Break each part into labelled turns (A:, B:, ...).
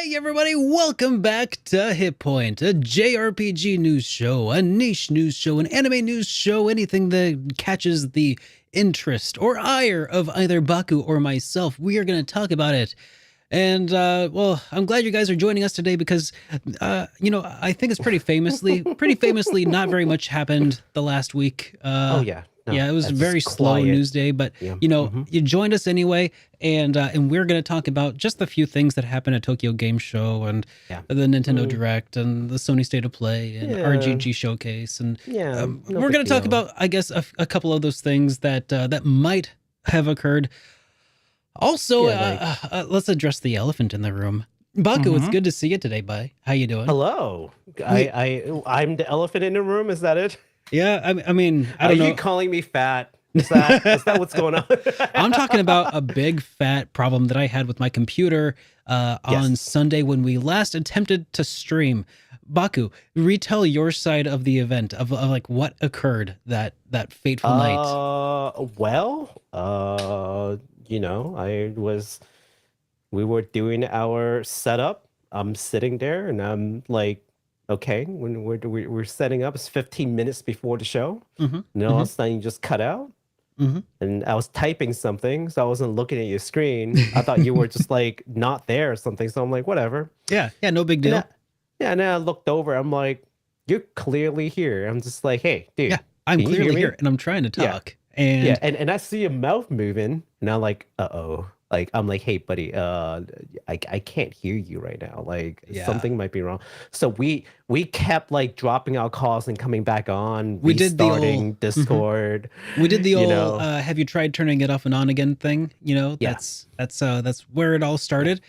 A: Hey everybody, welcome back to HitPoint, a JRPG news show, a niche news show, an anime news show, anything that catches the interest or ire of either Baku or myself. We are going to talk about it. And, well, I'm glad you guys are joining us today because, I think it's pretty famously, not very much happened the last week.
B: Oh yeah. No,
A: Yeah, it was a
B: that's
A: very
B: just
A: slow
B: quiet.
A: news day, but
B: Yeah.
A: you joined us anyway, and we're going to talk about just a few things that happened at Tokyo Game Show and
B: Yeah.
A: the Nintendo
B: Mm.
A: Direct and the Sony State of Play and
B: Yeah.
A: RGG Showcase, and
B: Yeah. No
A: we're
B: big
A: going to talk
B: deal.
A: about, I guess, a couple of those things that might have occurred. Also,
B: Yeah,
A: let's address the elephant in the room. Baku, it's
C: Mhm.
A: good to see you today, bye. How you doing?
B: Hello. I'm the elephant in the room. Is that it?
A: Yeah, I mean, I
B: Are
A: don't know.
B: you calling me fat? Is that what's going on?
A: I'm talking about a big fat problem that I had with my computer on
B: Yes.
A: Sunday when we last attempted to stream. Baku, retell your side of the event of like what occurred that fateful night.
B: We were doing our setup. I'm sitting there and I'm like, okay, when we're setting up, it's 15 minutes before the show.
A: Mm-hmm.
B: And all of a sudden you just cut out.
A: Mm-hmm.
B: And I was typing something, so I wasn't looking at your screen. I thought you were just like not there or something. So I'm like, whatever.
A: Yeah, no big deal.
B: And then I looked over. I'm like, you're clearly here. I'm just like, hey, dude.
A: Yeah, I'm
B: can you hear
A: clearly
B: me?
A: here and I'm trying to
B: Yeah.
A: talk. And
B: Yeah, and I see your mouth moving, and I'm like, uh-oh. Like, I'm like, hey, buddy, I can't hear you right now. Like,
A: Yeah.
B: something might be wrong. So we kept like dropping our calls and coming back on,
A: We did the old-
B: restarting Discord.
A: we did the
B: you
A: old
B: know.
A: have you tried turning it off and on again thing?
B: Yeah.
A: That's where it all started.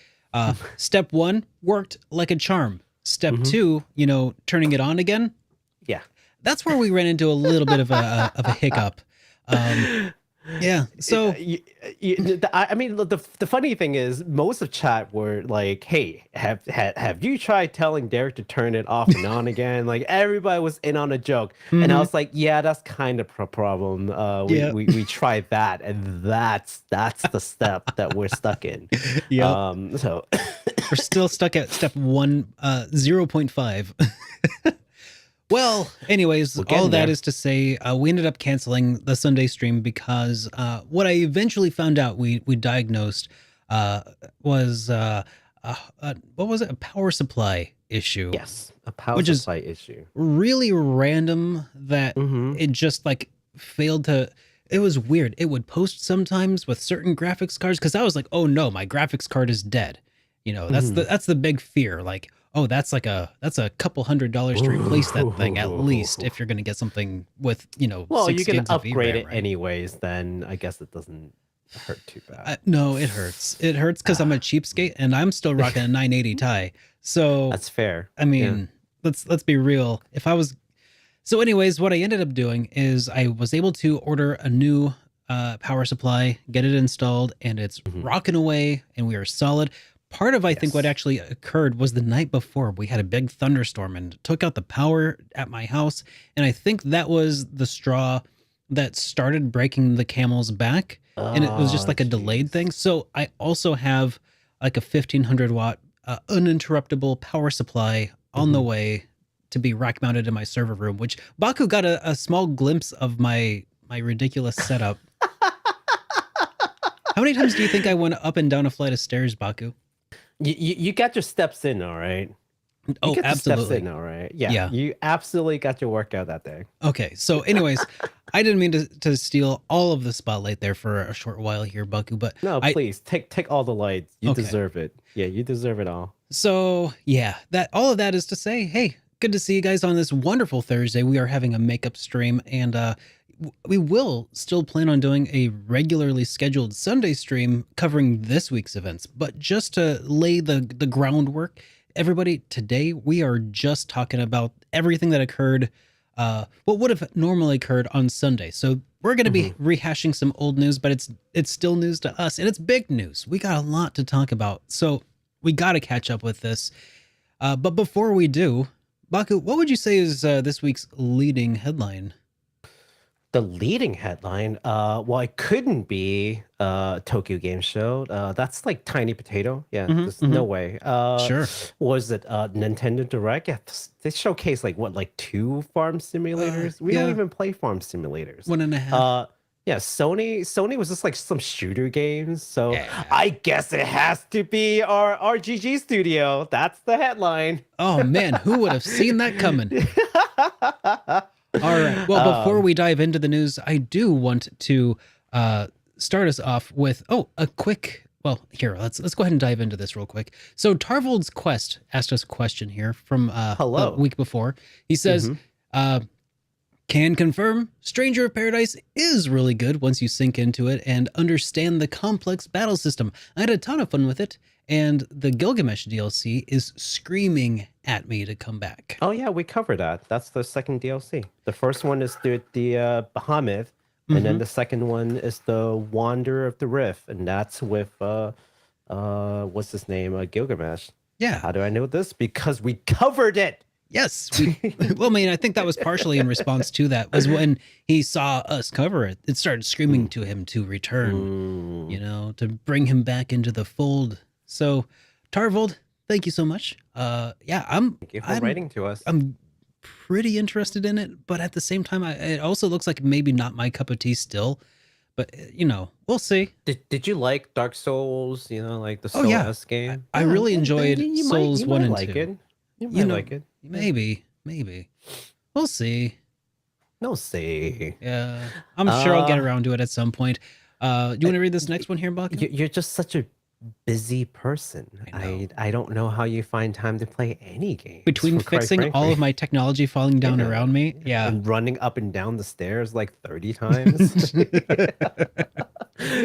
A: Step 1 worked like a charm. Step
B: Mhm.
A: 2, turning it on again.
B: Yeah.
A: That's where we ran into a little bit of a hiccup. Yeah. So
B: I mean, the funny thing is, most of chat were like, "Hey, have you tried telling Derek to turn it off and on again?" Like everybody was in on a joke, and I was like, "Yeah, that's kind of a problem.
A: Yeah.
B: We tried that, and that's the step that we're stuck in."
A: yeah,
B: So
A: we're still stuck at step 0.5. Well, anyways,
B: We're
A: all
B: getting
A: that
B: there.
A: is to say, we ended up canceling the Sunday stream because what I eventually found out we diagnosed was what was it? A power supply issue.
B: yes, a power
A: Which is-
B: supply issue.
A: Really random that
B: Mhm.
A: it just like failed to. It was weird. It would post sometimes with certain graphics cards because I was like, oh no, my graphics card is dead. That's the big fear. Like, oh, that's a couple $100s to replace that thing at least if you're gonna get something with
B: Well,
A: 6
B: you can
A: gigs of
B: upgrade
A: VRAM,
B: it
A: right?
B: anyways. Then I guess it doesn't hurt too bad.
A: No, it hurts. It hurts because I'm a cheapskate and I'm still rocking a 980 Ti. So
B: That's fair.
A: I mean, let's be real. So anyways, what I ended up doing is I was able to order a new power supply, get it installed, and it's
B: Mhm.
A: rocking away, and we are solid. Part of I think what
B: Yes.
A: actually occurred was the night before we had a big thunderstorm and took out the power at my house, and I think that was the straw that started breaking the camel's back, and it was just like a delayed
B: jeez.
A: thing. So I also have like a 1500 watt uninterruptible power supply on the
B: Mhm.
A: way to be rack mounted in my server room, which Baku got a small glimpse of my ridiculous setup. How many times do you think I went up and down a flight of stairs, Baku?
B: You got your steps in, all right? You
A: Oh,
B: got your steps
A: absolutely.
B: in, all right? Yeah.
A: Yeah.
B: You absolutely got your workout that day.
A: Okay, so anyways, I didn't mean to steal all of the spotlight there for a short while here, Baku, but
B: No, please take all the lights. You
A: Okay.
B: deserve it. Yeah, you deserve it all.
A: so yeah, that all of that is to say, hey, good to see you guys on this wonderful Thursday. We are having a makeup stream, and we will still plan on doing a regularly scheduled Sunday stream covering this week's events. But just to lay the groundwork, everybody, today we are just talking about everything that occurred, what would have normally occurred on Sunday. So we're going to be rehashing some old news, but it's still news to us, and it's big news. We got a lot to talk about, so we got to catch up with this. But before we do, Baku, what would you say is this week's leading headline?
B: The leading headline, well, it couldn't be Tokyo Game Show. That's like tiny potato. Yeah, there's no way.
A: Sure.
B: Was it Nintendo Direct? Yeah, they showcased like what, like 2 farm simulators? We don't
A: yeah.
B: even play farm simulators.
A: 1.5.
B: Yeah, Sony was just like some shooter games. So
A: Yeah.
B: I guess it has to be our RGG studio. That's the headline.
A: Oh man, who would have seen that coming? All right. Well, before we dive into the news, I do want to start us off with a quick. Well, here let's go ahead and dive into this real quick. So Tarvold's Quest asked us a question here from
B: Hello.
A: a week before. He says, "Can confirm Stranger of Paradise is really good once you sink into it and understand the complex battle system. I had a ton of fun with it, and the Gilgamesh DLC is screaming at me to come back."
B: Oh yeah, we covered that. That's the second DLC. The first one is the Bahamut, and then the second one is the Wanderer of the Rift, and that's with what's his name? Gilgamesh.
A: Yeah.
B: How do I know this? Because we covered it.
A: Yes. Well, I mean, I think that was partially in response to that, was when he saw us cover it. It started screaming to him to return, to bring him back into the fold. So, Tarvold, thank you so much.
B: Thank you for writing to us.
A: I'm pretty interested in it, but at the same time, it also looks like maybe not my cup of tea still. But we'll see.
B: Did you like Dark Souls? Like the
A: Souls
B: game.
A: I really enjoyed Souls 1 and 2.
B: You might like it.
A: Maybe. We'll see.
B: No see.
A: Yeah, I'm sure I'll get around to it at some point. Do you want to read this next one here, Baku?
B: You're just such a busy person. I don't know how you find time to play any game.
A: Between fixing all of my technology falling down around me,
B: and running up and down the stairs like 30 times.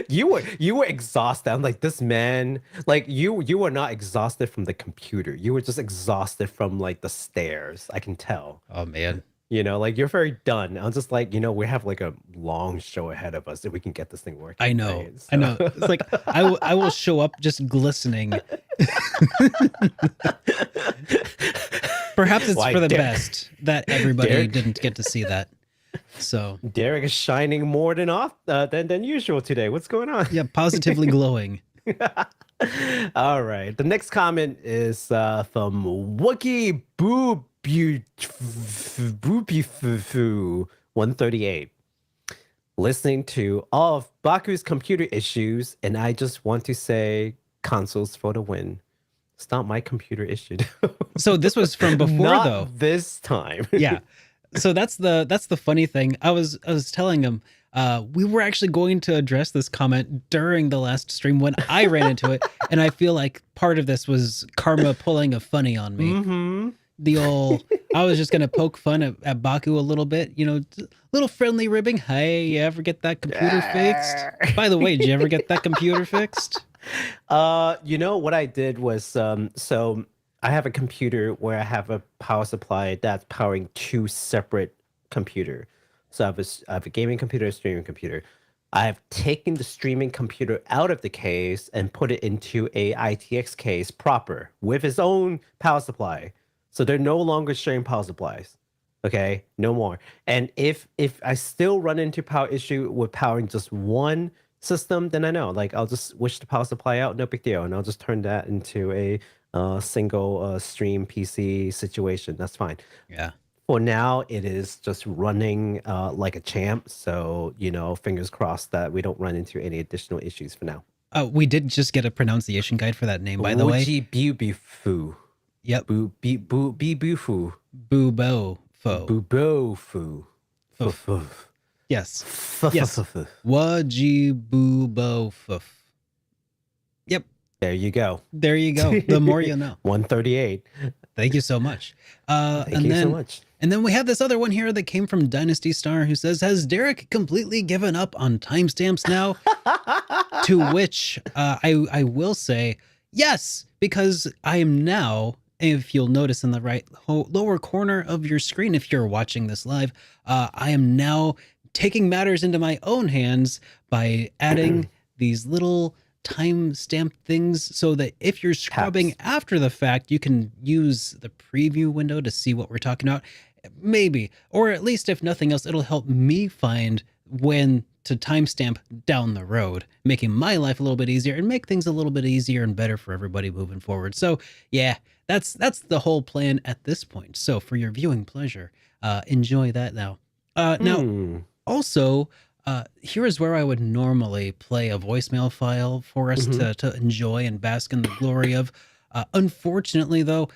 B: You were exhausted. I'm like, this man, like you were not exhausted from the computer. You were just exhausted from like the stairs. I can tell.
A: Oh man.
B: Like you're very done. I'm just like, we have like a long show ahead of us if we can get this thing working.
A: I know.
B: Right? So.
A: I know. It's like I will show up just glistening. Perhaps it's for the best that everybody didn't get to see that. So
B: Derek is shining more than usual today. What's going on?
A: Yeah, positively glowing.
B: All right. The next comment is from Wookie Boobifu 138. Listening to all of Baku's computer issues, and I just want to say consoles for the win. It's not my computer issue.
A: So this was from before,
B: not
A: though.
B: This time.
A: Yeah. So that's the funny thing. I was telling him we were actually going to address this comment during the last stream when I ran into it, and I feel like part of this was karma pulling a funny on me. The old, I was just gonna poke fun at Baku a little bit, little friendly ribbing. Hey, you ever get that computer fixed? By the way, did you ever get that computer fixed?
B: What I did was so I have a computer where I have a power supply that's powering 2 separate computers. So I have a gaming computer, a streaming computer. I have taken the streaming computer out of the case and put it into a ITX case proper with its own power supply. So they're no longer sharing power supplies. Okay, no more. And if I still run into power issue with powering just one system, then I know, like I'll just switch the power supply out, no big deal, and I'll just turn that into a single stream PC situation. That's fine.
A: Yeah.
B: For now, it is just running like a champ. So, fingers crossed that we don't run into any additional issues for now.
A: We did just get a pronunciation guide for that name, by the way.
B: Bubifu.
A: Yep.
B: Bubifu.
A: Bubo fo.
B: Bubofu.
A: Yes. Yes. Wajibubofuf. Yep.
B: There you go.
A: There you go. The more you know.
B: 138.
A: Thank you so much.
B: Thank you so much.
A: And then we have this other one here that came from Dynasty Star who says, has Derek completely given up on timestamps now? To which I will say, yes, because I am now, if you'll notice in the lower corner of your screen, if you're watching this live, I am now taking matters into my own hands by adding these little timestamp things so that if you're scrubbing after the fact, you can use the preview window to see what we're talking about. maybe, or at least if nothing else, it'll help me find when to timestamp down the road, making my life a little bit easier and make things a little bit easier and better for everybody moving forward. So yeah, that's the whole plan at this point. So for your viewing pleasure, enjoy that now. Now, also, here is where I would normally play a voicemail file for us to enjoy and bask in the glory of. Unfortunately, though,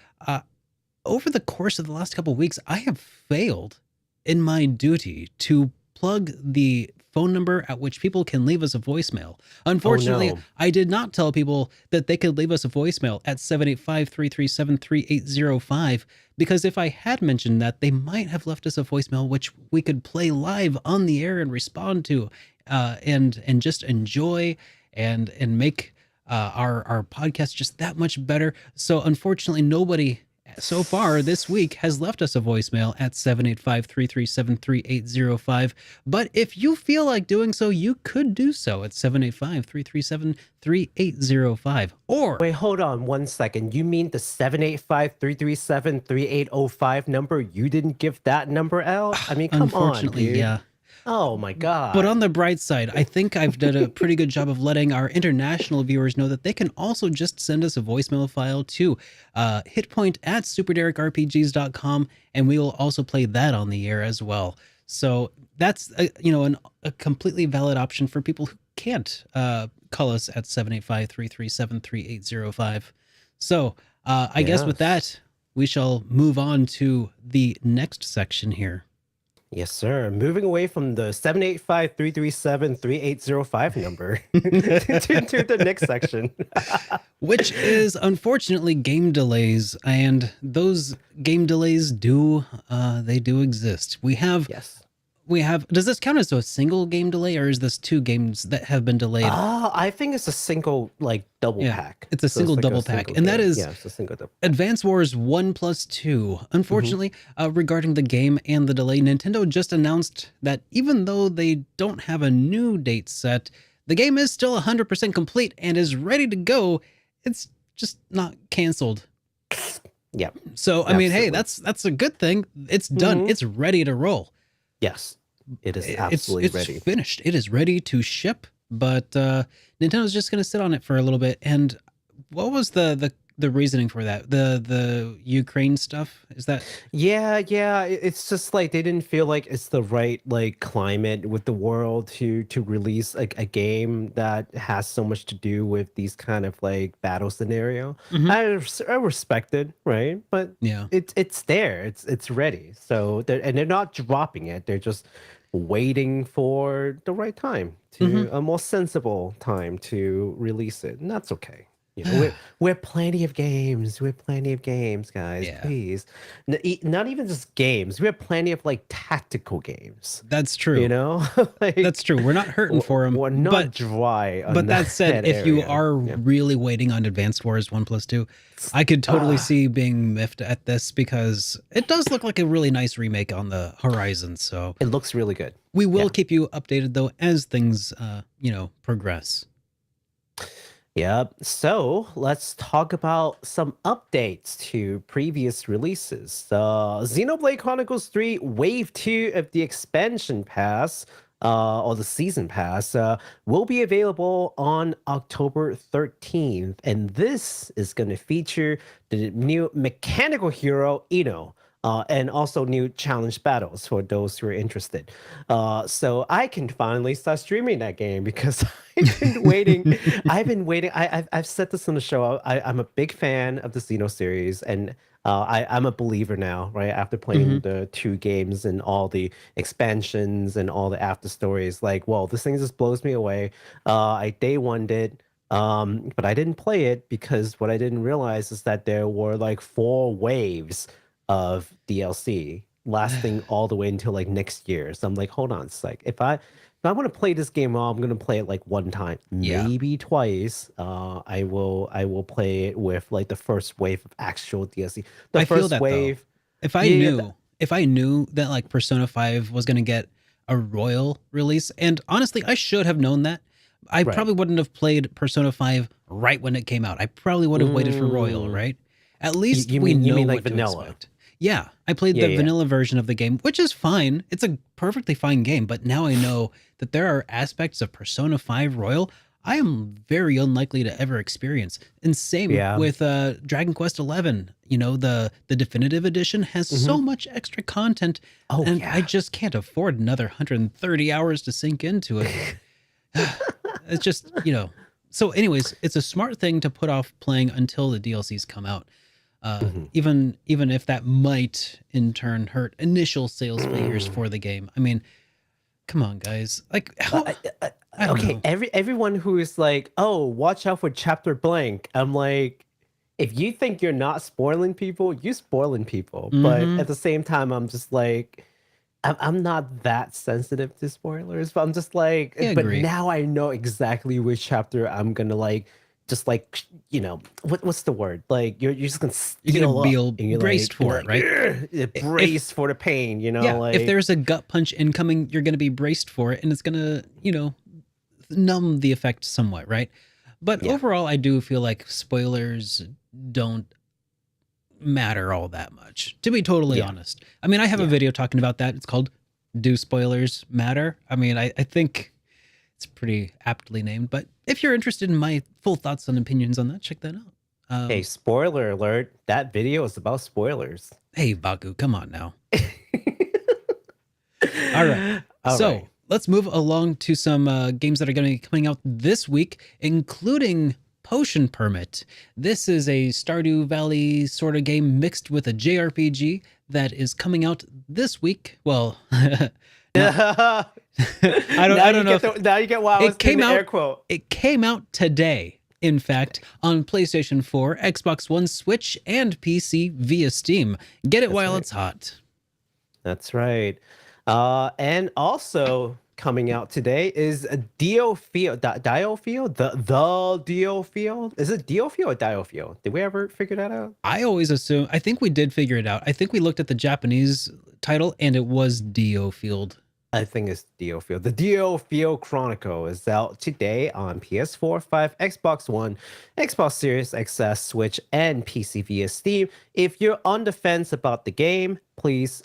A: over the course of the last couple of weeks, I have failed in my duty to plug the phone number at which people can leave us a voicemail. Unfortunately, I did not tell people that they could leave us a voicemail at 785-337-3805, because if I had mentioned that, they might have left us a voicemail which we could play live on the air and respond to, and just enjoy and make our podcast just that much better. So unfortunately, nobody so far this week has left us a voicemail at 785-337-3805. But if you feel like doing so, you could do so at 785-337-3805. Or
B: wait, hold on 1 second. You mean the 785-337-3805 number? You didn't give that number out? I mean, come on,
A: unfortunately,
B: dude.
A: yeah.
B: Oh my God.
A: But on the bright side, I think I've done a pretty good job of letting our international viewers know that they can also just send us a voicemail file to HitPoint at SuperDerekRPGs.com, and we will also play that on the air as well. So that's a completely valid option for people who can't call us at 785-337-3805. So I guess with that, we shall move on to the next section here.
B: Yes, sir. Moving away from the 785-337-3805 number to the next section.
A: Which is, unfortunately, game delays. And those game delays do exist. We have... Yes. Does this count as a single game delay, or is this two games that have been delayed?
B: I think it's a single, double pack.
A: It's a single double pack. And that is
B: it's a single double.
A: Advance Wars 1+2. Unfortunately, regarding the game and the delay, Nintendo just announced that even though they don't have a new date set, the game is still 100% complete and is ready to go. It's just not canceled.
B: Yeah.
A: So, I mean, hey, that's a good thing. It's done. It's ready to roll.
B: Yes. It is absolutely ready.
A: It's finished. It is ready to ship, but Nintendo's just going to sit on it for a little bit. And what was the reasoning for that? The Ukraine stuff? Is that?
B: Yeah. It's just they didn't feel like it's the right climate with the world to release a game that has so much to do with these kind of battle scenario. I respect it, right? But
A: yeah,
B: it's there. It's ready. So they're not dropping it. They're just waiting for the right time a more sensible time to release it, and that's okay. We have plenty of games. We have plenty of games, guys. Yeah. Please, not even just games. We have plenty of tactical games.
A: That's true. That's true. We're not hurting for them.
B: We're not dry.
A: But that said, if you are really waiting on Advance Wars 1+2, I could totally see being miffed at this, because it does look like a really nice remake on the horizon. So
B: it looks really good.
A: We will keep you updated though as things progress.
B: Yep. So let's talk about some updates to previous releases. Xenoblade Chronicles 3 Wave 2 of the expansion pass, or the season pass, will be available on October 13th. And this is going to feature the new mechanical hero, Ino. And also new challenge battles for those who are interested. So I can finally start streaming that game, because I've been waiting. I've said this on the show. I'm a big fan of the Xeno series, and I'm a believer now, right? After playing the 2 games and all the expansions and all the after stories, whoa, this thing just blows me away. I day one'd it. But I didn't play it because what I didn't realize is that there were 4 waves of DLC lasting all the way until next year. So I'm hold on, it's if I want to play this game, I'm going to play it 1 time, maybe twice. I will play it with the first wave of actual DLC.
A: I feel that wave. Though. If I knew that Persona 5 was going to get a royal release, and honestly, I should have known that. I probably wouldn't have played Persona 5 right when it came out. I probably would have waited for royal, right? At least
B: you
A: we
B: mean
A: know what
B: vanilla.
A: to expect. Yeah, I played
B: Yeah,
A: the
B: yeah.
A: vanilla version of the game, which is fine. It's a perfectly fine game, but now I know that there are aspects of Persona 5 Royal I am very unlikely to ever experience. And same
B: Yeah.
A: with Dragon Quest 11. You know, the definitive edition has so
B: Hmm.
A: much extra content,
B: Oh
A: and I
B: yeah.
A: just can't afford another 130 hours to sink into it. It's just, you know. So anyways, it's a smart thing to put off playing until the DLCs come out.
B: Hmm.
A: Even if that might in turn hurt initial sales figures for the game. I mean, come on, guys. Like, how? I don't
B: Okay,
A: know.
B: everyone who is like, oh, watch out for chapter blank. I'm like, if you think you're not spoiling people, you spoiling people. But
A: Mm-hmm.
B: at the same time, I'm just like, I'm not that sensitive to spoilers, but I'm just
A: I
B: like, but
A: agree.
B: now I know exactly which chapter I'm gonna like, just like, what's the word? Like you're just gonna
A: You're gonna
B: steal
A: be
B: up
A: all
B: and
A: braced
B: you're
A: for it,
B: like,
A: right? If
B: brace for the pain,
A: yeah, if
B: like
A: there's a gut punch incoming, you're gonna be braced for it, and it's gonna, you know, numb the effect somewhat, right? But
B: yeah,
A: overall, I do feel like spoilers don't matter all that much, to be totally
B: yeah,
A: honest. I mean, I have a
B: yeah.
A: video talking about that. It's called Do Spoilers Matter? I mean, I think it's pretty aptly named, but if you're interested in my full thoughts and opinions on that, check that out.
B: Hey, spoiler alert, that video is about spoilers.
A: Hey, Baku, come on now. All right.
B: All right.
A: So let's move along to some games that are going to be coming out this week, including Potion Permit. This is a Stardew Valley sort of game mixed with a JRPG that is coming out this week. Well, not, I don't know if
B: Now you get why I was
A: it
B: doing
A: came
B: the air
A: out.
B: quote.
A: It came out today. In fact, on PlayStation 4, Xbox One, Switch, and PC via Steam. Get it
B: That's
A: while
B: right.
A: it's hot.
B: That's right. And also coming out today is a DioField. DioField? The DioField? Is it DioField or DioField? Did we ever figure that out?
A: I always assume, I think we did figure it out. I think we looked at the Japanese title and it was DioField.
B: I think it's DioField. The DioField Chronicle is out today on PS4, 5, Xbox One, Xbox Series XS, Switch, and PC via Steam. If you're on the fence about the game, please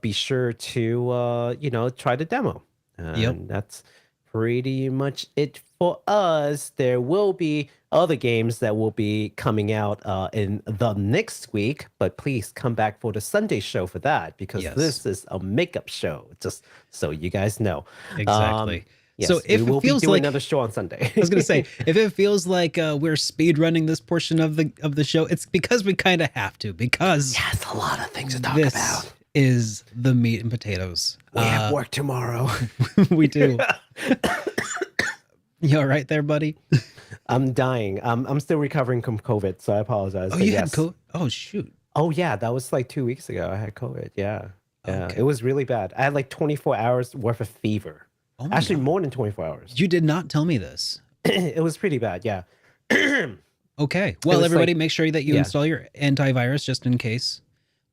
B: be sure to try the demo.
A: Yep.
B: And that's pretty much it for us. There will be other games that will be coming out in the next week, but please come back for the Sunday show for that because
A: Yes.
B: this is a makeup show, just so you guys know.
A: Exactly.
B: Yes,
A: So if
B: we will
A: it feels
B: be doing
A: like
B: another show on Sunday.
A: I was gonna say, if it feels like we're speed running this portion of the show, it's because we kind of have to, because
B: Yes, a lot of things to talk
A: this
B: about.
A: is the meat and potatoes.
B: We have work tomorrow.
A: We do. You all right there, buddy?
B: I'm dying. I'm still recovering from COVID, so I apologize.
A: Oh,
B: but
A: you
B: yes.
A: had COVID? Oh, shoot.
B: Oh yeah, that was like 2 weeks ago. I had COVID. Yeah. Yeah.
A: Okay.
B: It was really bad. I had like 24 hours worth of fever.
A: Oh my
B: Actually,
A: God.
B: more than 24 hours.
A: You did not tell me this.
B: It was pretty bad. Yeah.
A: Okay. Well,
B: was
A: everybody,
B: like-
A: make sure that you
B: yeah.
A: install your antivirus just in case.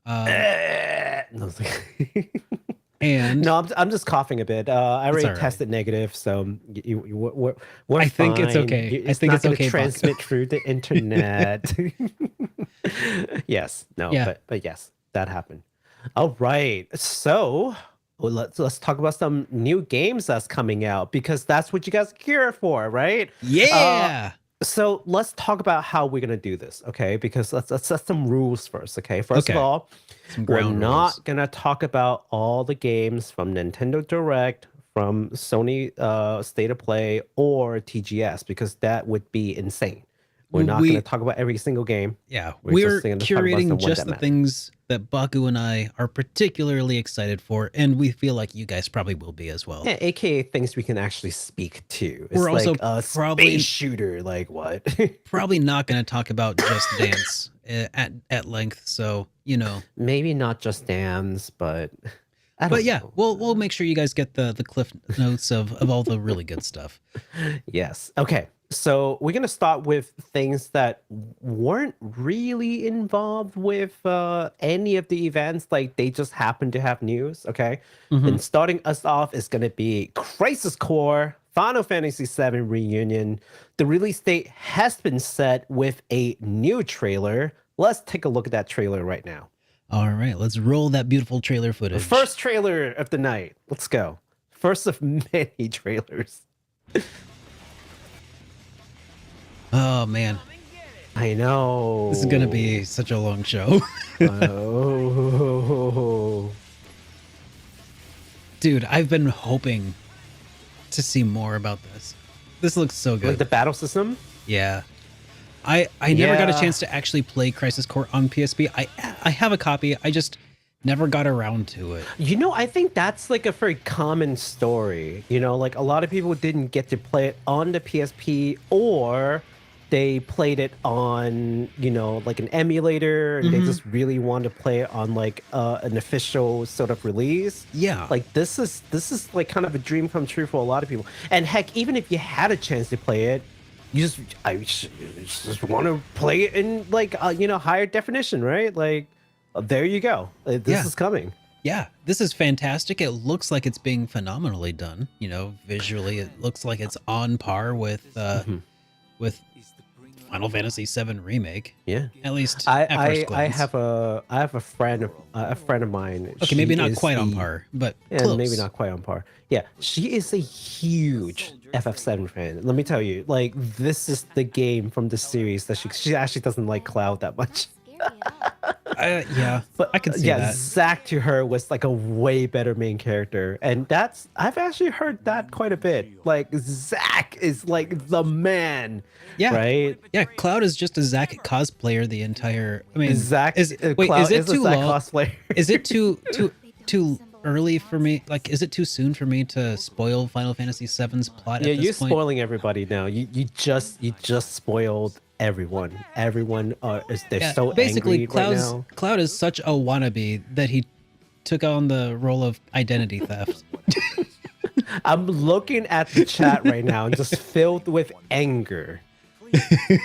B: No, it's like-
A: And
B: no, I'm just coughing a bit. I already
A: all right.
B: tested negative, so we're
A: I think it's
B: fine.
A: okay. I think
B: not
A: it's
B: gonna
A: okay, Buck.
B: transmit through the internet. Yes, no,
A: Yeah.
B: but yes, that happened. All right, so let's talk about some new games that's coming out because that's what you guys are here for, right?
A: yeah.
B: So let's talk about how we're gonna do this, okay? Because let's set some rules first, okay? First of
A: Okay.
B: all,
A: Some
B: we're
A: ground
B: not
A: rules.
B: gonna talk about all the games from Nintendo Direct, from Sony State of Play, or TGS because that would be insane. We're not
A: We-
B: gonna talk about every single game.
A: Yeah,
B: We're
A: we're
B: just gonna talk about
A: curating
B: the ones
A: just
B: that
A: the
B: matter.
A: things that Baku and I are particularly excited for, and we feel like you guys probably will be as well.
B: Yeah, aka things we can actually speak to. It's
A: We're also
B: like a
A: probably-
B: space shooter. Like what?
A: Probably not going to talk about Just Dance at length, so you know.
B: Maybe not Just Dance, but I don't
A: But yeah,
B: know.
A: we'll make sure you guys get the cliff notes of all the really good stuff.
B: Yes. Okay. So we're gonna start with things that weren't really involved with any of the events. Like they just happened to have news. Okay.
A: Mhm.
B: And starting us off is gonna be Crisis Core Final Fantasy VII Reunion. The release date has been set with a new trailer. Let's take a look at that trailer right now.
A: All right, let's roll that beautiful trailer
B: The
A: footage.
B: first trailer of the night. Let's go. First of many trailers.
A: Oh man,
B: I know.
A: this is gonna be such a long show.
B: Oh.
A: Dude, I've been hoping to see more about this. This looks so
B: Like
A: good.
B: the battle system?
A: Yeah. I never got a
B: Yeah.
A: chance to actually play Crisis Core on PSP. I have a copy. I just never got around to it.
B: You know, I think that's like a very common story. You know, like a lot of people didn't get to play it on the PSP, or they played it on, you know, like an emulator, and they just really want to play it on like an official sort of release.
A: Yeah.
B: Like this is like kind of a dream come true for a lot of people. And heck, even if you had a chance to play it, I just want to play it in like you know, higher definition, right? Like there you go. This
A: Yeah.
B: is coming.
A: Yeah, this is fantastic. It looks like it's being phenomenally done. You know, visually, it looks like it's on par with Final Fantasy VII Remake.
B: Yeah.
A: At least at first
B: I
A: glance.
B: have a friend of mine.
A: Okay, maybe
B: She
A: not
B: is
A: quite on
B: the-
A: par, but
B: Yeah,
A: close.
B: maybe not quite on par. Yeah, she is a huge FF7 fan. Let me tell you, like this is the game from the series that she actually doesn't like Cloud that much.
A: Yeah,
B: But
A: I can see
B: yeah,
A: that.
B: Zack to her was like a way better main character, and I've actually heard that quite a bit. Like Zack is like the man.
A: Yeah,
B: Right.
A: Yeah, Cloud is just a Zack cosplayer the entire. I mean,
B: Zack
A: is wait,
B: Cloud
A: is it
B: is a
A: too
B: Zack
A: long?
B: cosplayer.
A: Is it too early for me? Like, is it too soon for me to spoil Final Fantasy VII's plot?
B: Yeah,
A: at this
B: you're
A: point?
B: spoiling everybody now. You just spoiled everyone. Everyone they're
A: Yeah,
B: so
A: basically,
B: angry right now.
A: Cloud is such a wannabe that he took on the role of identity theft.
B: I'm looking at the chat right now and just filled with anger.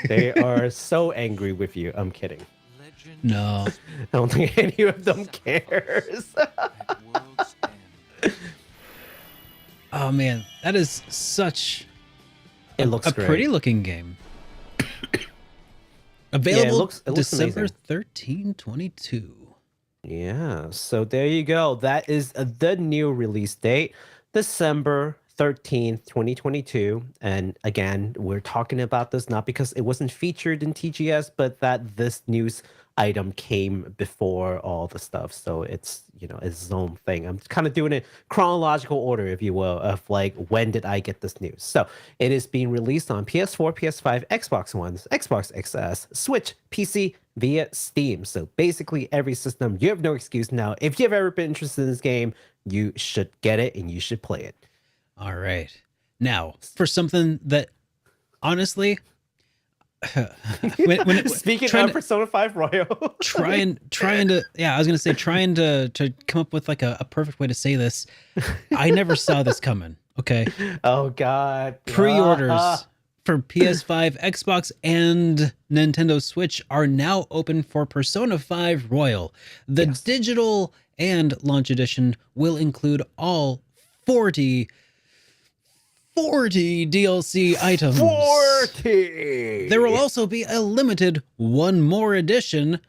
B: They are so angry with you. I'm kidding.
A: No,
B: I don't think any of them cares.
A: oh man, that is such
B: It looks
A: a
B: great.
A: pretty looking game. Available
B: looks
A: December
B: amazing.
A: 13, 22.
B: Yeah, so there you go. That is the new release date, December 13th, 2022. And again, we're talking about this not because it wasn't featured in TGS, but that this news item came before all the stuff. So it's, you know, its own thing. I'm kind of doing it chronological order, if you will, of like, when did I get this news? So it is being released on PS4, PS5, Xbox One, Xbox XS, Switch, PC, via Steam. So basically every system. You have no excuse now. If you've ever been interested in this game, you should get it and you should play it.
A: All right. Now, for something that honestly, when
B: Speaking
A: trying
B: of
A: to-
B: Persona 5 Royal.
A: trying to yeah, I was gonna say trying to come up with like a perfect way to say this. I never saw this coming. Okay.
B: Oh God.
A: Pre-orders for PS5, Xbox, and Nintendo Switch are now open for Persona 5 Royal. The digital and launch edition will include all 40 DLC items.
B: 40.
A: There will also be a limited one more edition.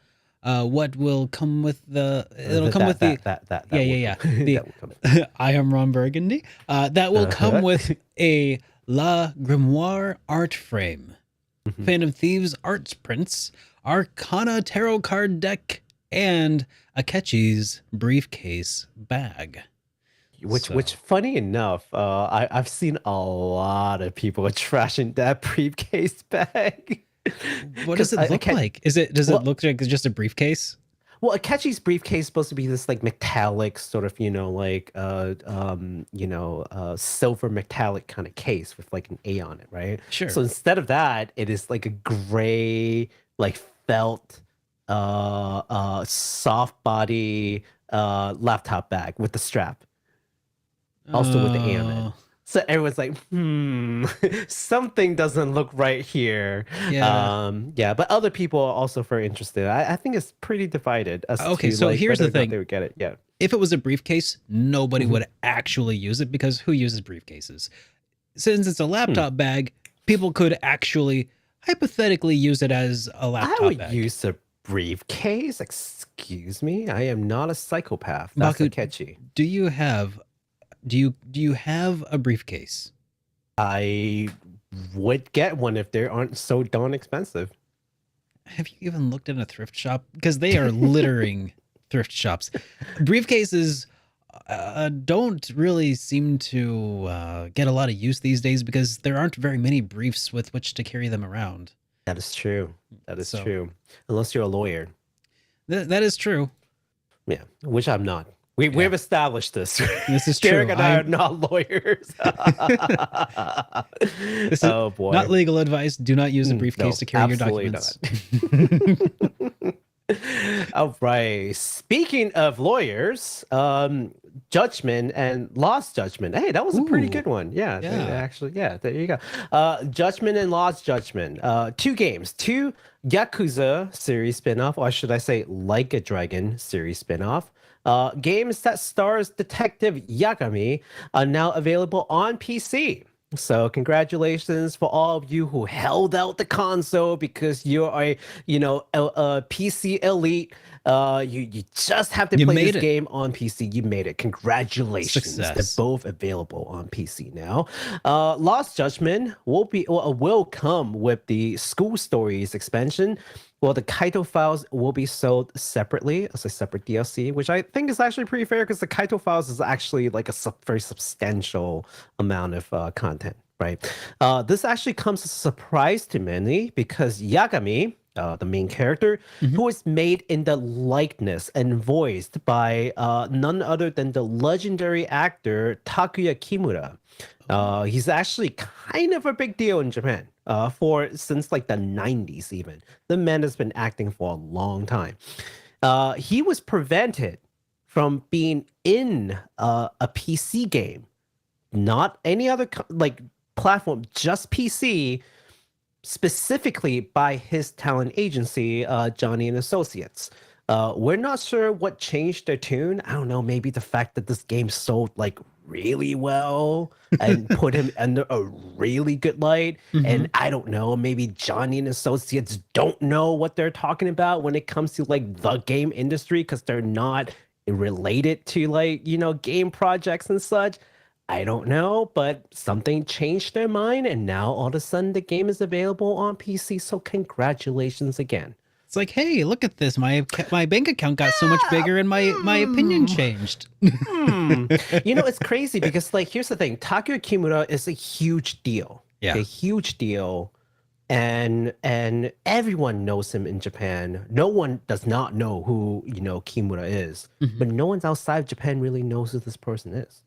A: What will come with the? It'll come with the.
B: That
A: Yeah. The
B: that will come.
A: I am Ron Burgundy. That will come with a La Grimoire art frame, Phantom Thieves arts prints, Arcana tarot card deck, and Akechi's briefcase bag.
B: Which funny enough, I've seen a lot of people trashing that briefcase bag.
A: What does it
B: 'Cause
A: look
B: Ake-
A: like? Does it
B: Well-
A: look like it's just a briefcase?
B: Well, Akechi's briefcase is supposed to be this like metallic sort of, silver metallic kind of case with like an A on it, right?
A: Sure.
B: So instead of that, it is like a gray, like felt, soft body, laptop bag with the strap, also with the A on it.
A: Oh,
B: So everyone's like, something doesn't look right here.
A: Yeah.
B: But other people are also very interested. I think it's pretty divided as
A: Okay,
B: to
A: so
B: like,
A: here's
B: whether
A: the
B: or not
A: thing.
B: they would get it. Yeah.
A: If it was a briefcase, nobody would actually use it because who uses briefcases? Since it's a laptop bag, people could actually hypothetically use it as a laptop
B: I would
A: bag.
B: use a briefcase? Excuse me? I am not a psychopath. That's
A: Baku,
B: Akechi.
A: do you have a briefcase?
B: I would get one if they aren't so darn expensive.
A: Have you even looked in a thrift shop? Because they are littering thrift shops. Briefcases don't really seem to get a lot of use these days because there aren't very many briefs with which to carry them around.
B: That is true. That is true. Unless you're a lawyer.
A: That is true.
B: Yeah, which I'm not. We've established this.
A: This is true.
B: Derek and I are not lawyers.
A: This is
B: oh boy.
A: not legal advice. Do not use a briefcase to carry your documents.
B: All right. Speaking of lawyers, Judgment and Lost Judgment. Hey, that was a pretty good one. Yeah, actually, yeah, there you go. Judgment and Lost Judgment. 2 games, 2 Yakuza series spin-off, or should I say Like a Dragon series spin-off. Games that stars Detective Yagami are now available on PC. So congratulations for all of you who held out the console because you're a PC elite. You just have to play this game on PC. You made it. Congratulations.
A: Success.
B: They're both available on PC now. Lost Judgment will come with the School Stories expansion. Well, the Kaito files will be sold separately as a separate DLC, which I think is actually pretty fair because the Kaito files is actually like a very substantial amount of content, right? This actually comes as a surprise to many because Yagami, the main character, who is made in the likeness and voiced by none other than the legendary actor Takuya Kimura. He's actually kind of a big deal in Japan since like the 90s even. The man has been acting for a long time. He was prevented from being in a PC game, not any other platform, just PC, specifically by his talent agency, Johnny and Associates. We're not sure what changed their tune. I don't know, maybe the fact that this game sold like really well and put him under a really good light. And I don't know, maybe Johnny and Associates don't know what they're talking about when it comes to like the game industry because they're not related to game projects and such. I don't know, but something changed their mind and now all of a sudden the game is available on PC. So congratulations again.
A: It's like, hey, look at this. My bank account got so much bigger and my opinion changed.
B: It's crazy because here's the thing. Takuya Kimura is a huge deal.
A: Yeah.
B: A huge deal. And everyone knows him in Japan. No one does not know who, Kimura is. But no one outside of Japan really knows who this person is.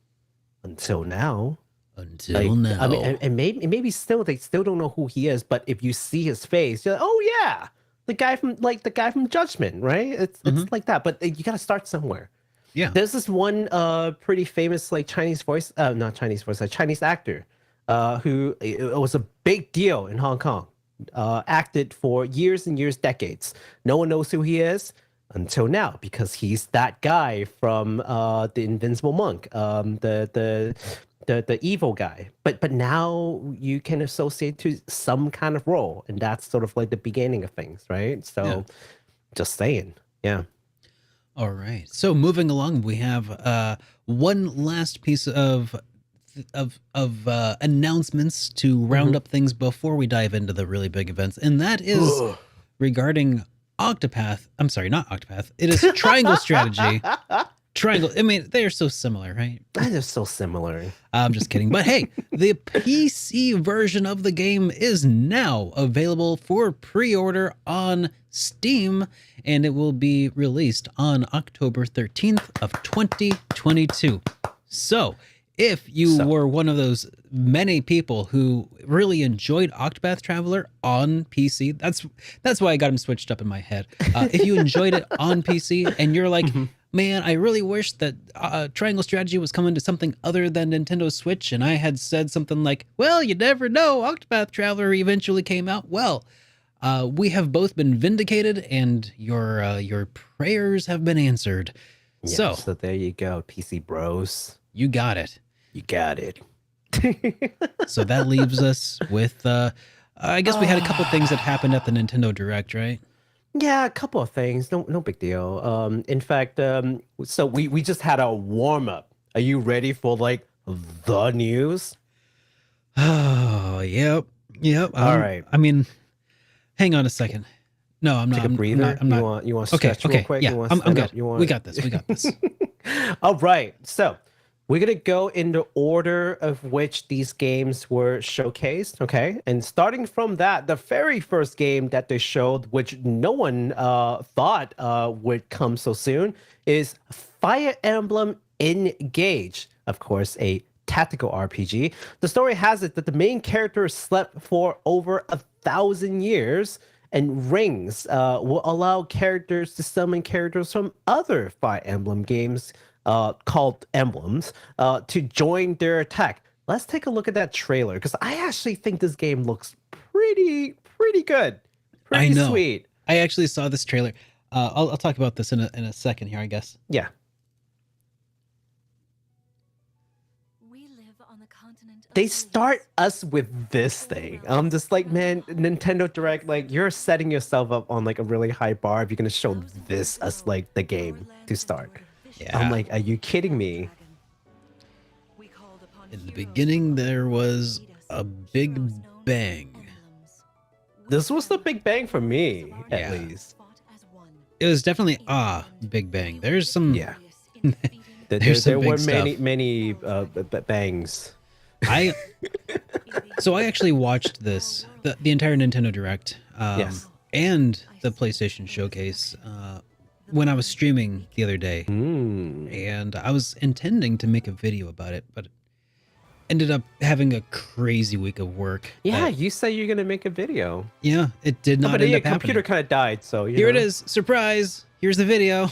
B: Until now.
A: I mean,
B: and maybe still they still don't know who he is, but if you see his face, you're like, oh yeah. The guy from Judgment, right? It's like that, but you got to start somewhere.
A: Yeah.
B: There's this one pretty famous Chinese actor who it was a big deal in Hong Kong. Acted for years and years, decades. No one knows who he is until now because he's that guy from the Invincible Monk, the evil guy, but now you can associate to some kind of role, and that's sort of like the beginning of things, right? So, just saying, yeah.
A: All right. So moving along, we have one last piece of announcements to round up things before we dive into the really big events, and that is regarding Octopath. I'm sorry, not Octopath. It is Triangle Strategy. Triangle. I mean, they are so similar, right?
B: They're so similar.
A: I'm just kidding. But hey, the PC version of the game is now available for pre-order on Steam, and it will be released on October 13th of 2022. So if you were one of those many people who really enjoyed Octopath Traveler on PC, that's why I got him switched up in my head. If you enjoyed it on PC and you're like, man, I really wish that Triangle Strategy was coming to something other than Nintendo Switch, and I had said something like, well, you never know, Octopath Traveler eventually came out. Well, we have both been vindicated, and your prayers have been answered.
B: Yeah, so there you go, PC bros.
A: You got it.
B: You got it.
A: So that leaves us with, I guess we had a couple things that happened at the Nintendo Direct, right?
B: Yeah, a couple of things. No big deal. In fact, so we just had a warm up. Are you ready for like the news?
A: Oh, yep. Yep.
B: All right.
A: I mean, hang on a second. No, I'm not.
B: Take a
A: I'm not.
B: breather.
A: I'm not.
B: You want to
A: Okay.
B: stretch real
A: Okay.
B: quick?
A: Yeah.
B: You want to
A: I'm
B: stand
A: good.
B: up? You want
A: We got this. We got this.
B: All right. So we're gonna go in the order of which these games were showcased. Okay. And starting from that, the very first game that they showed, which no one thought would come so soon, is Fire Emblem Engage. Of course, a tactical RPG. The story has it that the main character slept for over 1,000 years, and rings will allow characters to summon characters from other Fire Emblem games called emblems to join their attack. Let's take a look at that trailer because I actually think this game looks pretty good,
A: I
B: pretty
A: know.
B: sweet.
A: I actually saw this trailer. I'll talk about this in a second here, I guess.
B: Yeah. They start us with this thing. I'm just like, man, Nintendo Direct, like you're setting yourself up on like a really high bar if you're gonna show this as like the game to start.
A: Yeah.
B: I'm like, are you kidding me?
A: In the beginning, there was a big bang.
B: This was the big bang for me, at
A: Yeah.
B: least.
A: It was definitely big bang. There's some.
B: Yeah.
A: There's some
B: There
A: big
B: were
A: stuff.
B: many bangs.
A: I actually watched the entire Nintendo Direct,
B: Yes.
A: and the PlayStation Showcase when I was streaming the other day,
B: Mm.
A: and I was intending to make a video about it, but ended up having a crazy week of work.
B: Yeah,
A: that-
B: you say you're gonna make a video.
A: yeah, it did not
B: But
A: end
B: your
A: up happening.
B: computer kind of died, so you
A: Here it
B: know.
A: is, surprise! Here's the video.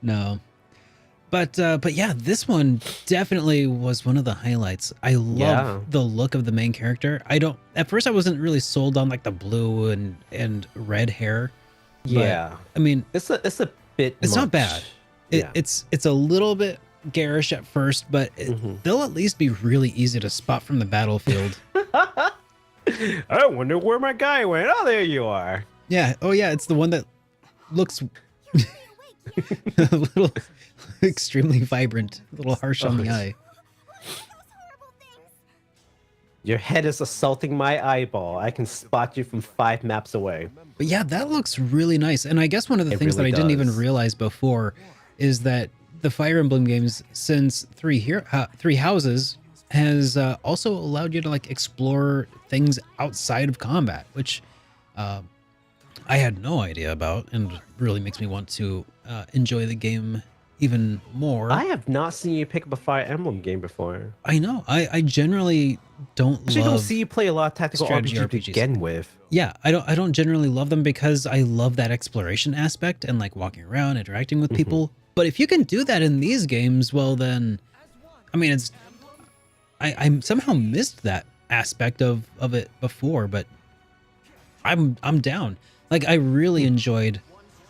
A: No. But yeah, this one definitely was one of the highlights. I love
B: Yeah.
A: the look of the main character. At first I wasn't really sold on like the blue and red hair. but,
B: Yeah.
A: I mean,
B: It's a bit.
A: it's not
B: much.
A: bad.
B: Yeah.
A: It's a little bit garish at first, but they'll at least be really easy to spot from the battlefield.
B: I wonder where my guy went. Oh, there you are.
A: Yeah. Oh yeah, it's the one that looks a little extremely vibrant, a little harsh on the eye.
B: Your head is assaulting my eyeball. I can spot you from 5 maps away.
A: But yeah, that looks really nice. And I guess one of the
B: It
A: things
B: really
A: that I didn't even
B: does.
A: realize before is that the Fire Emblem games, since Three Houses, has also allowed you to like explore things outside of combat, which I had no idea about, and really makes me want to enjoy the game even more.
B: I have not seen you pick up a Fire Emblem game before.
A: I know. I generally don't
B: Actually, don't
A: love.
B: see you play a lot of tactical
A: strategy
B: RPGs to
A: RPGs.
B: begin with.
A: Yeah, I don't generally love them because I love that exploration aspect and like walking around, interacting with people. But if you can do that in these games, well then, I mean, it's I somehow missed that aspect of it before, but I'm down. Like I really enjoyed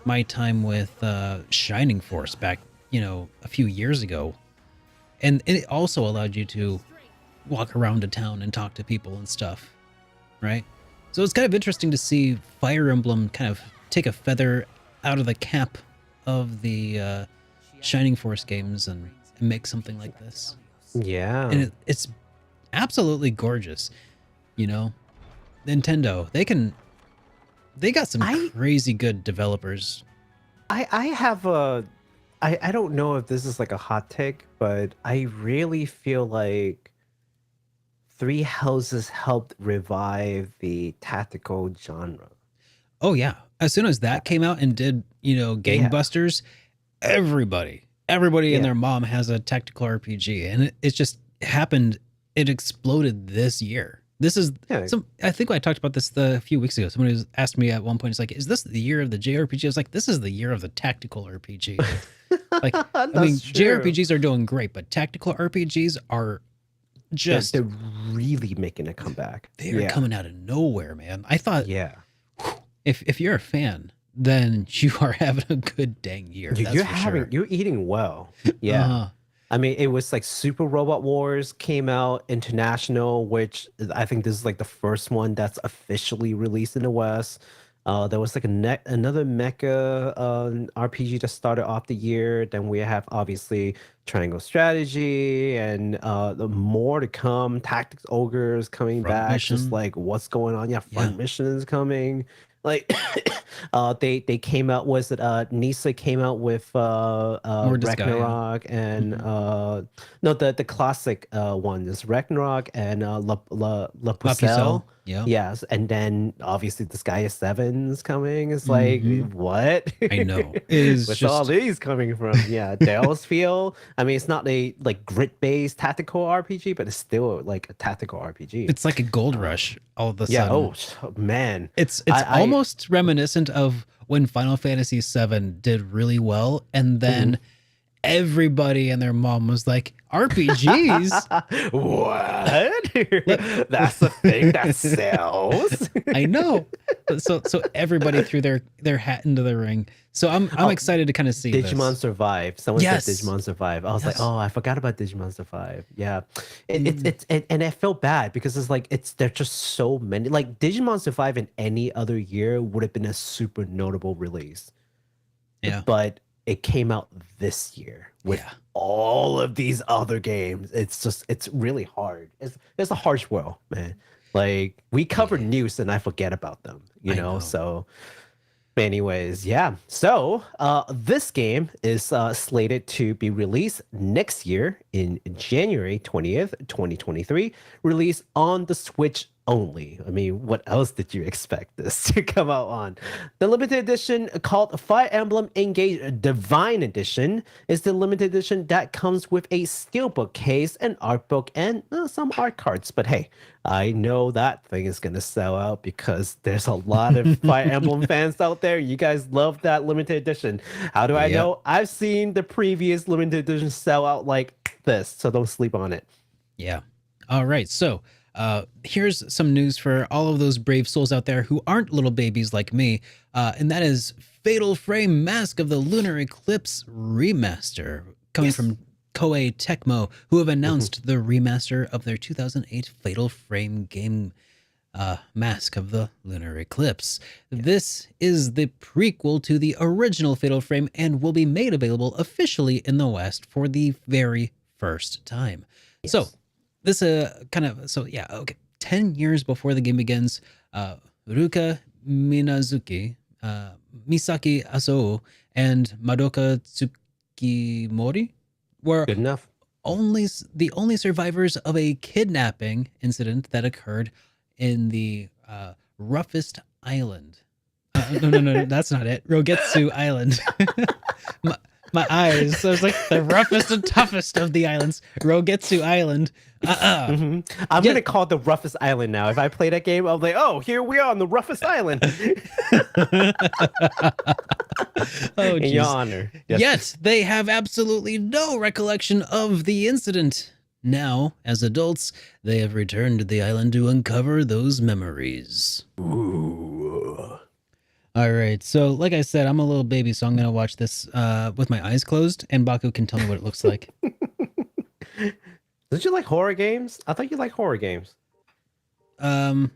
A: my time with Shining Force back, a few years ago, and it also allowed you to walk around a town and talk to people and stuff, right? So it's kind of interesting to see Fire Emblem kind of take a feather out of the cap of the Shining Force games and make something like this.
B: Yeah.
A: And it's absolutely gorgeous. Nintendo, they got some crazy good developers.
B: I have a I don't know if this is like a hot take, but I really feel like Three Houses helped revive the tactical genre.
A: Oh yeah, as soon as that came out and did gangbusters, everybody and their mom has a tactical RPG, and it just happened. It exploded this year. This is I think I talked about this a few weeks ago. Somebody asked me at one point, it's like, is this the year of the JRPG? I was like, this is the year of the tactical RPG. Like, I mean, JRPGs are doing great, but tactical RPGs are just
B: they're really making a comeback.
A: They are coming out of nowhere, man. I thought,
B: yeah,
A: if you're a fan, then you are having a good dang year. That's
B: you're
A: for sure.
B: you're eating well. Yeah. I mean, it was like Super Robot Wars came out international, which I think this is like the first one that's officially released in the West. There was like another mecha RPG that started off the year. Then we have obviously Triangle Strategy and the more to come. Tactics Ogres coming
A: Front
B: back. Just
A: Mission.
B: like what's going on? Yeah, Front
A: Yeah.
B: Mission is coming. Like they came out, was it Nisa came out with
A: More Disgaea.
B: Ragnarok and
A: Mhm.
B: no, the classic one is Ragnarok and La
A: La
B: Pucelle.
A: Pucelle. Yeah.
B: Yes, and then obviously the Sky is Seven is coming. It's like
A: Hmm.
B: what?
A: I know. It is
B: Where's all
A: just,
B: these coming from? Yeah, DioField. I mean, it's not a like grid-based tactical RPG, but it's still like a tactical RPG.
A: it's like a gold rush all of a
B: Yeah.
A: sudden.
B: Oh man.
A: It's
B: I
A: almost reminiscent of when Final Fantasy VII did really well, and
B: Mhm.
A: then everybody and their mom was like, RPGs?
B: What?
A: Let,
B: That's the thing that sells.
A: I know. So everybody threw their hat into the ring. So I'm
B: Oh,
A: excited to kind of see
B: Digimon
A: this.
B: Survive. Someone said
A: Yes.
B: Digimon Survive. I was like,
A: Yes.
B: oh, I forgot about Digimon Survive. Yeah,
A: Mm,
B: and I felt bad because it's like there's just so many. Like Digimon Survive in any other year would have been a super notable release,
A: yeah.
B: but it came out this year with
A: Yeah.
B: all of these other games. It's really hard. It's a harsh world, man. Like we cover
A: Yeah.
B: news and I forget about them, you
A: I
B: know.
A: know.
B: So anyways, yeah. So this game is slated to be released next year in January 20th, 2023. Released on the Switch only. I mean, what else did you expect this to come out on? The limited edition called Fire Emblem Engage Divine Edition is the limited edition that comes with a steelbook case, an art book, and some art cards. But hey, I know that thing is going to sell out because there's a lot of Fire Emblem fans out there. You guys love that limited edition. How do I
A: Yep.
B: know? I've seen the previous limited edition sell out like this, so don't sleep on it.
A: Yeah. All right. So here's some news for all of those brave souls out there who aren't little babies like me, and that is Fatal Frame Mask of the Lunar Eclipse remaster coming
B: Yes.
A: from Koei Tecmo, who have announced the remaster of their 2008 Fatal Frame game, Mask of the Lunar Eclipse. This is the prequel to the original Fatal Frame and will be made available officially in the West for the very first time. So
B: Yes.
A: this okay, 10 years before the game begins, Ruka Minazuki, Misaki Asou, and Madoka Tsukimori were
B: Good enough.
A: the only survivors of a kidnapping incident that occurred in the roughest island. No, that's not it. Rogetsu Island. my, my eyes. I was like the roughest and toughest of the islands. Rogetsu Island.
B: I'm
A: Yeah.
B: gonna call it the roughest island now. If I play that game, I'm like, oh, here we are on the roughest island.
A: Oh,
B: In your
A: jeez.
B: honor. Yes.
A: Yet they have absolutely no recollection of the incident. Now, as adults, they have returned to the island to uncover those memories.
B: Ooh.
A: All right. So, like I said, I'm a little baby, so I'm going to watch this with my eyes closed, and Baku can tell me what it looks like.
B: Don't you like horror games? I thought you like horror games.
A: Not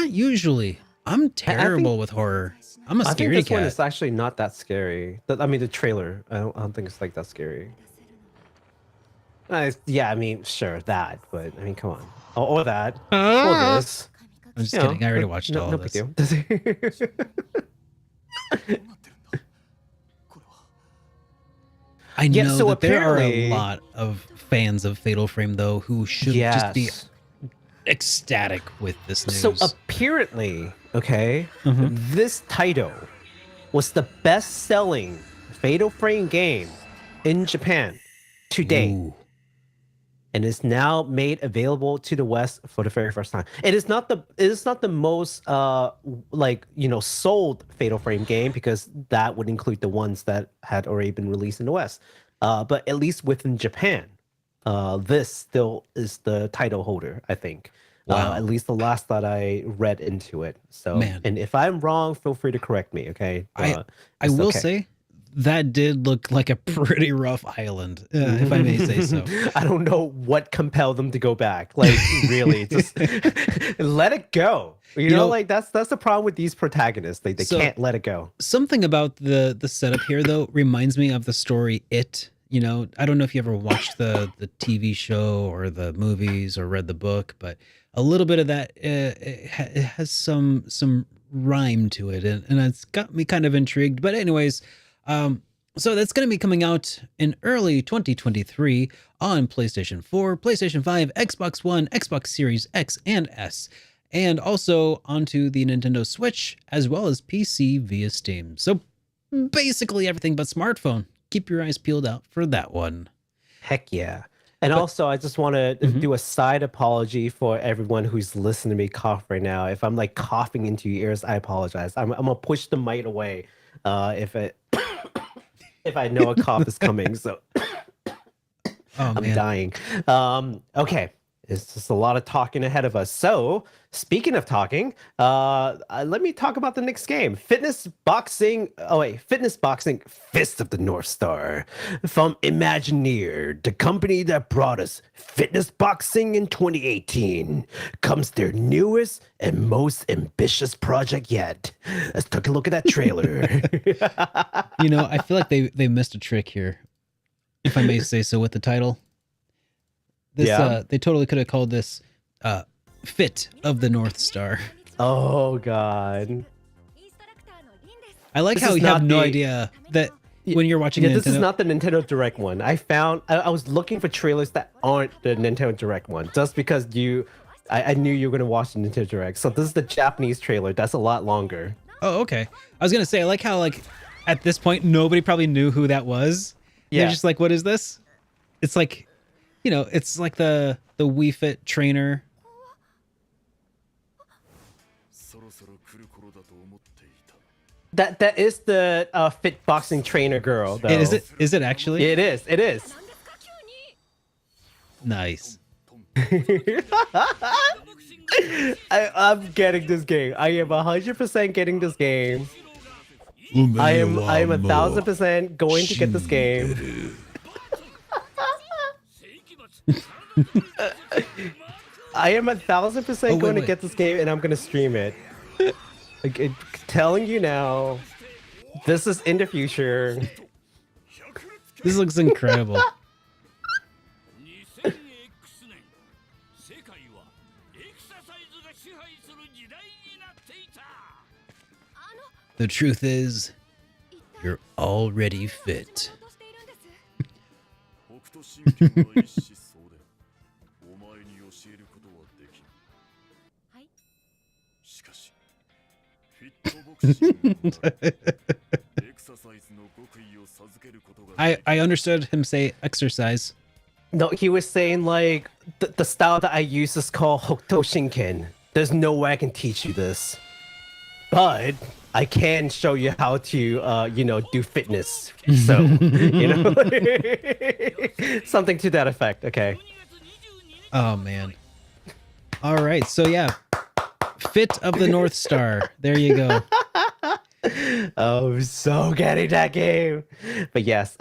A: usually. I'm terrible with horror. I'm a
B: I think
A: scaredy
B: this one
A: cat.
B: is actually not that scary. I mean, the trailer. I don't think it's like that scary. Yeah, I mean, sure that, but I mean, come on. Or that. Or this.
A: I'm just
B: You know,
A: kidding. I already watched
B: no,
A: all
B: no
A: of
B: big
A: this.
B: deal.
A: I
B: Yeah,
A: know
B: so
A: that there are a
B: apparently-
A: lot of fans of Fatal Frame, though, who should just be
B: Yes.
A: ecstatic with this news.
B: So apparently, okay,
A: Mhm.
B: this title was the best-selling Fatal Frame game in Japan to date,
A: Ooh.
B: and is now made available to the West for the very first time. It is not the most sold Fatal Frame game, because that would include the ones that had already been released in the West. But at least within Japan, this still is the title holder, I think.
A: Wow.
B: At least the last that I read into it. So,
A: Man.
B: and if I'm wrong, feel free to correct me. Okay.
A: I
B: It's
A: will
B: okay.
A: say that did look like a pretty rough island, if I may say so.
B: I don't know what compelled them to go back. Like, really, just let it go. You know, like that's the problem with these protagonists. They can't let it go.
A: Something about the setup here, though, reminds me of the story It. You know, I don't know if you ever watched the TV show or the movies or read the book, but a little bit of that it has some rhyme to it, and it's got me kind of intrigued. But anyways, so that's going to be coming out in early 2023 on PlayStation 4, PlayStation 5, Xbox One, Xbox Series X and S, and also onto the Nintendo Switch, as well as PC via Steam. So basically everything but smartphone. Keep your eyes peeled out for that one.
B: Heck yeah. And also, I just want to do a side apology for everyone who's listening to me cough right now. If I'm like coughing into your ears, I apologize. I'm going to push the mic away if I know a cough is coming. So I'm dying. Okay. It's just a lot of talking ahead of us. So, speaking of talking, let me talk about the next game. Fitness Boxing Fist of the North Star. From Imagineer, the company that brought us Fitness Boxing in 2018, comes their newest and most ambitious project yet. Let's take a look at that trailer.
A: You know, I feel like they missed a trick here, if I may say so, with the title. This they totally could have called this Fit of the North Star.
B: Oh god.
A: I like how you have no idea that when you're watching
B: this is not the Nintendo Direct one. I was looking for trailers that aren't the Nintendo Direct one, just because I knew you were gonna watch the Nintendo Direct. So this is the Japanese trailer. That's a lot longer.
A: Oh, okay. I was gonna say, I like how at this point nobody probably knew who that was. Yeah. They're just like, what is this? It's like, you know, it's like the Wii Fit trainer.
B: That is the fit boxing trainer girl, though.
A: Is it actually?
B: It is.
A: Nice.
B: I'm getting this game. I am 100% getting this game. I am 1,000% going to get this game. I am 1,000% going to get this game, and I'm going to stream it. Like, telling you now, this is in the future.
A: This looks incredible. The truth is, you're already fit. I understood him say exercise.
B: No, he was saying like the style that I use is called Hokuto Shinken. There's no way I can teach you this, but I can show you how to do fitness. So something to that effect. Okay.
A: Oh man. All right. So yeah, Fit of the North Star. There you go.
B: Oh, I'm so getting that game. But yes,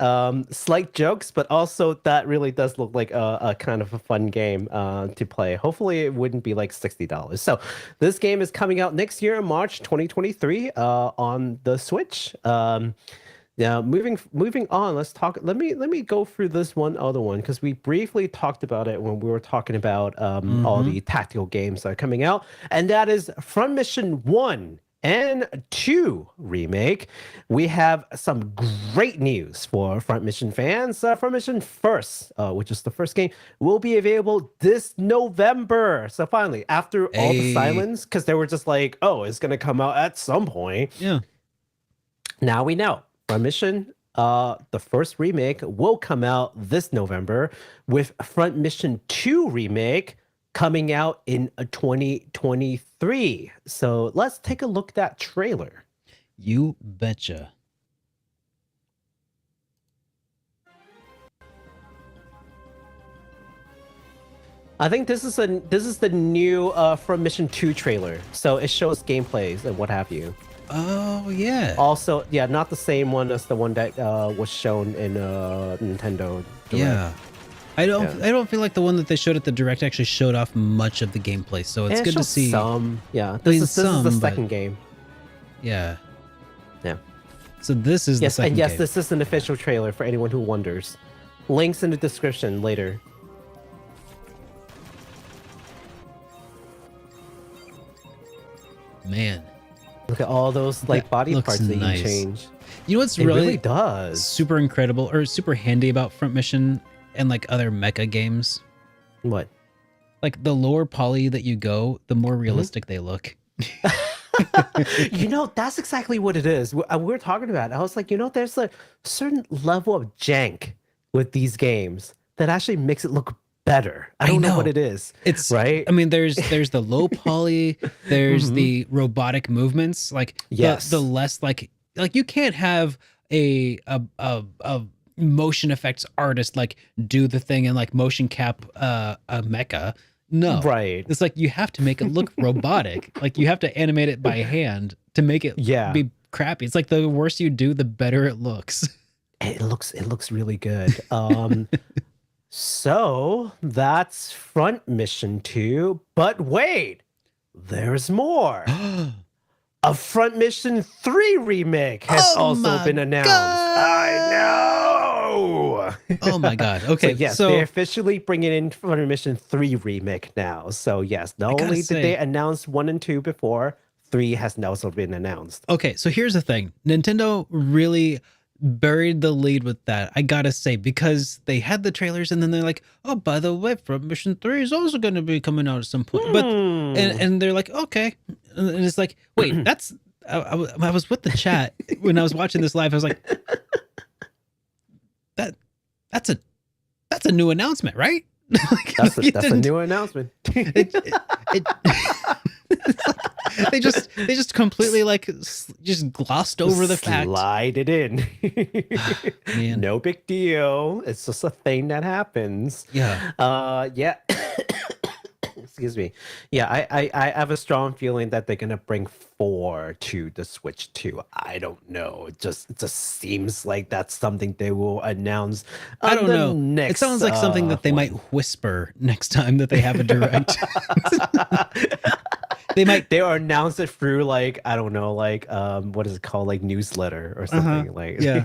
B: slight jokes, but also that really does look like a kind of a fun game to play. Hopefully it wouldn't be like $60. So this game is coming out next year in March 2023 on the Switch. Now moving on, let's talk. Let me go through this one other one, because we briefly talked about it when we were talking about all the tactical games that are coming out, and that is Front Mission 1 and 2 Remake. We have some great news for Front Mission fans. Front Mission First, which is the first game, will be available this November. So finally, after all the silence, because they were just like, oh, it's gonna come out at some point.
A: Yeah.
B: Now we know. Front Mission, the first remake, will come out this November, with Front Mission 2 Remake coming out in 2023. So let's take a look at that trailer.
A: You betcha.
B: I think this is the new Front Mission 2 trailer. So it shows gameplays and what have you.
A: Oh yeah.
B: Also, yeah, not the same one as the one that was shown in Nintendo Direct.
A: Yeah. I
B: Yeah.
A: don't feel like the one that they showed at the Direct actually showed off much of the gameplay. So it's
B: It
A: good to
B: showed
A: see.
B: some. Yeah,
A: I
B: this
A: mean,
B: is the
A: some, but
B: second game.
A: yeah.
B: Yeah.
A: So this is the
B: Yes,
A: second
B: and yes,
A: game.
B: this is an official trailer for anyone who wonders. Links in the description later.
A: Man.
B: Look at all those like
A: That
B: body
A: looks
B: parts that
A: nice.
B: you change.
A: You know what's
B: It really
A: really
B: does.
A: super incredible or super handy about Front Mission and like other mecha games?
B: What?
A: Like the lower poly that you go, the more
B: Mm-hmm.
A: realistic they look.
B: You know, that's exactly what it is. We were talking about it. I was like, you know, there's a certain level of jank with these games that actually makes it look better. I don't know what it is.
A: It's
B: right.
A: I mean, there's the low poly, there's
B: Mhm.
A: the robotic movements, like
B: Yes.
A: the less like you can't have a motion effects artist like do the thing and like motion cap a mecha. No.
B: Right.
A: It's like you have to make it look robotic. Like you have to animate it by hand to make it
B: Yeah.
A: be crappy. It's like the worse you do, the better it looks.
B: It looks really good. So that's Front Mission 2. But wait, there's more. A Front Mission 3 remake has
A: Oh
B: also
A: my
B: been announced.
A: God.
B: I know.
A: Oh my god. Okay.
B: So yes,
A: so
B: they're officially bringing in Front Mission 3 remake now. So yes, not
A: gotta
B: only did
A: say-
B: they announce 1 and 2 before, 3 has now also been announced.
A: Okay, so here's the thing. Nintendo really buried the lead with that. I gotta say, because they had the trailers and then they're like, oh, by the way, Front Mission 3 is also gonna be coming out at some point. But and they're like, okay. And it's like, wait, that's I was with the chat when I was watching this live. I was like, that's a new announcement, right? Like,
B: That's
A: you
B: a
A: didn't-
B: new announcement.
A: it- they just completely like just glossed over the fact.
B: Slide it in.
A: Man.
B: No big deal. It's just a thing that happens.
A: Yeah.
B: Yeah. Excuse me. Yeah, I have a strong feeling that they're gonna bring 4 to the Switch too. I don't know. It just seems like that's something they will announce.
A: I don't
B: the
A: know.
B: Next,
A: It sounds like something that they
B: one.
A: might whisper next time that they have a direct. They might.
B: They will announce it through like, I don't know, like what is it called, like newsletter or something. Like
A: yeah.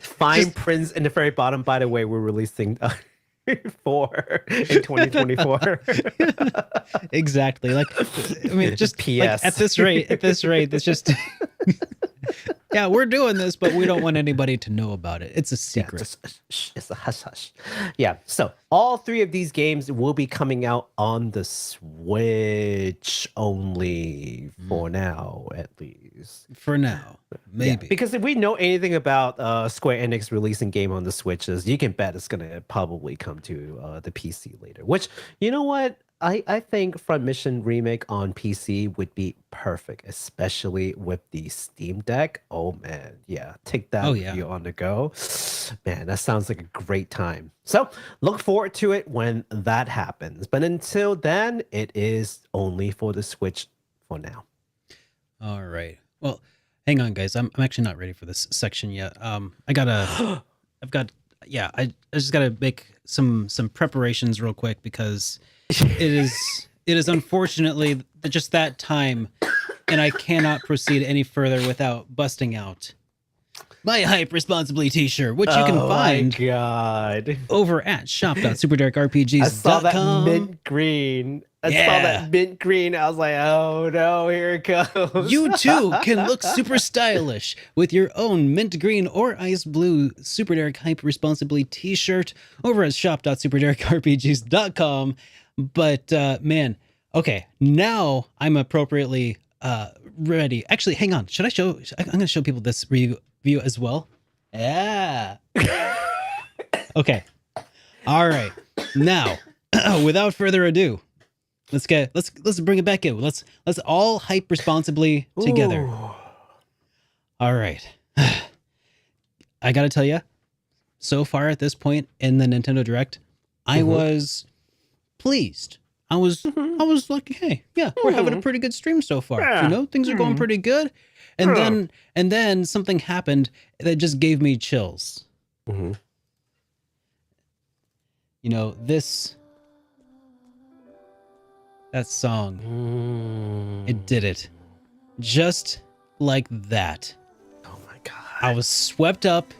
B: fine prints in the very bottom. By the way, we're releasing 4 in 2024.
A: Exactly. Like, I mean, just like,
B: PS.
A: at this rate, it's just. Yeah, we're doing this, but we don't want anybody to know about it. It's a secret.
B: Yeah, just, shh, it's a hush hush. Yeah. So all 3 of these games will be coming out on the Switch only for now, at least.
A: For now, maybe.
B: Yeah, because if we know anything about Square Enix releasing game on the Switches, you can bet it's gonna probably come to the PC later. Which, you know what? I think Front Mission Remake on PC would be perfect, especially with the Steam Deck. Oh man, yeah, take that
A: Oh,
B: with
A: yeah.
B: you on the go. Man, that sounds like a great time. So look forward to it when that happens. But until then, it is only for the Switch for now.
A: All right. Well, hang on, guys. I'm actually not ready for this section yet. I just gotta make some preparations real quick because it is unfortunately just that time, and I cannot proceed any further without busting out my Hype Responsibly t-shirt, which you can find
B: My God.
A: over at shop.superdarkrpgs.com.
B: I saw that mint green. I saw
A: Yeah.
B: that mint green. I was like, oh no, here it goes.
A: You too can look super stylish with your own mint green or ice blue Super Derek Hype Responsibly t-shirt over at shop.superdarkrpgs.com. But man, okay, now I'm appropriately ready. Actually, hang on. I'm going to show people this review as well. Yeah. Okay. All right. Now, without further ado, let's bring it back in. Let's all hype responsibly together.
B: Ooh.
A: All right. I got to tell you, so far at this point in the Nintendo Direct, I was pleased. I was like, hey, yeah, we're having a pretty good stream so far.
B: Yeah.
A: You know, things are going pretty good. And then something happened that just gave me chills.
B: Mm-hmm.
A: You know, that song, it did it. Just like that.
B: Oh my god.
A: I was swept up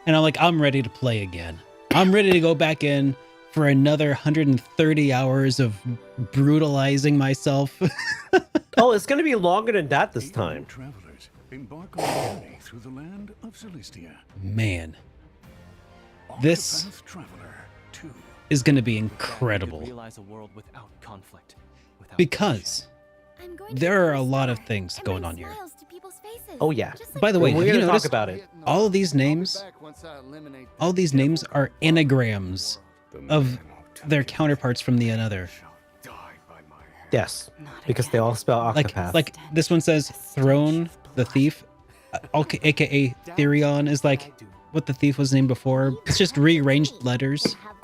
A: and I'm like, I'm ready to play again. I'm ready to go back in for another 130 hours of brutalizing myself.
B: Oh, it's gonna be longer than that this time.
C: Travelers embark on a journey through the land of Celestia.
A: Man, this
C: Octopath Traveler 2.
A: is going to be incredible
D: Realize a world without conflict, without
A: because there are a lot of things going on here.
B: Oh yeah.
A: By the way,
B: we're
A: have you
B: gonna talk
A: noticed
B: about it.
A: all of these names are anagrams of their counterparts from the another.
B: Yes, because they all spell Octopath.
A: Like this one says Throne, the thief, aka Therion is like what the thief was named before. It's just rearranged letters.
E: Have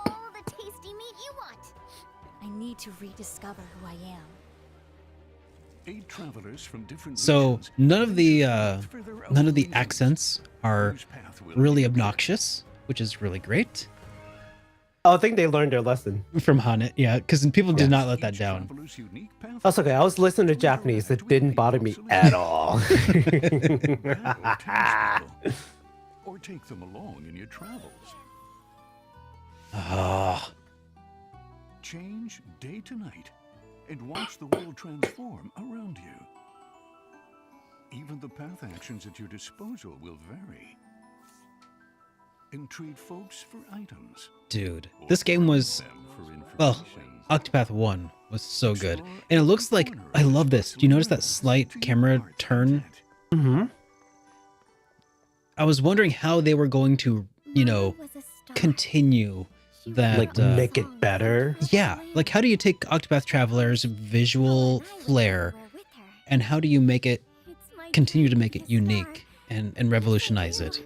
E: all the tasty meat you want. I need to rediscover who I am.
C: 8 travelers from different
A: So
C: regions
A: none of the
C: for their own
A: none of the
C: reasons.
A: accents are
C: Whose path will
A: really
C: lead
A: obnoxious, which is really great.
B: Oh, I think they learned their lesson.
A: From Hanet, yeah, because people did not let that
C: each
A: down.
C: traveler's unique path
B: That's okay. I was listening to Japanese. It didn't bother me at all.
C: or townspeople, or take them along in your travels.
A: Ah,
C: Change day to night and watch the world transform around you. Even the path actions at your disposal will vary. Entreat folks for items.
A: dude, this game was
C: Them for
A: well.
C: information.
A: Octopath 1 was so good, and it looks like I love this. Do you notice that slight camera turn?
B: Mm-hmm.
A: I was wondering how they were going to, you know, continue that.
B: Like make it better.
A: Yeah, like how do you take Octopath Traveler's visual flair and how do you make it continue to make it unique and revolutionize it?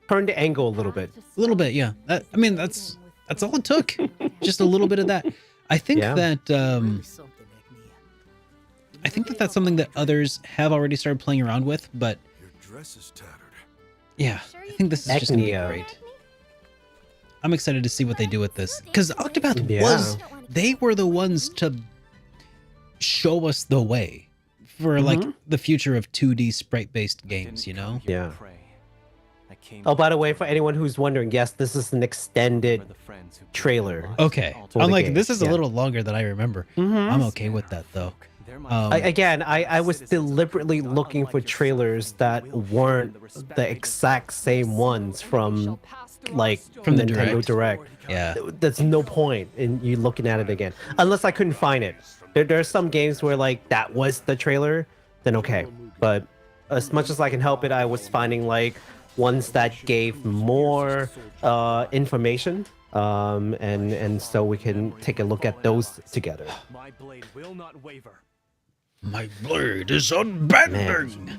B: Turn the angle a little bit.
A: A little bit, yeah. I mean, that's all it took. Just a little bit of that. I think
B: Yeah.
A: that that's something that others have already started playing around with, but
F: Your dress is tattered.
A: yeah, I think this is just gonna be
B: Ecnia.
A: great. I'm excited to see what they do with this because Octopath
B: Yeah.
A: they were the ones to show us the way for like the future of 2D sprite-based games, you know?
B: Yeah.
D: Pray. I came
B: Oh, by the way, for anyone who's wondering, yes, this is an extended
D: for the friends who
B: trailer.
A: Okay,
B: For
A: I'm
B: the
A: like,
B: game,
A: this is a
B: yeah.
A: little longer than I remember. I'm okay with that though.
D: They're my
A: Um,
B: I was deliberately looking for trailers that weren't the exact same ones from like
A: From the
B: Nintendo Direct.
A: Yeah.
B: There's no point in you looking at it again unless I couldn't find it. There are some games where like that was the trailer, then okay. But as much as I can help it, I was finding like ones that gave more information, and so we can take a look at those together.
D: My blade will not waver.
A: My blade is unbending.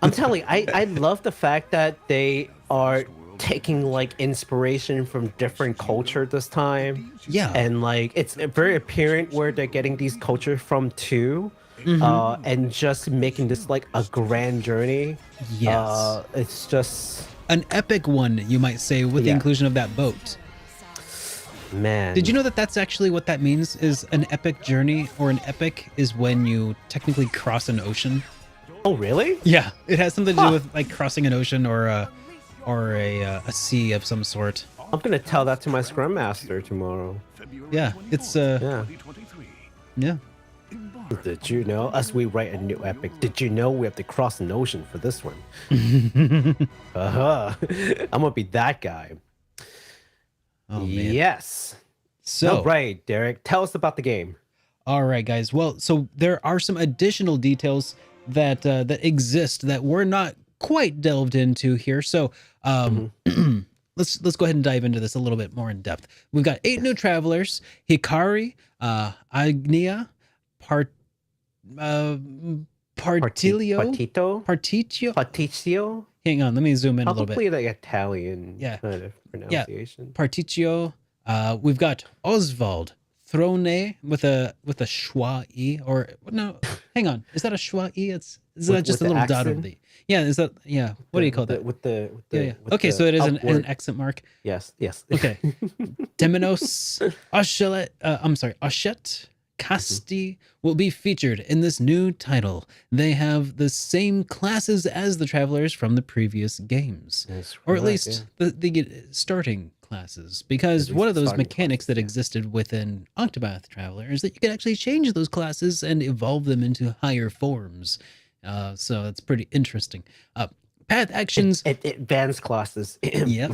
B: I'm telling you, I love the fact that they are taking like inspiration from different culture this time.
A: Yeah.
B: And like it's very apparent where they're getting these culture from too. And just making this like a grand journey.
A: Yes.
B: It's just
A: An epic one, you might say, with the
B: Yeah.
A: inclusion of that boat.
B: man.
A: Did you know that that's actually what that means? Is an epic journey, or an epic is when you technically cross an ocean.
B: Oh really?
A: Yeah, it has something to do with like crossing an ocean or a sea of some sort.
B: I'm gonna tell that to my Scrum Master tomorrow.
C: February
A: Yeah, it's
C: 2023.
A: yeah.
C: Embark
B: Did you know, as we write a new epic, did you know we have to cross an ocean for this one? I'm gonna be that guy.
A: Oh man.
B: Yes.
A: So
B: All right, Derek, tell us about the game.
A: all right, guys. Well, so there are some additional details that that exist that we're not quite delved into here. So let's go ahead and dive into this a little bit more in depth. We've got 8 new travelers: Hikari, Agnia, Partilio,
B: Partitio?
A: Particio. Hang on, let me zoom in a little bit.
B: Probably like Italian
A: Yeah.
B: kind of pronunciation.
A: Particio. We've got Oswald, Throne with a schwa e, or no, hang on, is that a schwa e? Is that just a
B: with the
A: little dot over
B: accent?
A: the? Yeah, is that What do you call that?
B: With the
A: Yeah.
B: with
A: Okay,
B: the
A: so it is an
B: upward-
A: accent mark.
B: Yes.
A: Okay. Temenos Ashet Casti will be featured in this new title. They have the same classes as the travelers from the previous games,
B: That's
A: or at
B: correct,
A: least the starting classes. Because
B: At
A: one
B: least
A: of
B: the
A: those
B: starting
A: mechanics
B: classes,
A: that
B: yeah.
A: existed within Octopath Traveler is that you could actually change those classes and evolve them into higher forms. So it's pretty interesting. Path actions.
B: Advanced classes.
A: Yep.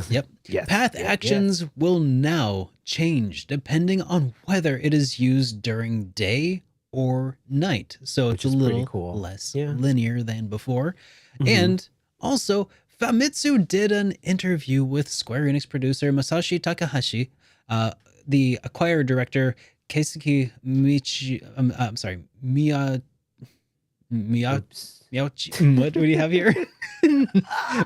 B: Yes.
A: Path
B: yes.
A: actions will now change depending on whether it is used during day or night. So
B: Which
A: it's a
B: is pretty
A: little
B: cool.
A: less
B: Yeah.
A: linear than before.
B: Mhm.
A: And also, Famitsu did an interview with Square Enix producer Masashi Takahashi, the acquired director Keisuke
B: Oops.
A: Miauchi. What do we have here?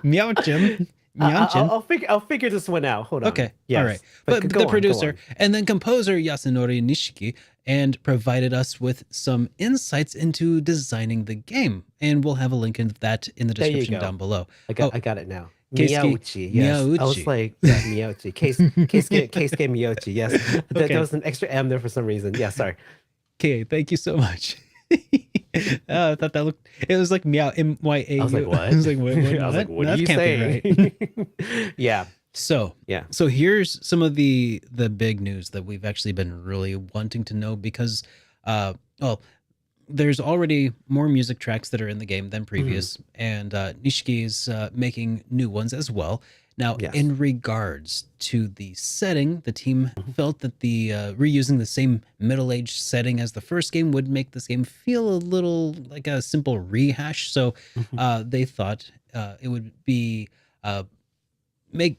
A: Miauchim. Miauchin.
B: I'll figure this one out. Hold on.
A: Okay.
B: Yes.
A: All right.
B: But
A: But
B: go
A: the
B: on,
A: producer
B: go on.
A: and then composer Yasunori Nishiki and provided us with some insights into designing the game. And we'll have a link in that in the
B: There you
A: description
B: go.
A: down below.
B: I got it now.
A: Keisuke
B: Miyauchi. Yes. I was
A: Miyauchi.
B: like, yeah, Miyauchi. Keisuke Miyauchi. Yes.
A: Okay.
B: There was an extra M there for some reason. Yeah. Sorry.
A: Okay, thank you so much. I thought that looked. It was like meow M-Y-A-U.
B: I was like, what?
A: I was like, what?
B: I was like, what
A: That
B: are you
A: can't
B: saying?
A: be right.
B: Yeah.
A: So
B: Yeah.
A: So here's some of the big news that we've actually been really wanting to know because, well, there's already more music tracks that are in the game than previous, and Nishiki is making new ones as well. Now,
B: Yes.
A: in regards to the setting, the team felt that the reusing the same middle-aged setting as the first game would make this game feel a little like a simple rehash. So they thought it would be they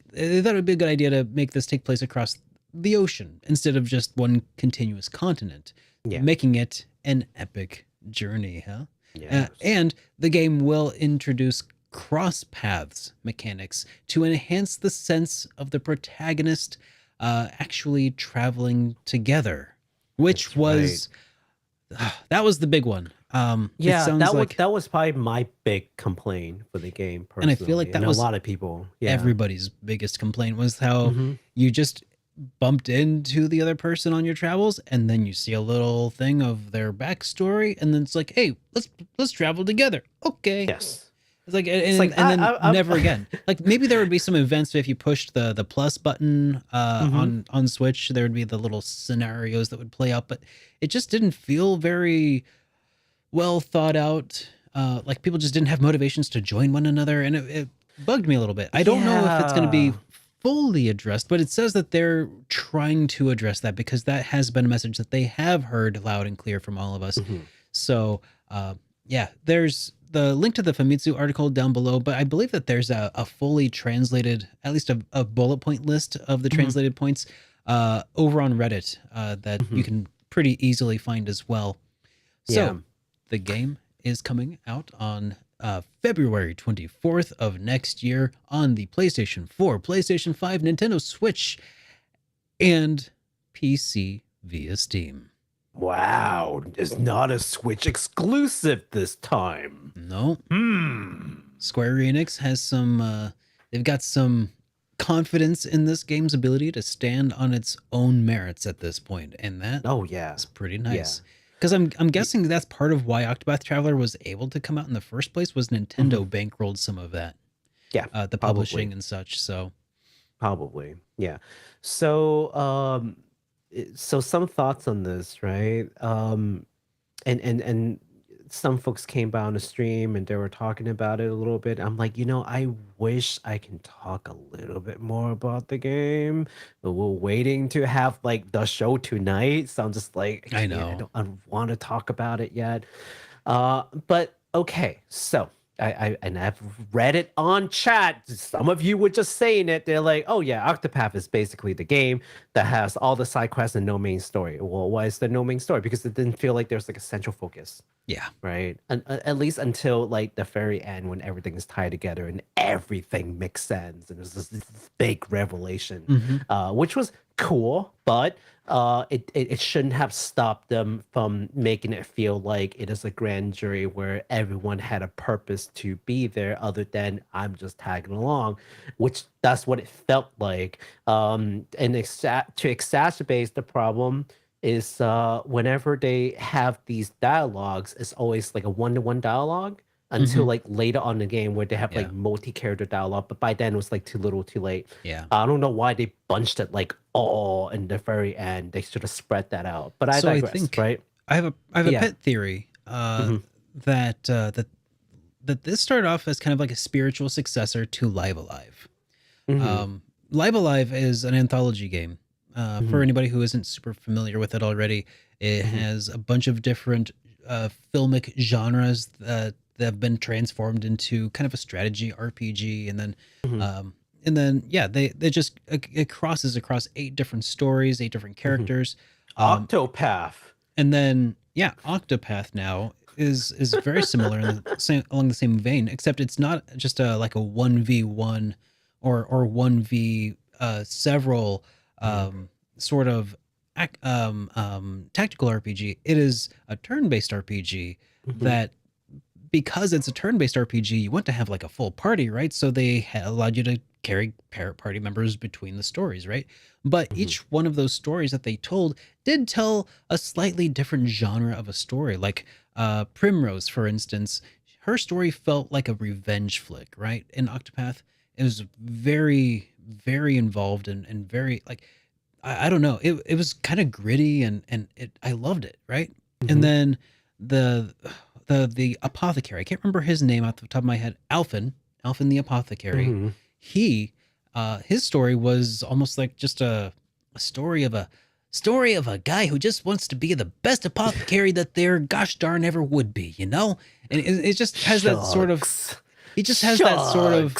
A: thought it would be a good idea to make this take place across the ocean instead of just one continuous continent,
B: Yeah.
A: making it an epic journey, huh?
B: Yes.
A: And the game will introduce cross paths mechanics to enhance the sense of the protagonist actually traveling together, which
B: That's
A: was that was the big one. It
B: Yeah,
A: sounds like
B: that was probably my big complaint for the game
A: And I
B: personally.
A: feel like that
B: a
A: was
B: lot of people. Yeah.
A: everybody's biggest complaint was how
B: Mhm.
A: you just bumped into the other person on your travels and then you see a little thing of their backstory and then it's like, hey, let's travel together. Okay.
B: Yes.
A: It's like and,
B: like,
A: and then
B: I'm-
A: never again. Like maybe there would be some events if you pushed the plus button on Switch, there would be the little scenarios that would play out, but it just didn't feel very well thought out. Like people just didn't have motivations to join one another, and it bugged me a little bit. I don't know if it's going to be
B: Yeah.
A: fully addressed, but it says that they're trying to address that because that has been a message that they have heard loud and clear from all of us. So yeah, there's the link to the Famitsu article down below, but I believe that there's a fully translated, at least a bullet point list of the translated points over on Reddit that you can pretty easily find as well. So
B: Yeah.
A: the game is coming out on February 24th of next year on the PlayStation 4, PlayStation 5, Nintendo Switch, and PC via Steam.
B: Wow, it's not a Switch exclusive this time.
A: No. Square Enix has some, they've got some confidence in this game's ability to stand on its own merits at this point, and that
B: Oh yeah.
A: is pretty nice. Because I'm guessing that's part of why Octopath Traveler was able to come out in the first place was Nintendo bankrolled some of that,
B: Yeah.
A: the publishing and such. So
B: Probably. Yeah. So so some thoughts on this, right? And some folks came by on the stream and they were talking about it a little bit. I'm like, I wish I can talk a little bit more about the game, but we're waiting to have like the show tonight. So I'm just like,
A: I
B: can't,
A: know.
B: I don't want to talk about it yet. But okay, so I've read it on chat. Some of you were just saying it. They're like, "Oh yeah, Octopath is basically the game that has all the side quests and no main story." Well, why is there no main story? Because it didn't feel like there's like a central focus,
A: yeah,
B: right? And at least until like the very end, when everything is tied together and everything makes sense, and there's this big revelation, which was cool. But it shouldn't have stopped them from making it feel like it is a grand jury where everyone had a purpose to be there other than I'm just tagging along, which that's what it felt like. And to exacerbate the problem is whenever they have these dialogues, it's always like a one-to-one dialogue until like later on in the game where they have like multi-character dialogue, but by then it was like too little too late. I don't know why they bunched it like all in the very end. They should have spread that out, but I digress, right?
A: I have a pet theory that this started off as kind of like a spiritual successor to Live Alive. Live Alive is an anthology game. For anybody who isn't super familiar with it already, it has a bunch of different filmic genres that have been transformed into kind of a strategy RPG, and then they just it crosses across 8 different stories, 8 different characters.
B: Octopath,
A: and then Octopath now is very similar in the same, along the same vein, except it's not just like a 1v1 or 1v several sort of tactical RPG. It is a turn-based RPG that, because it's a turn-based RPG, you want to have like a full party, right? So they allowed you to carry party members between the stories, right? But each one of those stories that they told did tell a slightly different genre of a story. Like Primrose, for instance, her story felt like a revenge flick, right? In Octopath, it was very, very involved and very like, I don't know. It was kind of gritty and I loved it, right? And then the apothecary, I can't remember his name off the top of my head. Alphen the apothecary. He his story was almost like just a story of a guy who just wants to be the best apothecary that there gosh darn ever would be, you know? And it just has that sort of, he just has that sort of,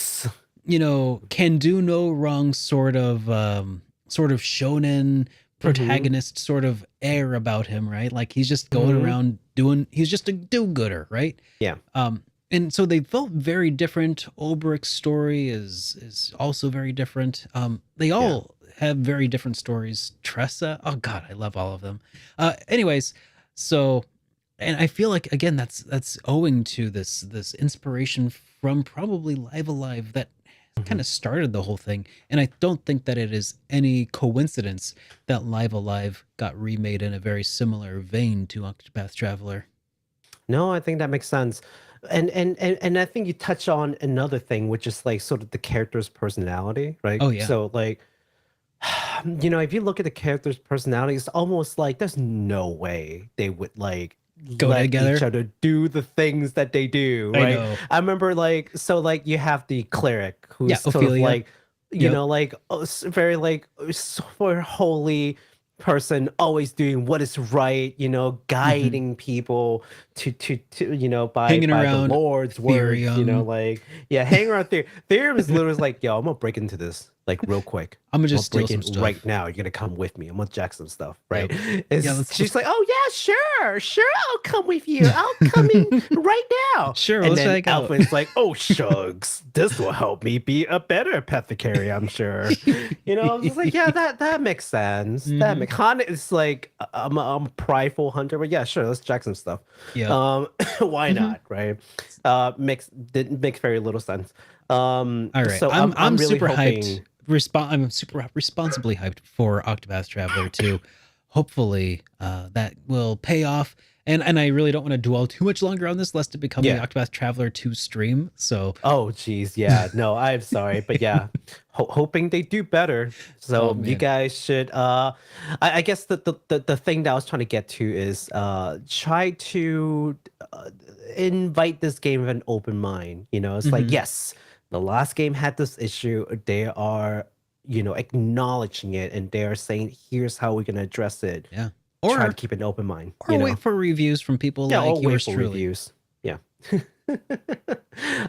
A: you know, can do no wrong sort of shonen protagonist sort of air about him, right? Like he's just going around he's just a do-gooder, right?
B: Yeah.
A: And so they felt very different. Olbrich's story is also very different. They all have very different stories. Tressa, oh God, I love all of them. Anyways, so, and I feel like, again, that's owing to this inspiration from probably Live Alive that kind of started the whole thing. And I don't think that it is any coincidence that Live Alive got remade in a very similar vein to Octopath Traveler.
B: No, I think that makes sense. And I think you touch on another thing, which is like sort of the character's personality, right?
A: Oh, yeah.
B: So like, you know, if you look at the character's personality, it's almost like there's no way they would like
A: go
B: let
A: together,
B: each other do the things that they do, right?
A: I know.
B: I remember like, so like you have the cleric who's sort
A: Ophelia.
B: of like, you know, like very like super holy person, always doing what is right, you know, guiding people to you know, by the Lord's word, you know, like hang around there. Theorem is literally like, yo, I'm gonna break into this like real quick.
A: I'm gonna just steal
B: break
A: some
B: in
A: stuff
B: right now. You're gonna come with me. I'm gonna jack some stuff, right?
A: She's
B: like, oh yeah, sure, I'll come with you. I'll come in right now.
A: Sure.
B: And then Alpha's like, oh shucks, this will help me be a better apothecary, I'm sure. You know, I was just like, yeah, that makes sense. That makes Han is like, I'm a prideful hunter, but yeah, sure, let's jack some stuff.
A: Yeah.
B: Why not, right? Makes very little sense.
A: All right.
B: So
A: I'm
B: really
A: super
B: hoping...
A: hyped. I'm super responsibly hyped for Octopath Traveler 2. Hopefully that will pay off. And I really don't want to dwell too much longer on this, lest it become the Octopath Traveler 2 stream. So
B: oh geez, yeah. No, I'm sorry, but yeah, hoping they do better. So you guys should. I guess the thing that I was trying to get to is try to invite this game with an open mind. You know, it's like, yes, the last game had this issue. They are, you know, acknowledging it, and they are saying, here's how we're gonna address it.
A: Yeah.
B: Or try to keep an open mind.
A: Or wait for reviews from people like yours truly.
B: Reviews. Yeah.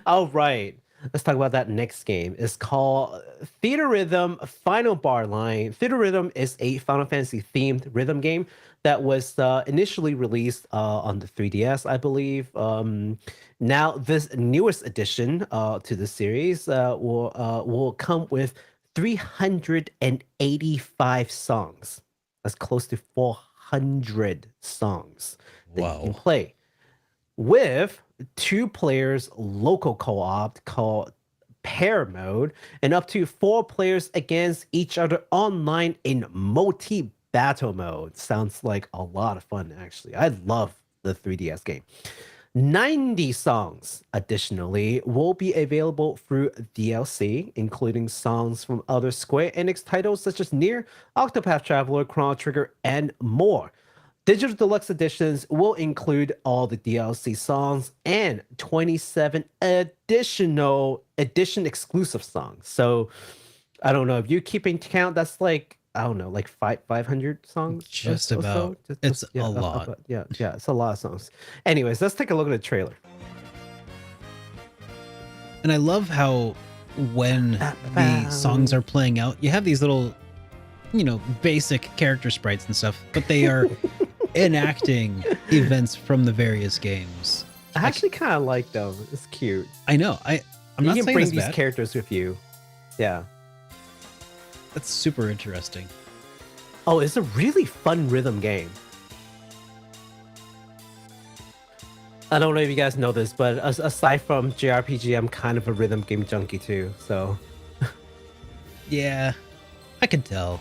B: All right. Let's talk about that next game. It's called Theatrhythm Final Bar Line. Theatrhythm is a Final Fantasy themed rhythm game that was initially released on the 3DS, I believe. Now, this newest addition to the series will come with 385 songs. That's close to 400 songs that you can
A: Wow.
B: play with 2 players local co-op called pair mode, and up to 4 players against each other online in multi-battle mode. Sounds like a lot of fun, actually. I love the 3DS game. 90 songs, additionally, will be available through DLC, including songs from other Square Enix titles such as Nier, Octopath Traveler, Chrono Trigger, and more. Digital Deluxe editions will include all the DLC songs and 27 additional edition exclusive songs. So I don't know if you're keeping count. That's like, I don't know, like 500 songs.
A: Just
B: or so?
A: about. It's
B: yeah,
A: a lot.
B: yeah, it's a lot of songs. Anyways, let's take a look at the trailer.
A: And I love how when the songs are playing out, you have these little, basic character sprites and stuff, but they are enacting events from the various games.
B: I actually kind of like them. It's cute.
A: I know. I'm
B: You
A: not
B: can
A: saying
B: bring
A: it's
B: these
A: bad.
B: characters with you. Yeah.
A: That's super interesting.
B: Oh, it's a really fun rhythm game. I don't know if you guys know this, but aside from JRPG, I'm kind of a rhythm game junkie too. So
A: Yeah, I can tell.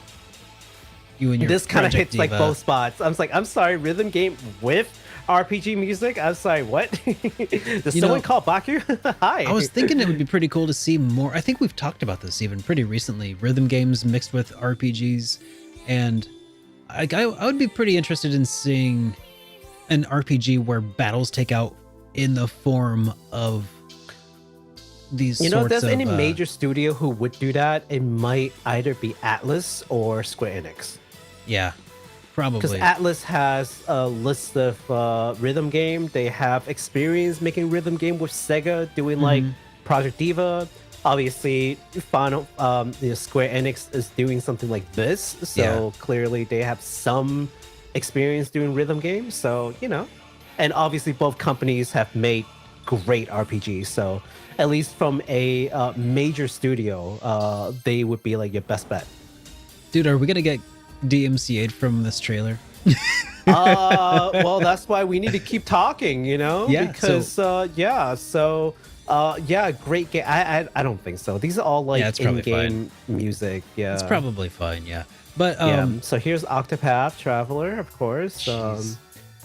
A: You and your
B: this kind of
A: Project
B: hits like
A: Diva.
B: both spots. I'm sorry, rhythm game with RPG music. I'm sorry, what? Does
A: You
B: someone
A: know,
B: call Baku? Hi.
A: I was thinking it would be pretty cool to see more. I think we've talked about this even pretty recently. Rhythm games mixed with RPGs, and I would be pretty interested in seeing an RPG where battles take out in the form of these.
B: You know, if
A: sorts
B: there's any
A: of,
B: major studio who would do that, it might either be Atlas or Square Enix.
A: Yeah,
B: Because
A: probably.
B: Atlas has a list of rhythm game. They have experience making rhythm game with Sega, doing like Project Diva. Obviously, Square Enix is doing something like this, so clearly they have some experience doing rhythm games. So and obviously both companies have made great RPGs. So at least from a major studio, they would be like your best bet.
A: Dude, are we gonna get DMCA'd from this trailer?
B: Well, that's why we need to keep talking,
A: Yeah,
B: because great game. I don't think so. These are all like
A: it's probably
B: in-game music. Yeah,
A: It's probably fine, yeah. But
B: so here's Octopath Traveler, of course.
A: Jeez.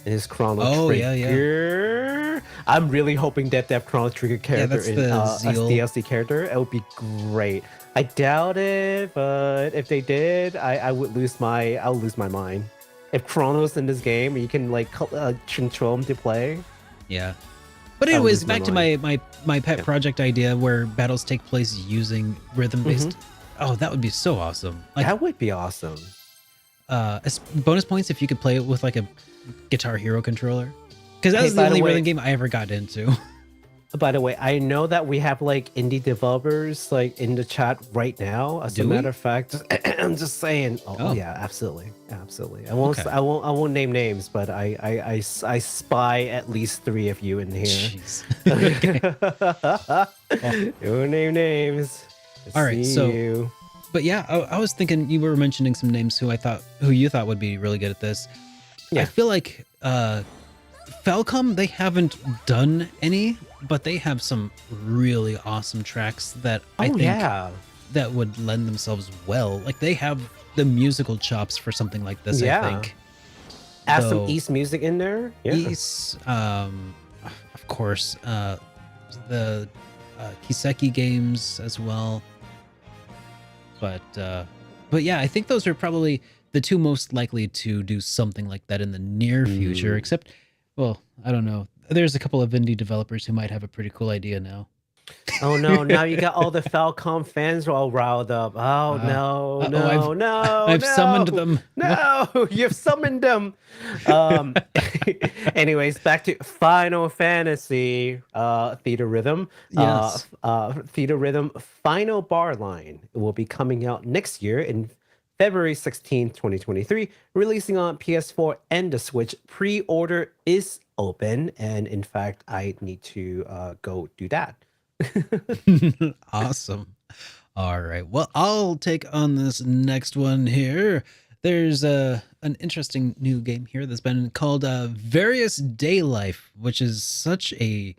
B: And his Chrono
A: Oh,
B: Trigger.
A: yeah.
B: I'm really hoping that they have Chrono Trigger character
A: that's
B: in
A: the
B: as
A: Zeal.
B: DLC character. It would be great. I doubt it, but if they did, I'll lose my mind. If Chrono's in this game, you can like control him to play.
A: yeah. But
B: I'll
A: anyways,
B: lose my
A: back to my pet project idea where battles take place using rhythm based. Oh, that would be so awesome. Like
B: That would be awesome.
A: bonus points if you could play it with like a Guitar Hero controller. Because that was the
B: by the
A: only
B: way-
A: rhythm game I ever got into.
B: By the way, I know that we have like indie developers like in the chat right now. As
A: Do
B: a
A: we?
B: matter of fact, I'm just saying.
A: Oh.
B: Yeah, absolutely. I won't.
A: Okay.
B: I won't name names, but I spy at least 3 of you in here.
A: Jeez.
B: Don't name names.
A: All right,
B: See
A: so-
B: you.
A: But yeah, I was thinking you were mentioning some names who you thought would be really good at this.
B: Yeah.
A: I feel like Falcom, they haven't done any, but they have some really awesome tracks that I think that would lend themselves well. Like they have the musical chops for something like this, I
B: Yeah.
A: think.
B: Add
A: So-
B: some East music in there. Yeah.
A: East, of course, the Kiseki games as well. But yeah, I think those are probably the 2 most likely to do something like that in the near future. Except, well, I don't know. There's a couple of indie developers who might have a pretty cool idea now.
B: Oh no! Now you got all the Falcom fans all riled up. Oh no!
A: I've summoned them.
B: No, you've summoned them. Anyways, back to Final Fantasy Theatrhythm.
A: Yes.
B: Theatrhythm Final Bar Line will be coming out next year in February 16th, 2023, releasing on PS4 and the Switch. Pre-order is open, and in fact, I need to go do that.
A: Awesome. All right. Well, I'll take on this next one here. there's an interesting new game here that's been called Various Daylife, which is such a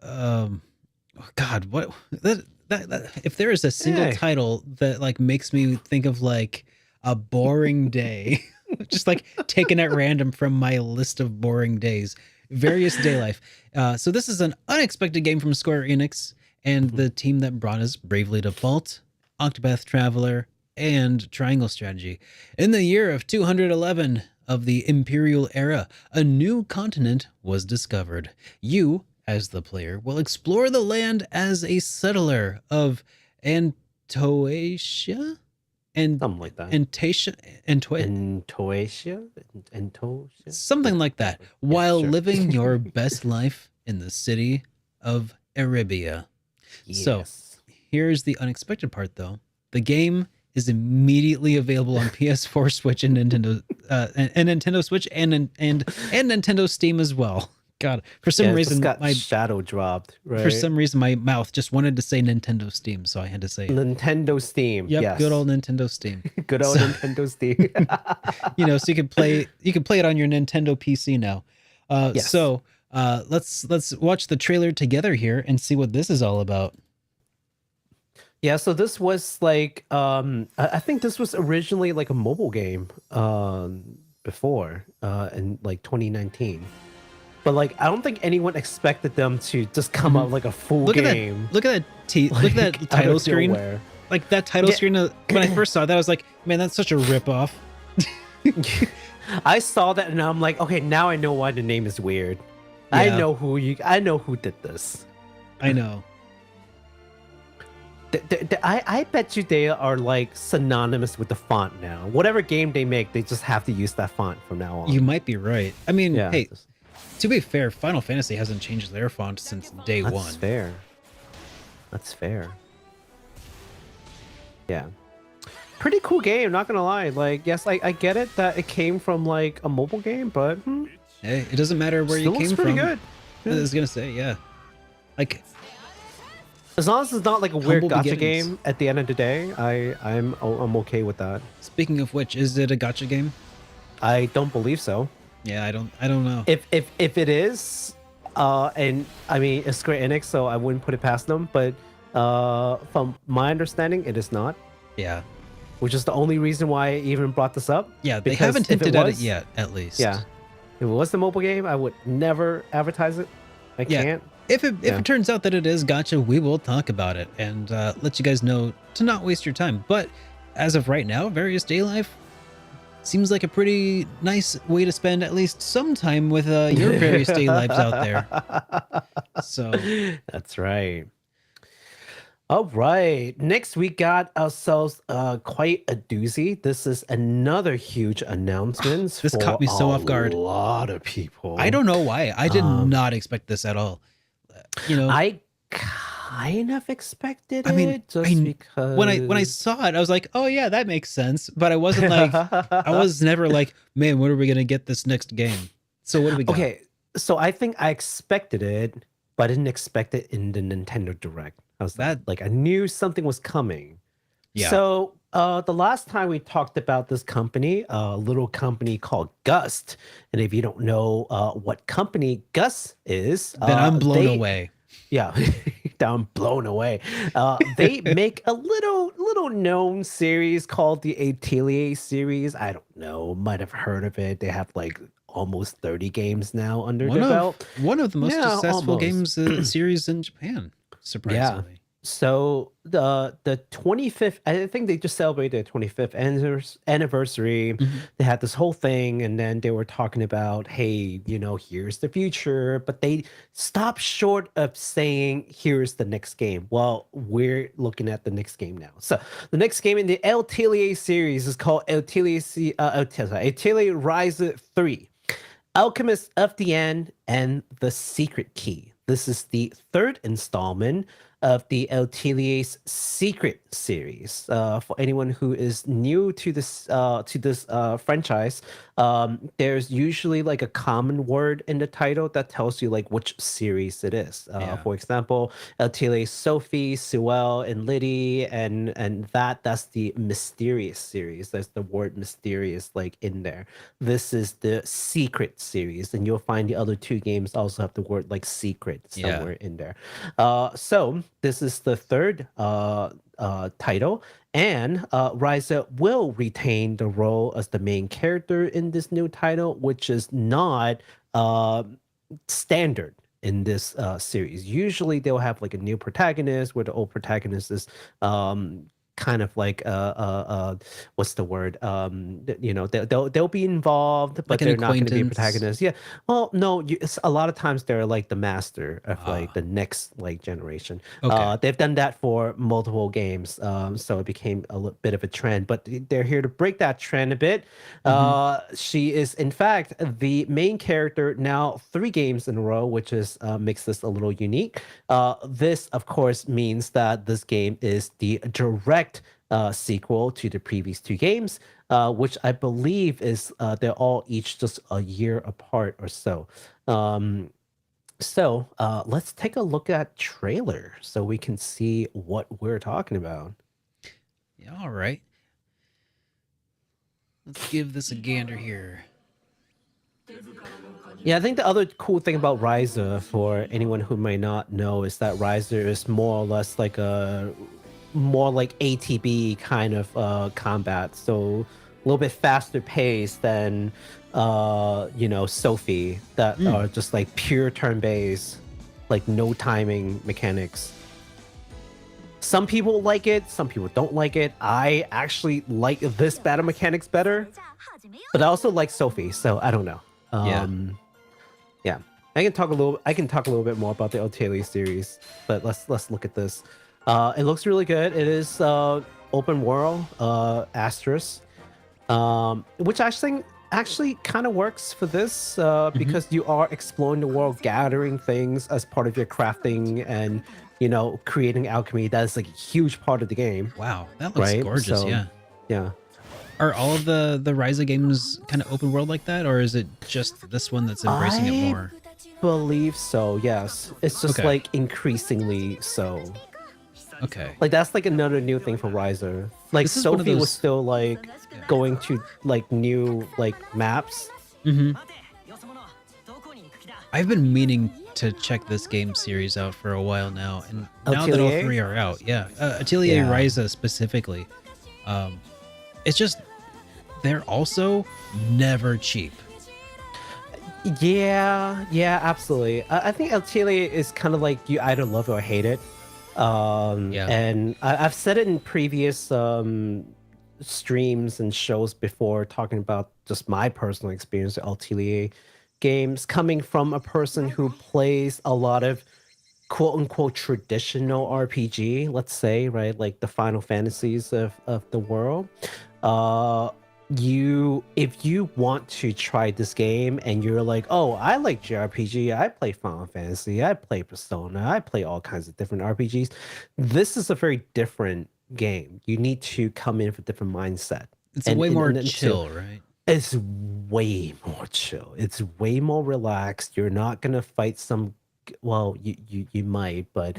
A: God, what that if there is a single
B: Hey.
A: title that like makes me think of like a boring day, just like taken at random from my list of boring days, Various Daylife. So this is an unexpected game from Square Enix and the team that brought us Bravely Default, Octopath Traveler, and Triangle Strategy. In the year of 211 of the Imperial Era, a new continent was discovered. You, as the player, will explore the land as a settler of Antoasia? And
B: Something like that.
A: Antasia?
B: Antoasia?
A: Something like that, while
B: sure.
A: living your best life in the city of Erebia. So,
B: Yes.
A: here's the unexpected part, though. The game is immediately available on PS4, Switch, and Nintendo, and Nintendo Switch, and Nintendo Steam as well. God, for some
B: Yeah, it
A: reason,
B: just got
A: my
B: shadow dropped, right?
A: for some reason my mouth just wanted to say Nintendo Steam, so I had to say it.
B: Nintendo Steam.
A: Yep,
B: Yes.
A: good old Nintendo Steam.
B: Good old
A: So-
B: Nintendo Steam.
A: So you can play it on your Nintendo PC now.
B: Yes.
A: So let's watch the trailer together here and see what this is all about.
B: Yeah, so this was like I think this was originally like a mobile game before in like 2019. But like I don't think anyone expected them to just come out like a full
A: Look
B: game.
A: at that! Look at that
B: like, out
A: title
B: of
A: screen.
B: nowhere.
A: Like that title
B: Yeah.
A: screen. When I first saw that, I was like, "Man, that's such a ripoff."
B: I saw that and I'm like, okay, now I know why the name is weird.
A: Yeah.
B: I know who did this.
A: I know.
B: I bet you they are like synonymous with the font now. Whatever game they make, they just have to use that font from now on.
A: You might be right. I mean,
B: yeah,
A: hey, to be fair, Final Fantasy hasn't changed their font since day
B: that's
A: one.
B: fair. That's fair. Yeah. Pretty cool game, not gonna lie. Like, yes, I get it that it came from like a mobile game, but
A: Hey, it doesn't matter where
B: still
A: you
B: looks
A: came
B: pretty
A: from.
B: good.
A: I was gonna say, yeah. Like,
B: As long as it's not like a weird
A: Humble
B: gacha
A: beginnings.
B: game at the end of the day, I'm okay with that.
A: speaking of which, is it a gacha game?
B: I don't believe so.
A: Yeah, I don't know.
B: If it is, and I mean it's Square Enix, so I wouldn't put it past them. But from my understanding, it is not,
A: Yeah,
B: which is the only reason why I even brought this up.
A: yeah, they
B: Because
A: haven't
B: if
A: hinted at it
B: was-
A: yet, at least.
B: Yeah, if it was the mobile game, I would never advertise it. I
A: Yeah.
B: can't.
A: If it
B: Yeah.
A: turns out that it is gacha, we will talk about it and let you guys know to not waste your time. But as of right now, Various Daylife seems like a pretty nice way to spend at least some time with your Various Day Lives out there. So
B: That's right. All right. Next, we got ourselves quite a doozy. This is another huge announcement.
A: This caught me so off guard.
B: A lot of people.
A: I don't know why. I did not expect this at all.
B: I kind of expected
A: I mean,
B: it just because
A: when I saw it, I was like, oh yeah, that makes sense. But I wasn't like, I was never like, man, when are we gonna get this next game? So what do we got?
B: Okay, so I think I expected it, but I didn't expect it in the Nintendo Direct. I was
A: That-
B: like, I knew something was coming.
A: Yeah.
B: So the last time we talked about this company, a little company called Gust, and if you don't know what company Gust is,
A: Then I'm blown
B: they-
A: away.
B: Yeah, I'm blown away. They make a little known series called the Atelier series. I don't know, might have heard of it. They have like almost 30 games now under their belt.
A: One of the most
B: Yeah,
A: successful
B: almost.
A: games series in Japan, surprisingly.
B: So the 25th, I think they just celebrated their 25th anniversary. They had this whole thing, and then they were talking about, hey, here's the future, but they stopped short of saying, here's the next game. Well, we're looking at the next game now. So the next game in the Atelier series is called Atelier Ryza 3, Alchemist of the End and the Secret Key. This is the third installment of the Atelier's Secret series. For anyone who is new to this franchise, there's usually like a common word in the title that tells you like which series it is. For example, Atelier Sophie, Sewell, and Liddy, and that's the mysterious series. There's the word mysterious like in there. This is the secret series, and you'll find the other two games also have the word like secret somewhere in there. So this is the third title, and Ryza will retain the role as the main character in this new title, which is not standard in this series. Usually they'll have like a new protagonist where the old protagonist is kind of like what's the word, they'll be involved, but
A: Like an
B: they're not going to be a
A: acquaintance.
B: protagonist. Well, no, it's a lot of times they're like the master of like the next like generation. They've done that for multiple games, so it became a bit of a trend, but they're here to break that trend a bit. She is in fact the main character now 3 games in a row, which is makes this a little unique. This of course means that this game is the direct sequel to the previous 2 games, which I believe is they're all each just a year apart or so. So let's take a look at trailer so we can see what we're talking about.
A: Yeah, all right. Let's give this a gander here.
B: Yeah, I think the other cool thing about Ryza, for anyone who may not know, is that Ryza is more or less like a more like ATB kind of combat, so a little bit faster paced than Sophie, that are just like pure turn-based, like no timing mechanics. Some people like it, some people don't like it. I actually like this battle mechanics better, but I also like Sophie, so I don't know. Yeah. I can talk a little bit more about the Atelier series, but let's look at this. It looks really good. It is open world, asterisk, which I think actually kind of works for this because you are exploring the world, gathering things as part of your crafting, and creating alchemy. That is like a huge part of the game.
A: Wow, that looks gorgeous.
B: So, yeah.
A: Are all of the Ryza games kind of open world like that, or is it just this one that's embracing it more?
B: Believe so, yes. It's just like increasingly so.
A: Okay.
B: Like that's like another new thing for Ryza. Like
A: This is one of
B: Sophie was
A: those-
B: still like going to like new like maps.
A: I've been meaning to check this game series out for a while now, and now that all
B: Atelier?
A: 3 are out, Atelier
B: Yeah.
A: Ryza specifically, it's just they're also never cheap.
B: Yeah, absolutely. I think Atelier is kind of like you either love it or hate it. And I've said it in previous streams and shows before, talking about just my personal experience with Atelier games, coming from a person who plays a lot of quote unquote traditional RPG, let's say, right? Like the Final Fantasies of the world. If you want to try this game and you're like, oh, I like JRPG, I play Final Fantasy, I play Persona, I play all kinds of different RPGs, this is a very different game. You need to come in with a different mindset.
A: It's way more chill, right?
B: It's way more chill. It's way more relaxed. You're not gonna fight some. Well, you might, but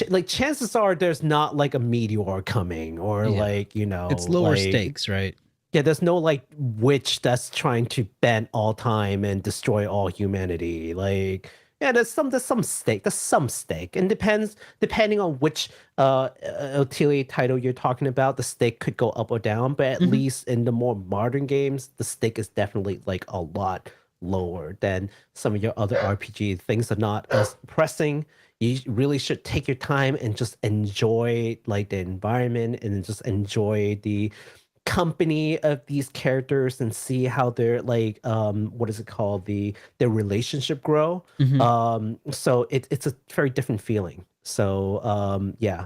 B: like chances are there's not like a meteor coming or
A: it's lower stakes, right?
B: Yeah, there's no like witch that's trying to ban all time and destroy all humanity. Like, yeah, there's some stake. There's some stake, and depending on which Atelier title you're talking about, the stake could go up or down. But at least in the more modern games, the stake is definitely like a lot lower than some of your other RPG. Things are not as pressing. You really should take your time and just enjoy like the environment and just enjoy the company of these characters and see how their like what is it called, their relationship grow. So it's a very different feeling. So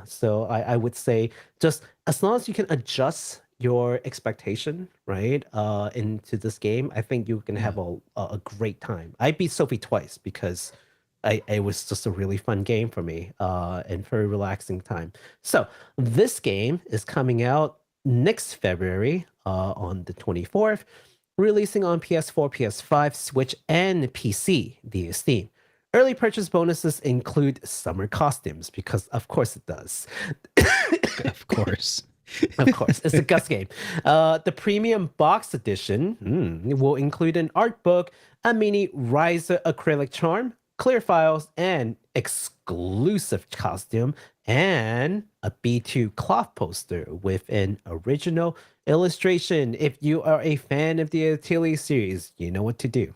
B: so I would say just as long as you can adjust your expectation right into this game, I think you can have a great time. I beat Sophie twice because it was just a really fun game for me, and very relaxing time. So this game is coming out next February, on the 24th, releasing on PS4, PS5, Switch, and PC via Steam. Early purchase bonuses include summer costumes, because of course it does.
A: Of course.
B: Of course, it's a Gus game. The premium box edition will include an art book, a mini Ryza acrylic charm, clear files, and exclusive costume, and a B2 cloth poster with an original illustration. If you are a fan of the Atelier series, you know what to do.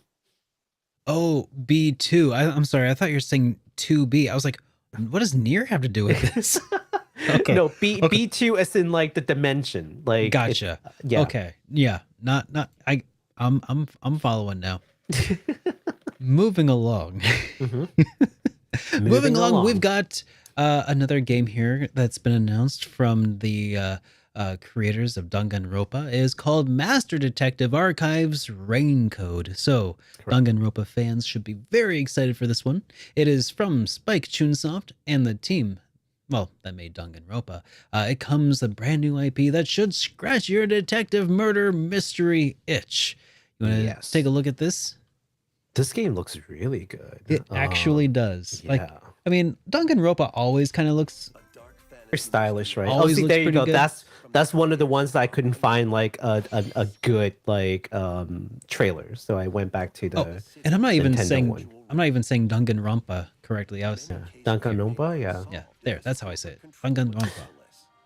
A: Oh, B2. I'm sorry. I thought you were saying 2B. I was like, what does Nier have to do with this? Okay.
B: No, B2 as in like the dimension. Like
A: Gotcha.
B: yeah.
A: Okay. Yeah. Not I'm following now. Moving along. Moving along, we've got another game here that's been announced from the creators of Danganronpa. It is called Master Detective Archives Raincode. So Danganronpa fans should be very excited for this one. It is from Spike Chunsoft and the team, well, that made Danganronpa. It comes a brand new IP that should scratch your detective murder mystery itch. You want to take a look at this?
B: This game looks really good.
A: It actually does.
B: Yeah.
A: Like, I mean, Danganronpa always kind of looks
B: very stylish, right?
A: Always looks
B: there you
A: pretty
B: go.
A: good.
B: That's one of the ones that I couldn't find like a good like trailer. So I went back to the
A: and I'm not even
B: Nintendo
A: saying
B: one.
A: Danganronpa correctly. I was
B: Danganronpa, yeah.
A: yeah, there. That's how I say it. Danganronpa.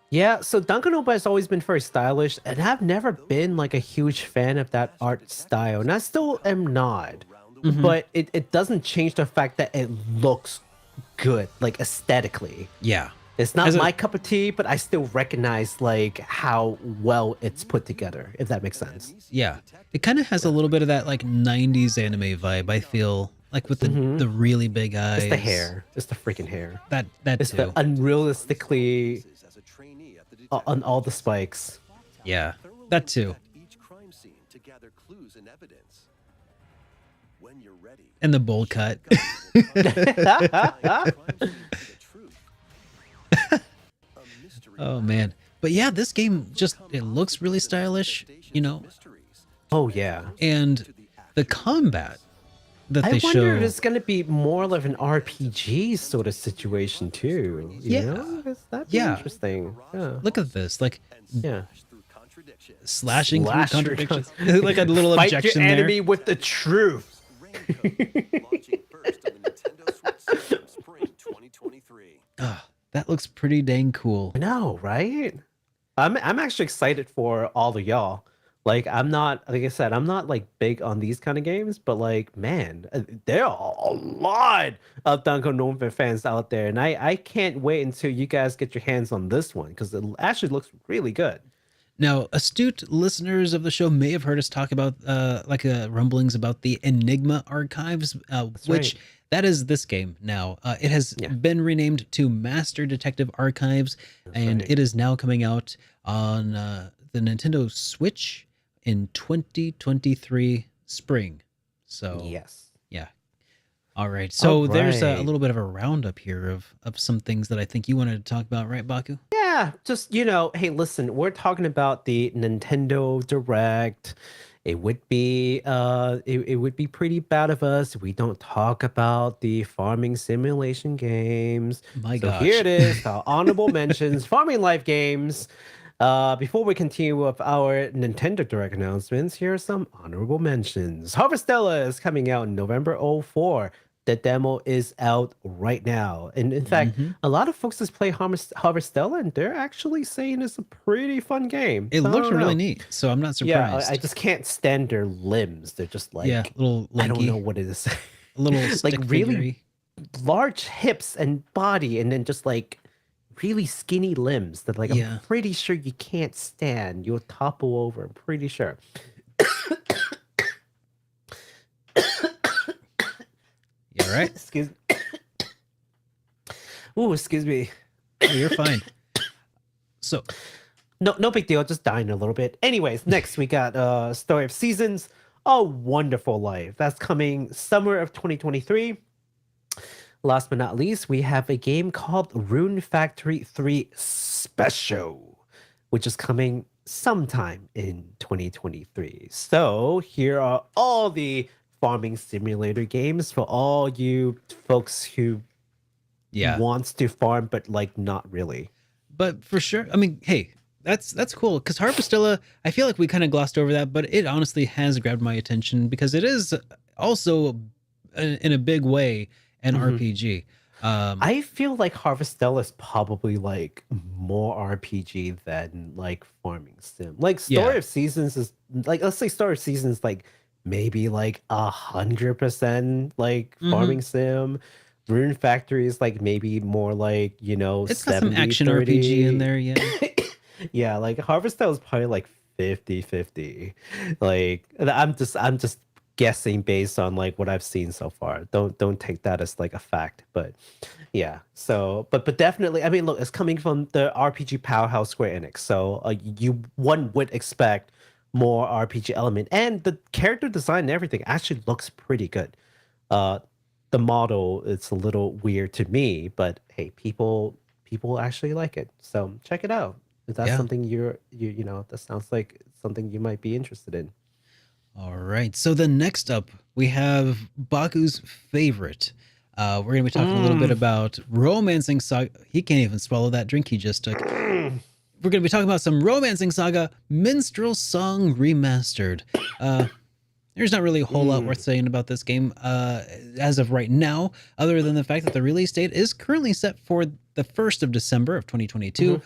B: Yeah, so Danganronpa has always been very stylish, and I've never been like a huge fan of that art style, and I still am not. But it doesn't change the fact that it looks good, like aesthetically.
A: Yeah.
B: It's not my cup of tea, but I still recognize like how well it's put together, if that makes sense.
A: Yeah. It kind of has a little bit of that like 90s anime vibe, I feel, like with the really big eyes.
B: It's the hair. It's the freaking hair.
A: That
B: It's
A: too.
B: the unrealistically on all the spikes.
A: Yeah. That too.
F: Each crime scene to gather clues and evidence. When you're ready,
A: And the bowl cut. Oh man. But yeah, this game just it looks really stylish, you know.
B: Oh yeah.
A: And the combat that
B: I
A: they
B: wonder
A: show
B: if it's gonna be more of an RPG sort of situation too. You know? That'd be interesting. Yeah.
A: Look at this. Like
B: Yeah.
A: slashing through
B: Slash through
A: contradictions. Like a little
B: Fight
A: objection
B: your
A: there.
B: enemy with the truth.
F: launching first on the Nintendo Switch system, spring 2023.
A: That looks pretty dang cool.
B: I know, right? I'm actually excited for all of y'all. Like I'm not, like I said, I'm not like big on these kind of games, but like, man, there are a lot of Danganronpa fans out there, and I can't wait until you guys get your hands on this one because it actually looks really good.
A: Now, astute listeners of the show may have heard us talk about rumblings about the Enigma archives, which
B: right.
A: that is this game now. It has been renamed to Master Detective Archives, and it is now coming out on the Nintendo Switch in 2023 spring. So
B: yes.
A: yeah. All right. So
B: All
A: there's a
B: right.
A: little bit of a roundup here of some things that I think you wanted to talk about, right, Baku?
B: Yeah, just hey, listen, we're talking about the Nintendo Direct. It would be it would be pretty bad of us if we don't talk about the farming simulation games.
A: My
B: so
A: gosh.
B: here it is, our honorable mentions, farming life games. Before we continue with our Nintendo Direct announcements, here are some honorable mentions. Harvestella is coming out in November 04. The demo is out right now. And in fact, a lot of folks just play Harvestella, and they're actually saying it's a pretty fun game.
A: It
B: So I
A: looks
B: don't
A: really
B: know.
A: neat, so I'm not surprised.
B: Yeah, I just can't stand their limbs. They're just like,
A: little
B: I don't
A: lanky,
B: know what it is.
A: a little
B: like
A: stick
B: really
A: figure-y.
B: large hips and body, and then just like really skinny limbs that like I'm pretty sure you can't stand. You'll topple over. I'm pretty sure.
A: You all right?
B: Excuse excuse me.
A: Oh, you're fine. So,
B: No big deal. Just dying a little bit. Anyways, next we got Story of Seasons, A Wonderful Life. That's coming summer of 2023. last but not least, we have a game called Rune Factory 3 Special, which is coming sometime in 2023. So here are all the farming simulator games for all you folks who
A: Yeah.
B: wants to farm, but like not really.
A: But for sure, I mean, hey, that's cool because Harvestella, I feel like we kind of glossed over that, but it honestly has grabbed my attention because it is also in a big way an RPG.
B: I feel like Harvestella is probably like more RPG than like farming sim. Like Story
A: Yeah.
B: of Seasons is like, let's say Story of Seasons like maybe like 100% like farming sim. Rune Factory is like maybe more like, you know,
A: It's got some
B: 70,
A: action RPG in
B: 30.
A: there, yeah.
B: Yeah, like Harvestella is probably like 50-50. Like I'm just guessing based on like what I've seen so far. Don't take that as like a fact, but yeah. So, but definitely, I mean, look, it's coming from the RPG powerhouse Square Enix, so one would expect more RPG element, and the character design and everything actually looks pretty good. The model it's a little weird to me, but hey, people actually like it, so check it out. If that's
A: Yeah.
B: something you know, that sounds like something you might be interested in.
A: All right. So then next up, we have Baku's favorite. We're going to be talking a little bit about Romancing Saga. He can't even swallow that drink he just took. We're going to be talking about some Romancing Saga Minstrel Song Remastered. There's not really a whole lot worth saying about this game as of right now, other than the fact that the release date is currently set for the 1st of December of 2022.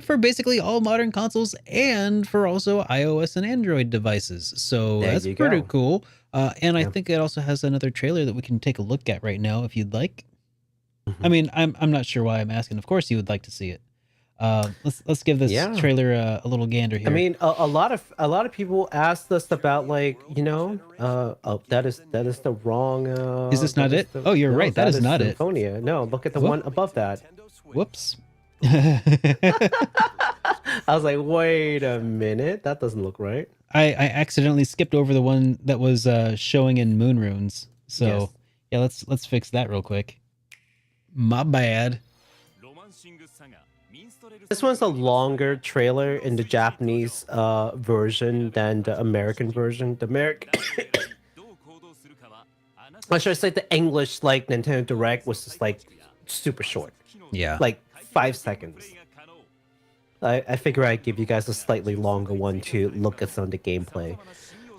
A: For basically all modern consoles and for also iOS and Android devices. So
B: There
A: that's
B: you
A: pretty
B: go.
A: cool. And I think it also has another trailer that we can take a look at right now if you'd like. I mean, I'm not sure why I'm asking. Of course you would like to see it. Let's give this
B: Yeah.
A: trailer a little gander here.
B: I mean, a lot of people asked us about like, you know, oh, that is the wrong.
A: Is this not
B: that
A: it? Oh, you're
B: no,
A: right. That is not it.
B: Symphonia. No, look at the
A: Whoop.
B: one above that.
A: Whoops.
B: I was like, wait a minute, that doesn't look right.
A: I accidentally skipped over the one that was showing in Moon Runes. So
B: Yes.
A: yeah, let's fix that real quick. My bad.
B: This one's a longer trailer in the Japanese version than the American version. The American, or should I say the English like Nintendo Direct was just like super short,
A: Yeah.
B: like 5 seconds. I figure I'd give you guys a slightly longer one to look at some of the gameplay.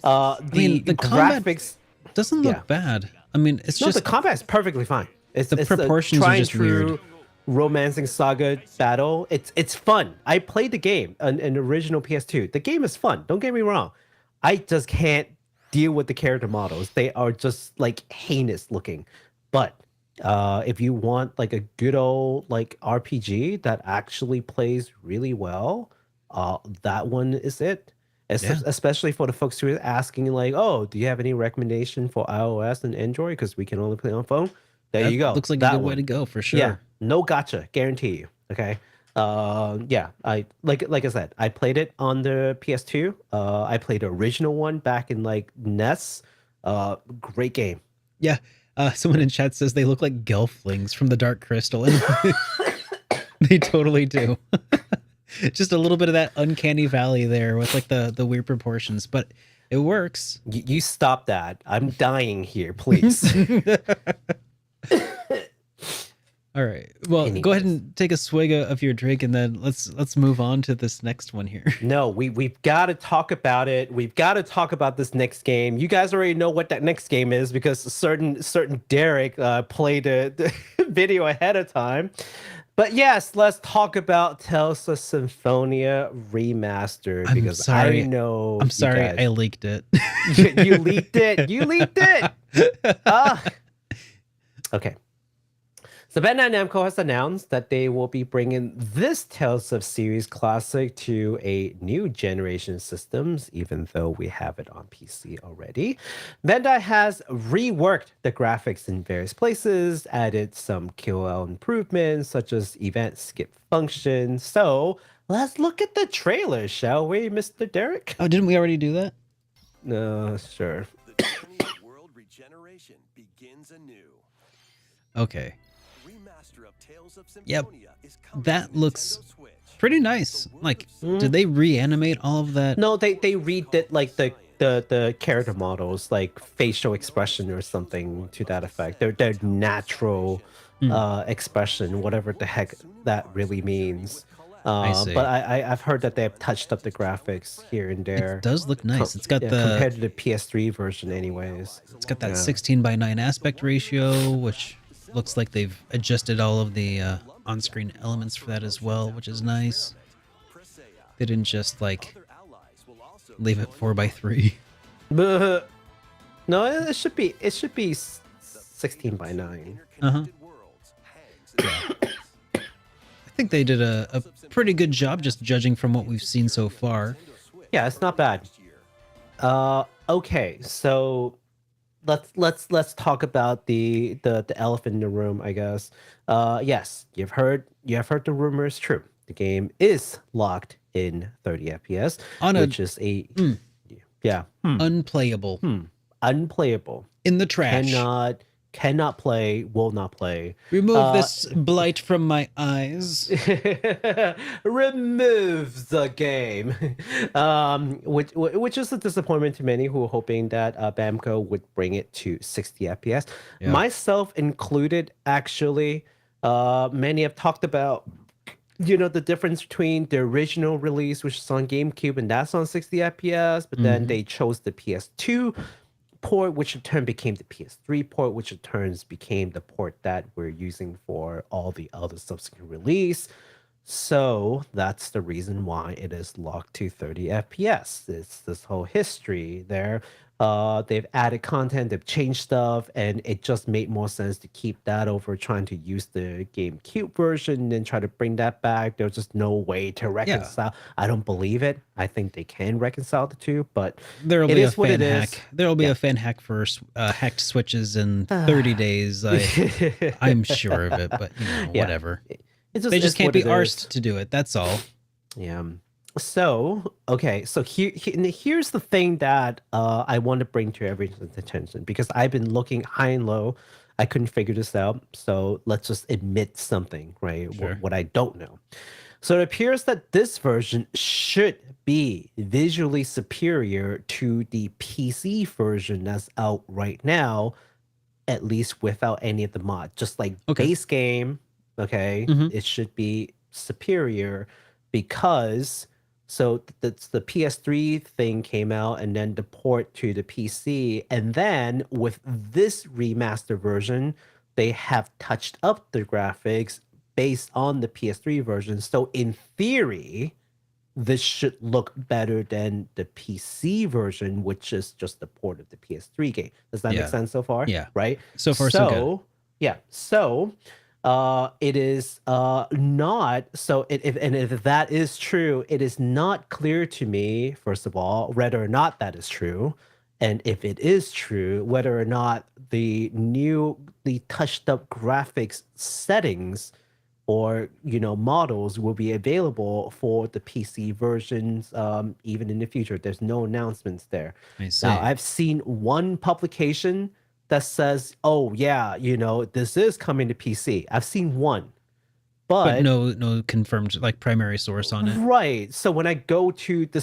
B: The
A: combat
B: graphics
A: doesn't look
B: yeah.
A: bad. I mean, it's
B: No,
A: just
B: the combat is perfectly fine. It's
A: The
B: it's
A: proportions are
B: tried and
A: just weird.
B: Romancing Saga battle. It's fun. I played the game, an original PS2. The game is fun. Don't get me wrong. I just can't deal with the character models. They are just like heinous looking. But if you want like a good old like RPG that actually plays really well, that one is it.
A: Yeah.
B: Especially for the folks who are asking like, oh, do you have any recommendation for iOS and Android? Because we can only play on phone. There
A: that
B: you go.
A: looks like
B: that
A: a good way
B: one.
A: to go for sure.
B: Yeah, no gotcha, guarantee you. Okay. Yeah, I like I said, I played it on the PS2. I played the original one back in like NES. Great game.
A: Yeah. Someone in chat says they look like gelflings from the Dark Crystal. And they totally do. Just a little bit of that uncanny valley there with like the weird proportions, but it works.
B: You stop that. I'm dying here, please.
A: All right. Well, go ahead and take a swig of your drink, and then let's move on to this next one here.
B: No, we've got to talk about it. We've got to talk about this next game. You guys already know what that next game is because certain Derek played the video ahead of time. But yes, let's talk about Tales of Symphonia Remastered because I know.
A: I'm sorry, I leaked it.
B: You leaked it. You leaked it. Okay. So Bandai Namco has announced that they will be bringing this Tales of series classic to a new generation systems, even though we have it on PC already. Bandai has reworked the graphics in various places, added some QoL improvements, such as event skip function. So let's look at the trailer, shall we, Mr. Derek?
A: Oh, didn't we already do that?
B: No, sure.
F: The journey of world regeneration begins anew.
A: Okay.
F: Remaster of Tales of
A: Yep.
F: Symphonia is coming
A: That
F: to
A: looks
F: Nintendo Switch.
A: pretty nice. Like, did they reanimate all of that?
B: No, they redid like the character models, like facial expression or something to that effect. Their natural expression, whatever the heck that really means.
A: see.
B: But I've heard that they have touched up the graphics here and there.
A: It does look nice. It's got
B: Yeah,
A: the
B: compared to the PS3 version, anyways.
A: it's got that
B: Yeah.
A: 16:9 aspect ratio, which looks like they've adjusted all of the on-screen elements for that as well, which is nice. They didn't just like leave it 4:3.
B: But no, it should be 16:9.
A: Uh-huh. I think they did a pretty good job just judging from what we've seen so far.
B: Yeah, it's not bad. Okay, so let's talk about the elephant in the room, I guess. Yes, you've heard the rumors. True, the game is locked in 30 FPS,
A: On a-
B: which is
A: Unplayable.
B: unplayable.
A: In the trash.
B: Cannot play. Will not play.
A: Remove this blight from my eyes.
B: Remove the game, which is a disappointment to many who were hoping that Bamco would bring it to 60 FPS.
A: Yeah.
B: Myself included, actually. Many have talked about, the difference between the original release, which is on GameCube, and that's on 60 FPS, but then they chose the PS2 port, which in turn became the PS3 port, which in turns became the port that we're using for all the other subsequent release. So that's the reason why it is locked to 30 FPS. It's this whole history there. They've added content, they've changed stuff, and it just made more sense to keep that over trying to use the GameCube version and try to bring that back. There's just no way to reconcile. I don't believe it. I think they can reconcile the two, but
A: There'll
B: it
A: be a
B: is what
A: fan
B: it
A: hack.
B: is.
A: There'll be a fan hack for hacked switches in 30 days. I'm sure of it, but
B: Yeah.
A: whatever.
B: It
A: They just
B: is
A: can't
B: what
A: be
B: it is.
A: arsed to do it. That's all.
B: Yeah. So, okay. So here's the thing that I want to bring to everyone's attention, because I've been looking high and low. I couldn't figure this out. So let's just admit something, right?
A: Sure.
B: What I don't know. So it appears that this version should be visually superior to the PC version that's out right now, at least without any of the mod. Just like
A: Okay.
B: base game, okay,
A: Mhm.
B: it should be superior, because the PS3 thing came out, and then the port to the PC, and then with this remaster version, they have touched up the graphics based on the PS3 version. So in theory, this should look better than the PC version, which is just the port of the PS3 game. Does that
A: Yeah.
B: make sense so far?
A: Yeah.
B: Right?
A: So far, so good.
B: Yeah. So it is not, so if that is true, it is not clear to me, first of all, whether or not that is true. And if it is true, whether or not the touched up graphics settings or models will be available for the PC versions even in the future. There's no announcements there.
A: I see.
B: Now, I've seen one publication that says, oh yeah, this is coming to PC. I've seen one,
A: but no confirmed like primary source on it.
B: right. So when I go to the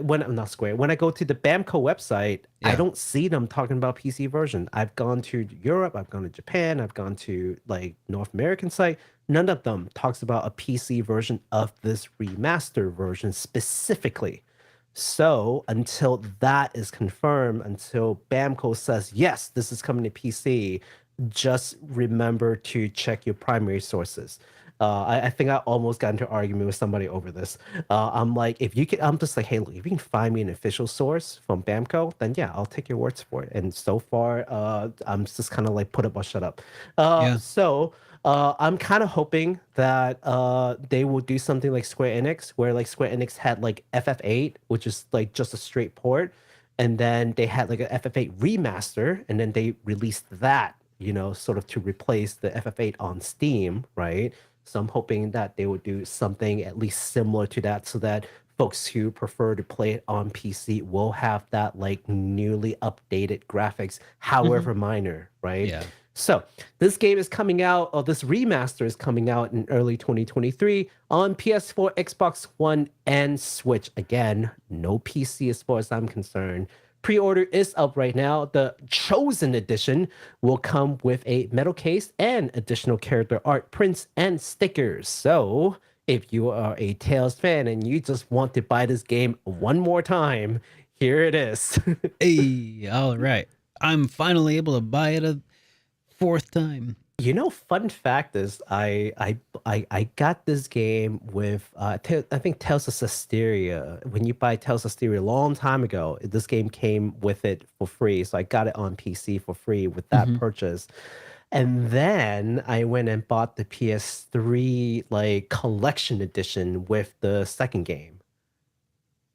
B: when I go to the Bamco website, I
A: Yeah.
B: don't see them talking about PC version. I've gone to Europe, I've gone to Japan, I've gone to like North American site. None of them talks about a PC version of this remaster version specifically. So until that is confirmed, until Bamco says, yes, this is coming to PC, just remember to check your primary sources. I think I almost got into an argument with somebody over this. I'm like, I'm just like, hey, look, if you can find me an official source from Bamco, then yeah, I'll take your words for it. And so far, I'm just kind of like, put up or shut up.
A: Yeah.
B: So I'm kind of hoping that they will do something like Square Enix, where like Square Enix had like FF8, which is like just a straight port, and then they had like a FF8 remaster, and then they released that, sort of to replace the FF8 on Steam, right? So I'm hoping that they would do something at least similar to that, so that folks who prefer to play it on PC will have that like newly updated graphics, however minor, right?
A: Yeah.
B: So this game is coming out, or this remaster is coming out in early 2023 on PS4, Xbox One, and Switch. Again, no PC as far as I'm concerned. Pre-order is up right now. The Chosen Edition will come with a metal case and additional character art, prints, and stickers. So if you are a Tales fan and you just want to buy this game one more time, here it is.
A: Hey, all right. I'm finally able to buy it a fourth time.
B: You know, fun fact is I got this game with I think Tales of Systeria. When you buy Tales of Systeria a long time ago, this game came with it for free. So I got it on PC for free with that purchase. And then I went and bought the PS3 like collection edition with the second game,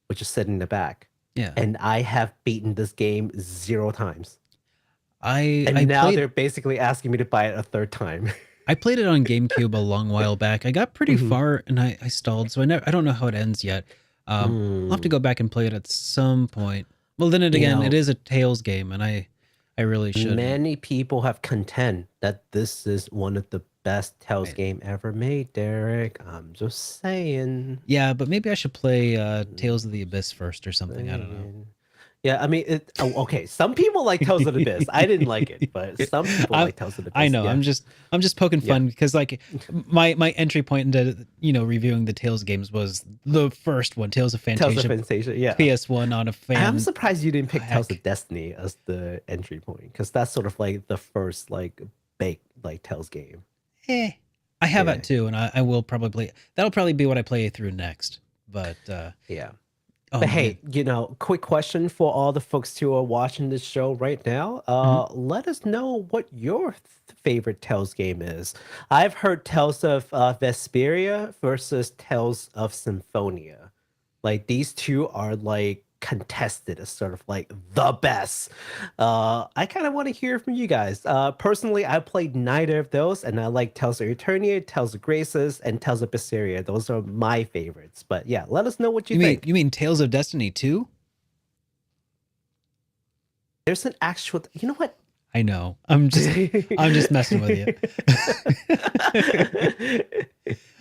B: which is sitting in the back.
A: Yeah.
B: And I have beaten this game 0 times.
A: I
B: now
A: played,
B: they're basically asking me to buy it a third time.
A: I played it on GameCube a long while back. I got pretty far and I stalled, so I don't know how it ends yet. I'll have to go back and play it at some point. Well, then again, it is a Tales game, and I really should.
B: Many people have contend that this is one of the best Tales game ever made, Derek. I'm just saying.
A: Yeah, but maybe I should play Tales of the Abyss first or something. I don't know.
B: Yeah, I mean, okay. Some people like Tales of the Abyss. I didn't like it, but some people like Tales of the Abyss.
A: I know.
B: Yeah.
A: I'm just poking fun because like my entry point into reviewing the Tales games was the first one, Tales of Phantasm.
B: Tales of Phantasm, yeah.
A: PS1 on a fan.
B: I'm surprised you didn't pick
A: pack.
B: Tales of Destiny as the entry point because that's sort of like the first like big like Tales game.
A: I have that too, and I will probably that'll probably be what I play through next. But
B: yeah.
A: oh,
B: But hey, quick question for all the folks who are watching this show right now. Let us know what your favorite Tales game is. I've heard Tales of Vesperia versus Tales of Symphonia. Like these two are like contested as sort of like the best. I kind of want to hear from you guys. Personally, I played neither of those, and I like Tales of Eternia, Tales of Graces, and Tales of Vesperia. Those are my favorites. But yeah, let us know what you think.
A: You mean Tales of Destiny 2?
B: There's an actual. You know what?
A: I know. I'm just messing with you.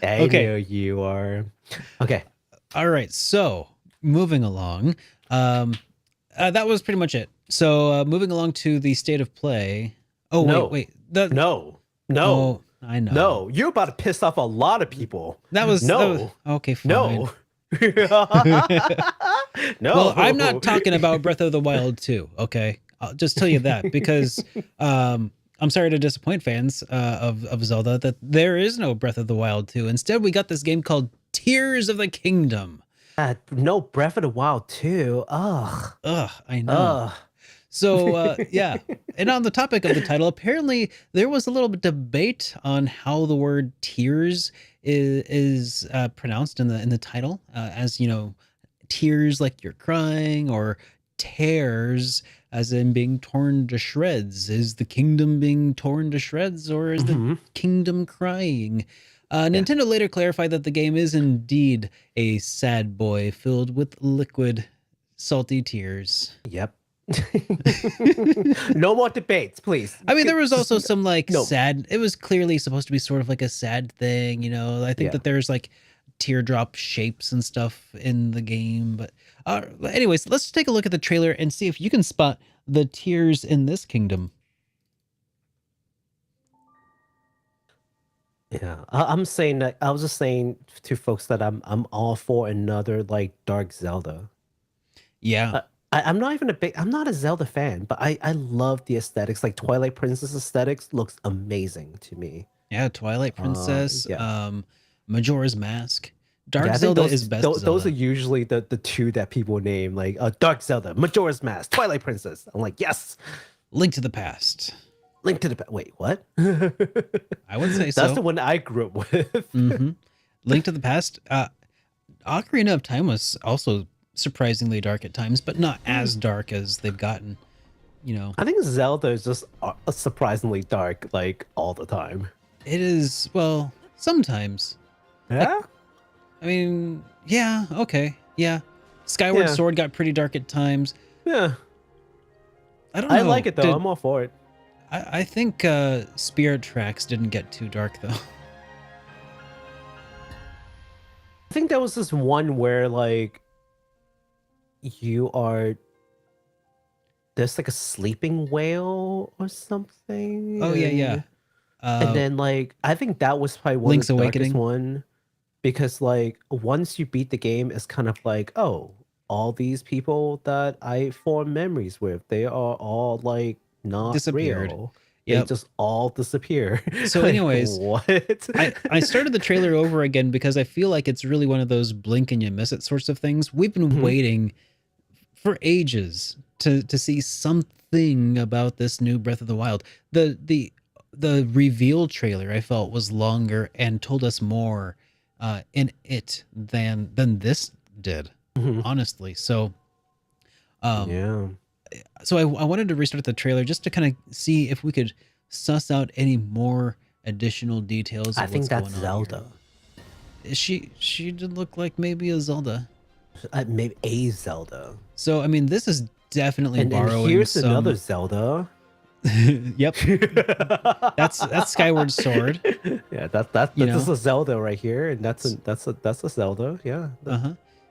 B: I know you are. Okay.
A: All right. So moving along, that was pretty much it. So moving along to the state of play. Oh wait.
B: No.
A: Oh, I know.
B: No, you're about to piss off a lot of people.
A: That was okay. Fine.
B: No. No.
A: Well, I'm not talking about Breath of the Wild 2. Okay, I'll just tell you that because I'm sorry to disappoint fans of Zelda that there is no Breath of the Wild 2. Instead, we got this game called Tears of the Kingdom.
B: No Breath of the Wild 2. Ugh.
A: I know. So yeah, and on the topic of the title, apparently there was a little bit debate on how the word tears is pronounced in the title, as tears like you're crying, or tears as in being torn to shreds. Is the kingdom being torn to shreds, or is the kingdom crying? Nintendo later clarified that the game is indeed a sad boy filled with liquid, salty tears.
B: Yep. No more debates, please.
A: I mean, there was also some sad. It was clearly supposed to be sort of like a sad thing, I think that there's like teardrop shapes and stuff in the game. But anyways, let's take a look at the trailer and see if you can spot the tears in this kingdom.
B: Yeah, I'm saying that. I was just saying to folks that I'm all for another like Dark Zelda.
A: Yeah.
B: I'm not a Zelda fan, but I love the aesthetics. Like Twilight Princess aesthetics looks amazing to me.
A: Yeah, Twilight Princess, Majora's Mask. Dark Zelda is best Zelda.
B: Those are usually the two that people name, like Dark Zelda, Majora's Mask, Twilight Princess. I'm like, yes.
A: Link to the Past.
B: Link to the Past. Wait, what?
A: I would say so.
B: That's the one I grew up with.
A: Link to the Past. Ocarina of Time was also surprisingly dark at times, but not as dark as they've gotten.
B: I think Zelda is just surprisingly dark, like all the time.
A: It is, well, sometimes.
B: Yeah.
A: I mean, yeah, okay, yeah. Skyward Sword got pretty dark at times.
B: Yeah.
A: I don't know.
B: I like it though. I'm all for it.
A: I think Spirit Tracks didn't get too dark though.
B: I think there was this one where like there's like a sleeping whale or something.
A: Oh yeah.
B: And then like I think that was probably one
A: Link's
B: of the
A: Awakening?
B: darkest one, because like once you beat the game, it's kind of like, oh, all these people that I form memories with, they are all like not
A: Disappeared.
B: real.
A: Yep.
B: They just all disappear.
A: So
B: Like,
A: anyways,
B: what?
A: I started the trailer over again because I feel like it's really one of those blink and you miss it sorts of things. We've been waiting for ages to see something about this new Breath of the Wild. The reveal trailer I felt was longer and told us more in it than this did, honestly. So
B: Yeah.
A: so I wanted to restart the trailer just to kind of see if we could suss out any more additional details.
B: I
A: Of
B: think
A: what's
B: that's
A: going on
B: Zelda.
A: here. She did look like maybe a Zelda.
B: Maybe a Zelda.
A: So I mean, this is definitely
B: And
A: borrowing
B: here's
A: some.
B: another Zelda.
A: Yep, that's Skyward Sword.
B: Yeah, that's
A: You
B: this is
A: know?
B: a Zelda right here, and that's a Zelda. Yeah.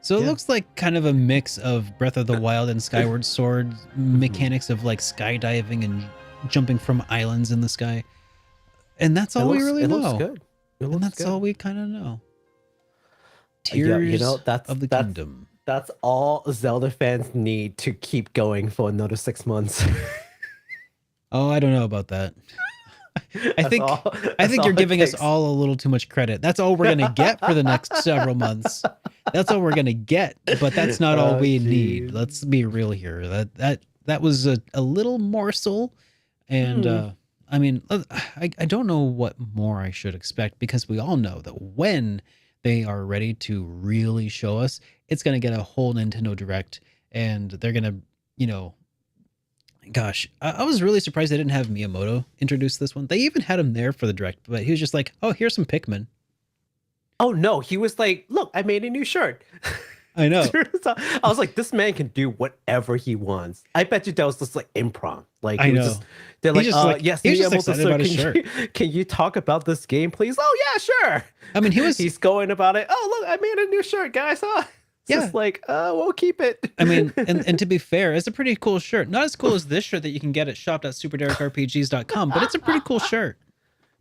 A: So it
B: Yeah.
A: looks like kind of a mix of Breath of the Wild and Skyward Sword mechanics of like skydiving and jumping from islands in the sky, and that's all we really
B: it
A: know.
B: looks good. It
A: And
B: looks
A: that's
B: good.
A: all we kind of know.
B: Yeah,
A: Tears
B: you know,
A: of the Kingdom.
B: That's all Zelda fans need to keep going for another 6 months.
A: Oh, I don't know about that. I
B: That's
A: think
B: all-
A: I
B: that's
A: think
B: all
A: you're
B: it
A: giving us
B: takes.
A: all a little too much credit. That's all we're gonna get for the next several months. That's all we're gonna get, but that's not all
B: Oh,
A: we
B: geez.
A: need. Let's be real here. That was a little morsel, and I mean, I don't know what more I should expect, because we all know that when they are ready to really show us, it's gonna get a whole Nintendo Direct, and they're gonna, you know. Gosh, I was really surprised they didn't have Miyamoto introduce this one. They even had him there for the direct, but he was just like, "Oh, here's some Pikmin."
B: Oh no, he was like, "Look, I made a new shirt."
A: I know.
B: I was like, "This man can do whatever he wants." I bet you that was just like improv. Like,
A: I
B: he was
A: know.
B: just, they're
A: He's
B: like,
A: just like-
B: "Yes,
A: he's just
B: Miyamoto,
A: excited
B: sir,
A: about his
B: can you talk about this game, please?" "Oh yeah, sure."
A: I mean, he was.
B: He's going about it. "Oh look, I made a new shirt, guys." Huh? It's
A: Yeah.
B: just like, we'll keep it.
A: I mean, and to be fair, it's a pretty cool shirt. Not as cool as this shirt that you can get at shop.superderekRPGs.com, but it's a pretty cool shirt.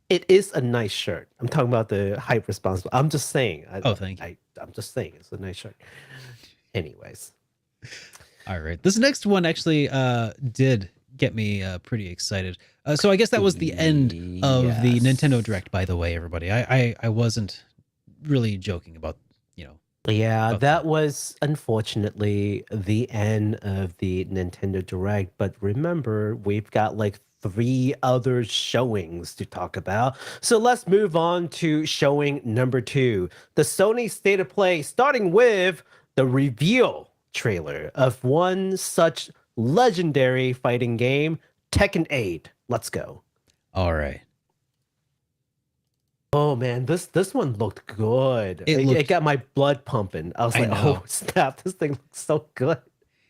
B: It is a nice shirt. I'm talking about the hype responsible. I'm just saying.
A: Oh, thank you.
B: I'm just saying it's a nice shirt. Anyways.
A: All right, this next one actually did get me pretty excited. So I guess that was the end of the
B: Yes.
A: Nintendo Direct. By the way, everybody, I wasn't really joking about, you know.
B: Yeah,
A: Okay.
B: that was unfortunately the end of the Nintendo Direct. But remember, we've got like 3 other showings to talk about. So let's move on to showing number 2, the Sony State of Play, starting with the reveal trailer of one such legendary fighting game, Tekken 8. Let's go.
A: All right.
B: Oh man, this one looked good.
A: It looked-
B: It got my blood pumping. I was
A: I
B: like,
A: know.
B: oh snap, this thing looks so good.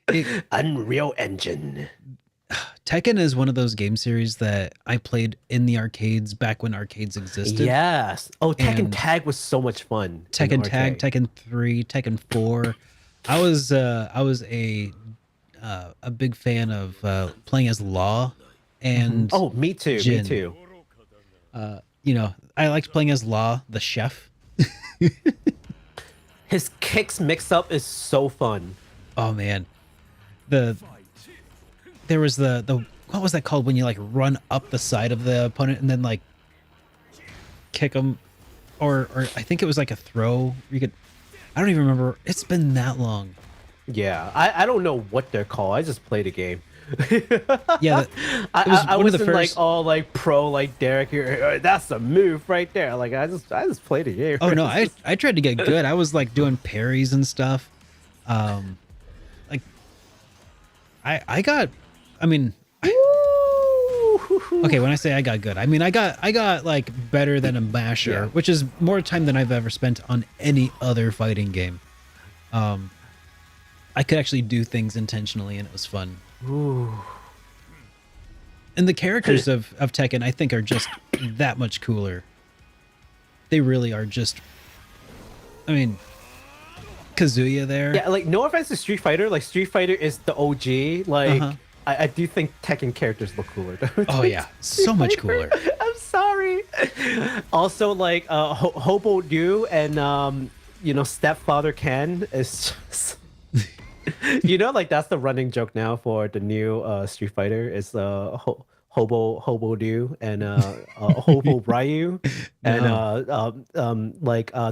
A: It-
B: Unreal Engine.
A: Tekken is one of those game series that I played in the arcades back when arcades existed.
B: Yes. Oh, Tekken
A: And
B: Tag was so much fun. in
A: Tekken Tag,
B: arcade.
A: Tekken 3, Tekken 4. I was a big fan of playing as Law and
B: Oh, me too.
A: Jin.
B: Me too.
A: you know, I liked playing as Law, the chef.
B: His kicks mix up is so fun.
A: Oh man. There was the what was that called when you like run up the side of the opponent and then like kick them, or I think it was like a throw. You could, I don't even remember. It's been that long.
B: Yeah, I don't know what they're called. I just played a game.
A: Yeah, it was
B: I
A: one of the
B: wasn't like
A: first.
B: all like pro like Derek here. That's a move right there. Like I just played a game.
A: Oh no, I tried to get good. I was like doing parries and stuff. Like I got, I mean, okay, when I say I got good, I mean I got like better than a masher,
B: Yeah.
A: which is more time than I've ever spent on any other fighting game. I could actually do things intentionally and it was fun.
B: Ooh.
A: And the characters of Tekken, I think, are just that much cooler. They really are just. I mean, Kazuya there.
B: Yeah, like no offense to Street Fighter, like Street Fighter is the OG. Like I do think Tekken characters look cooler though.
A: Oh yeah, so much cooler.
B: I'm sorry. Also, like Hobo Do and Stepfather Ken is just like that's the running joke now for the new Street Fighter. It's Hobo Do and Hobo Ryu and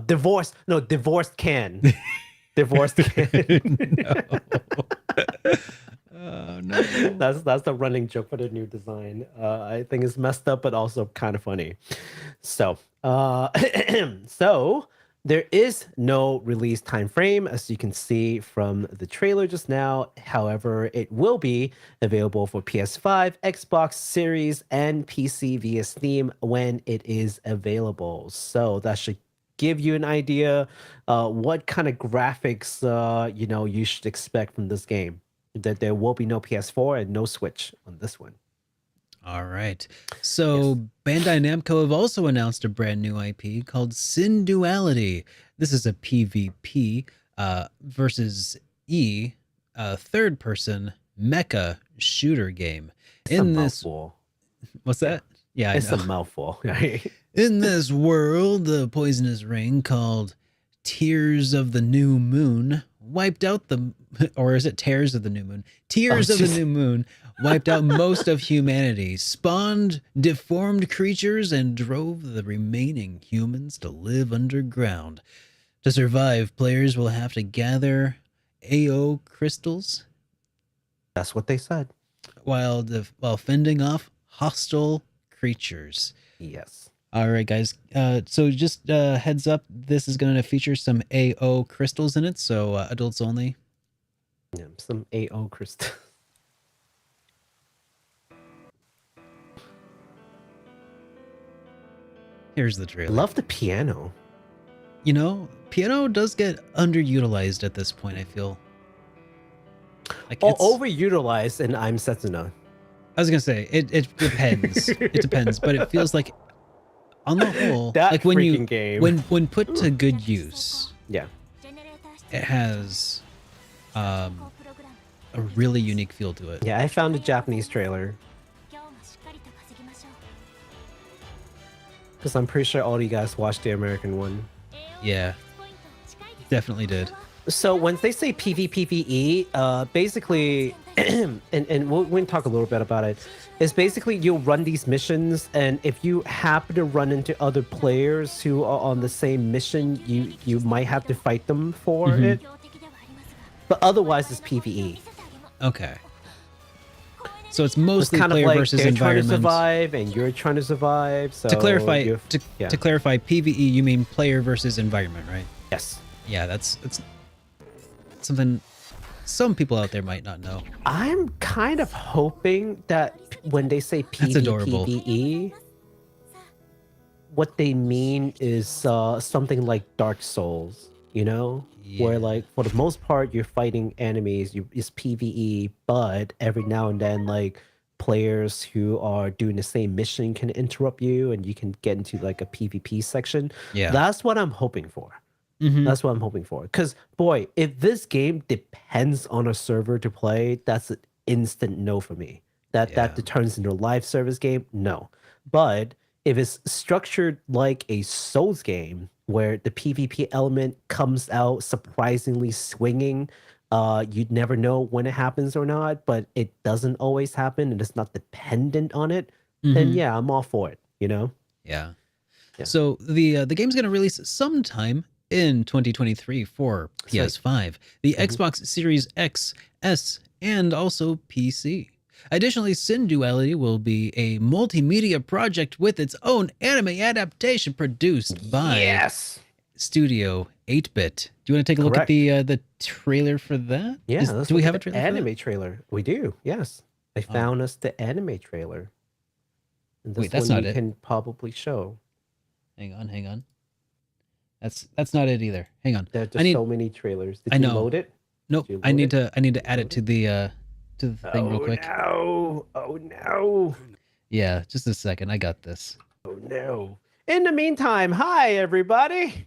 B: divorced Ken. Divorced Ken.
A: Oh no.
B: That's the running joke for the new design. I think it's messed up, but also kind of funny. So, so there is no release time frame, as you can see from the trailer just now. However, it will be available for PS5, Xbox Series, and PC via Steam when it is available. So that should give you an idea what kind of graphics you should expect from this game. That there will be no PS4 and no Switch on this one.
A: All right. So Bandai Namco have also announced a brand new IP called Sin Duality. This is a PvP versus third-person mecha shooter game.
B: Mouthful.
A: What's that? Yeah,
B: it's
A: I know.
B: a mouthful. Right?
A: In this world, the poisonous ring called Tears of the New Moon wiped out or is it Tears of the New Moon? Tears of the New Moon wiped out most of humanity, spawned deformed creatures, and drove the remaining humans to live underground. To survive, players will have to gather AO crystals.
B: That's what they said.
A: While fending off hostile creatures.
B: Yes.
A: All right, guys. So just heads up, this is going to feature some AO crystals in it, so adults only.
B: Yeah, some AO crystal.
A: Here's the trailer.
B: Love the piano.
A: Piano does get underutilized at this point, I feel. Like
B: Overutilized in I'm Setsuna.
A: I was going to say, it depends. It depends, but it feels like, on the whole,
B: That
A: like when
B: freaking game.
A: when put to good use,
B: Yeah.
A: it has a really unique feel to it.
B: Yeah, I found a Japanese trailer. Because I'm pretty sure all you guys watched the American one.
A: Yeah, definitely did.
B: So when they say PvPvE, basically, and we're going to talk a little bit about it, is basically you'll run these missions, and if you happen to run into other players who are on the same mission, you might have to fight them for it. But otherwise, it's PvE.
A: Okay. So it's mostly
B: It's kind
A: player
B: of like
A: versus
B: they're trying to
A: environment.
B: survive, and you're trying to survive. So
A: To clarify,
B: yeah.
A: to clarify, PvE, you mean player versus environment, right?
B: Yes.
A: Yeah, that's something some people out there might not know.
B: I'm kind of hoping that when they say
A: That's adorable.
B: PvPvE, what they mean is something like Dark Souls, where
A: Yeah.
B: like for the most part you're fighting enemies, it's PvE, but every now and then like players who are doing the same mission can interrupt you, and you can get into like a PvP section.
A: Yeah.
B: That's what I'm hoping for.
A: Mhm.
B: That's what I'm hoping for. Because, boy, if this game depends on a server to play, that's an instant no for me. That turns into a live service game, no. But if it's structured like a Souls game, where the PvP element comes out surprisingly swinging, you'd never know when it happens or not, but it doesn't always happen, and it's not dependent on it, then yeah, I'm all for it,
A: Yeah.
B: Yeah.
A: So the game's going to release sometime in 2023 for PS5, the Xbox Series X, S, and also PC. Additionally, Sin Duality will be a multimedia project with its own anime adaptation produced by Studio 8-Bit. Do you want to take a look at the trailer for that?
B: Yeah,
A: Do we have a trailer?
B: anime trailer? We do. Yes, I found us the anime trailer. And this
A: Wait, that's
B: one
A: not
B: you
A: it.
B: Can probably show.
A: Hang on. That's not it either. Hang on.
B: There are
A: I need
B: so many trailers. Did
A: I
B: you
A: know.
B: load it?
A: Nope.
B: Did you
A: I
B: load
A: need to add it to the to the thing real quick.
B: No. Oh no.
A: Yeah, just a second. I got this.
B: Oh no. In the meantime, hi everybody.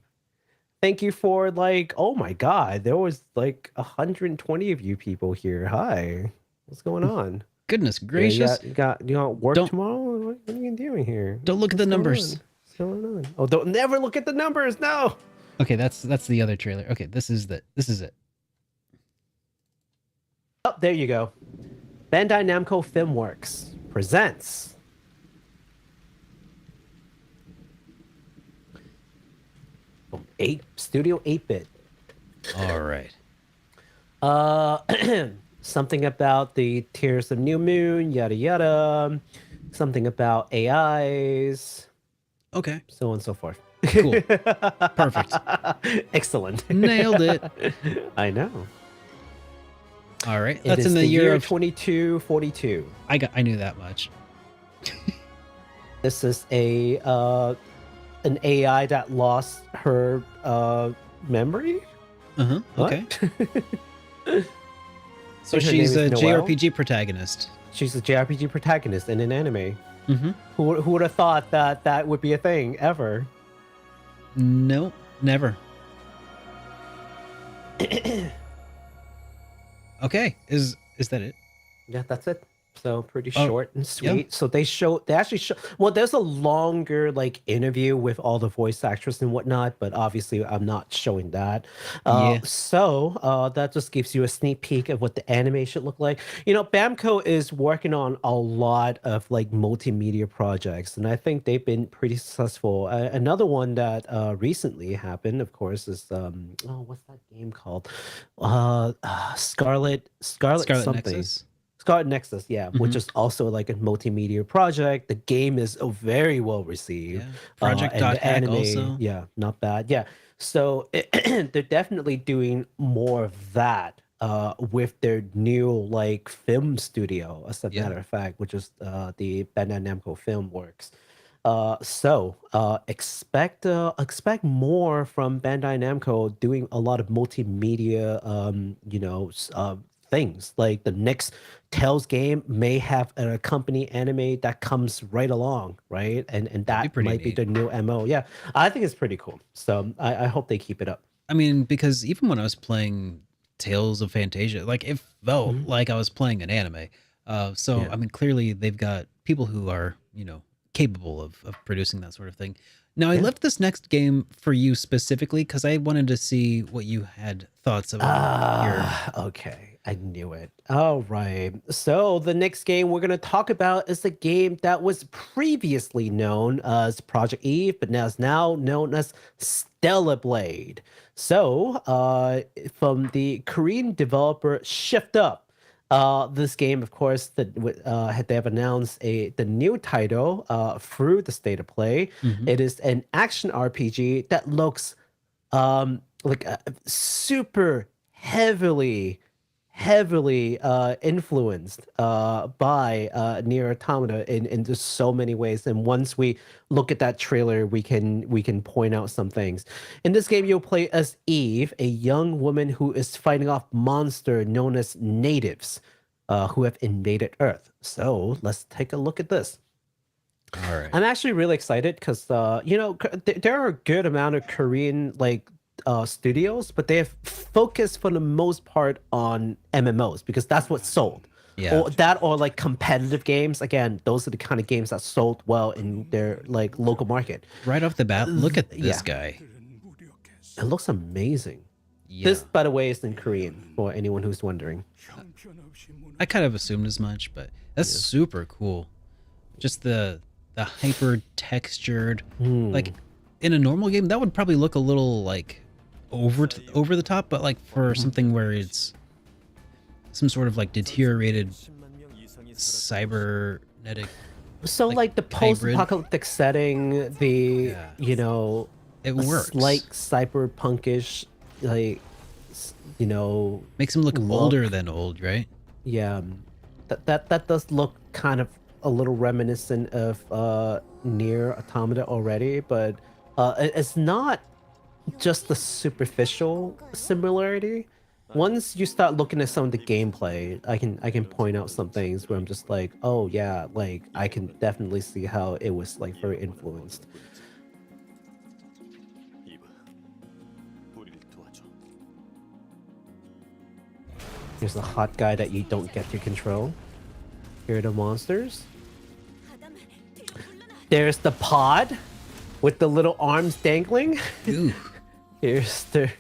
B: Thank you for like, oh my god, there was like 120 of you people here. Hi. What's going on?
A: Goodness
B: Yeah,
A: gracious.
B: you got work
A: Don't-
B: tomorrow? What are you doing here?
A: Don't look at the
B: What's going
A: numbers.
B: on? What's going on? Oh, don't never look at the numbers. No.
A: Okay, that's the other trailer. Okay, this is it.
B: Oh, there you go. Bandai Namco Filmworks presents Studio 8-bit.
A: All right.
B: Something about the Tears of New Moon, yada yada. Something about AIs,
A: Okay.
B: so on and so forth.
A: Cool. Perfect.
B: Excellent.
A: Nailed it.
B: I know.
A: All right.
B: It
A: That's
B: is
A: in the year of
B: 2242.
A: I knew that much.
B: This is an AI that lost her memory.
A: Uh-huh.
B: What?
A: Okay. So
B: Her
A: she's
B: name
A: a
B: is Noelle?
A: JRPG protagonist.
B: She's a JRPG protagonist in an anime.
A: Mm-hmm.
B: Who would have thought that that would be a thing ever?
A: Nope, never. Okay, is that it?
B: Yeah, that's it. So pretty
A: Oh,
B: short and
A: yeah.
B: sweet. So they actually show, well, there's a longer like interview with all the voice actors and whatnot, but obviously I'm not showing that.
A: Yeah.
B: So that just gives you a sneak peek of what the anime should look like. You know, Bamco is working on a lot of like multimedia projects, and I think they've been pretty successful. Another one that recently happened, of course, is what's that game called? Scarlet
A: Scarlet
B: something.
A: Nexus.
B: Scarlet Nexus, yeah, which is also like a multimedia project. The game is very well received.
A: Yeah. Project
B: and
A: Dot
B: the
A: Hack also.
B: yeah, not bad. Yeah, so they're definitely doing more of that with their new like film studio, as a
A: Yeah.
B: matter of fact, which is the Bandai Namco Filmworks. So expect more from Bandai Namco doing a lot of multimedia things. Like the next Tales game may have an accompany anime that comes right along, right? And that
A: pretty
B: might be
A: neat.
B: the new MO. Yeah, I think it's pretty cool. So I hope they keep it up.
A: I mean, because even when I was playing Tales of Phantasia, like it felt like I was playing an anime. So
B: Yeah.
A: I mean, clearly they've got people who are, capable of producing that sort of thing. Now, I
B: Yeah.
A: left this next game for you specifically because I wanted to see what you had thoughts about.
B: Okay. I knew it. All right. So the next game we're going to talk about is a game that was previously known as Project Eve, but now is now known as Stellar Blade. So from the Korean developer Shift Up. This game, of course, they have announced the new title through the state of play.
A: Mhm.
B: It is an action RPG that looks like super heavily influenced by Nier Automata in just so many ways. And once we look at that trailer, we can point out some things. In this game, you'll play as Eve, a young woman who is fighting off monster known as natives, who have invaded Earth. So let's take a look at this.
A: All right.
B: I'm actually really excited because there are a good amount of Korean studios, but they have focused for the most part on MMOs because that's what sold.
A: Yeah.
B: Or like competitive games. Again, those are the kind of games that sold well in their like local market.
A: Right off the bat, look at this
B: Yeah.
A: guy.
B: It looks amazing.
A: Yeah.
B: This, by the way, is in Korean for anyone who's wondering.
A: I kind of assumed as much, but that's super cool. Just the hyper textured, like in a normal game, that would probably look a little like over the top, but like for something where it's some sort of like deteriorated cybernetic,
B: So
A: like,
B: like the
A: hybrid.
B: post-apocalyptic setting, the
A: Yeah. It
B: a
A: works.
B: slight cyberpunkish, like
A: makes him look
B: look.
A: older than old, right?
B: yeah, that does look kind of a little reminiscent of Nier Automata already, but it's not just the superficial similarity. once you start looking at some of the gameplay, I can point out some things where I'm just like, oh yeah, like I can definitely see how it was like very influenced. Here's the hot guy that you don't get to control. Here are the monsters. There's the pod with the little arms dangling.
A: Ooh.
B: Here's the...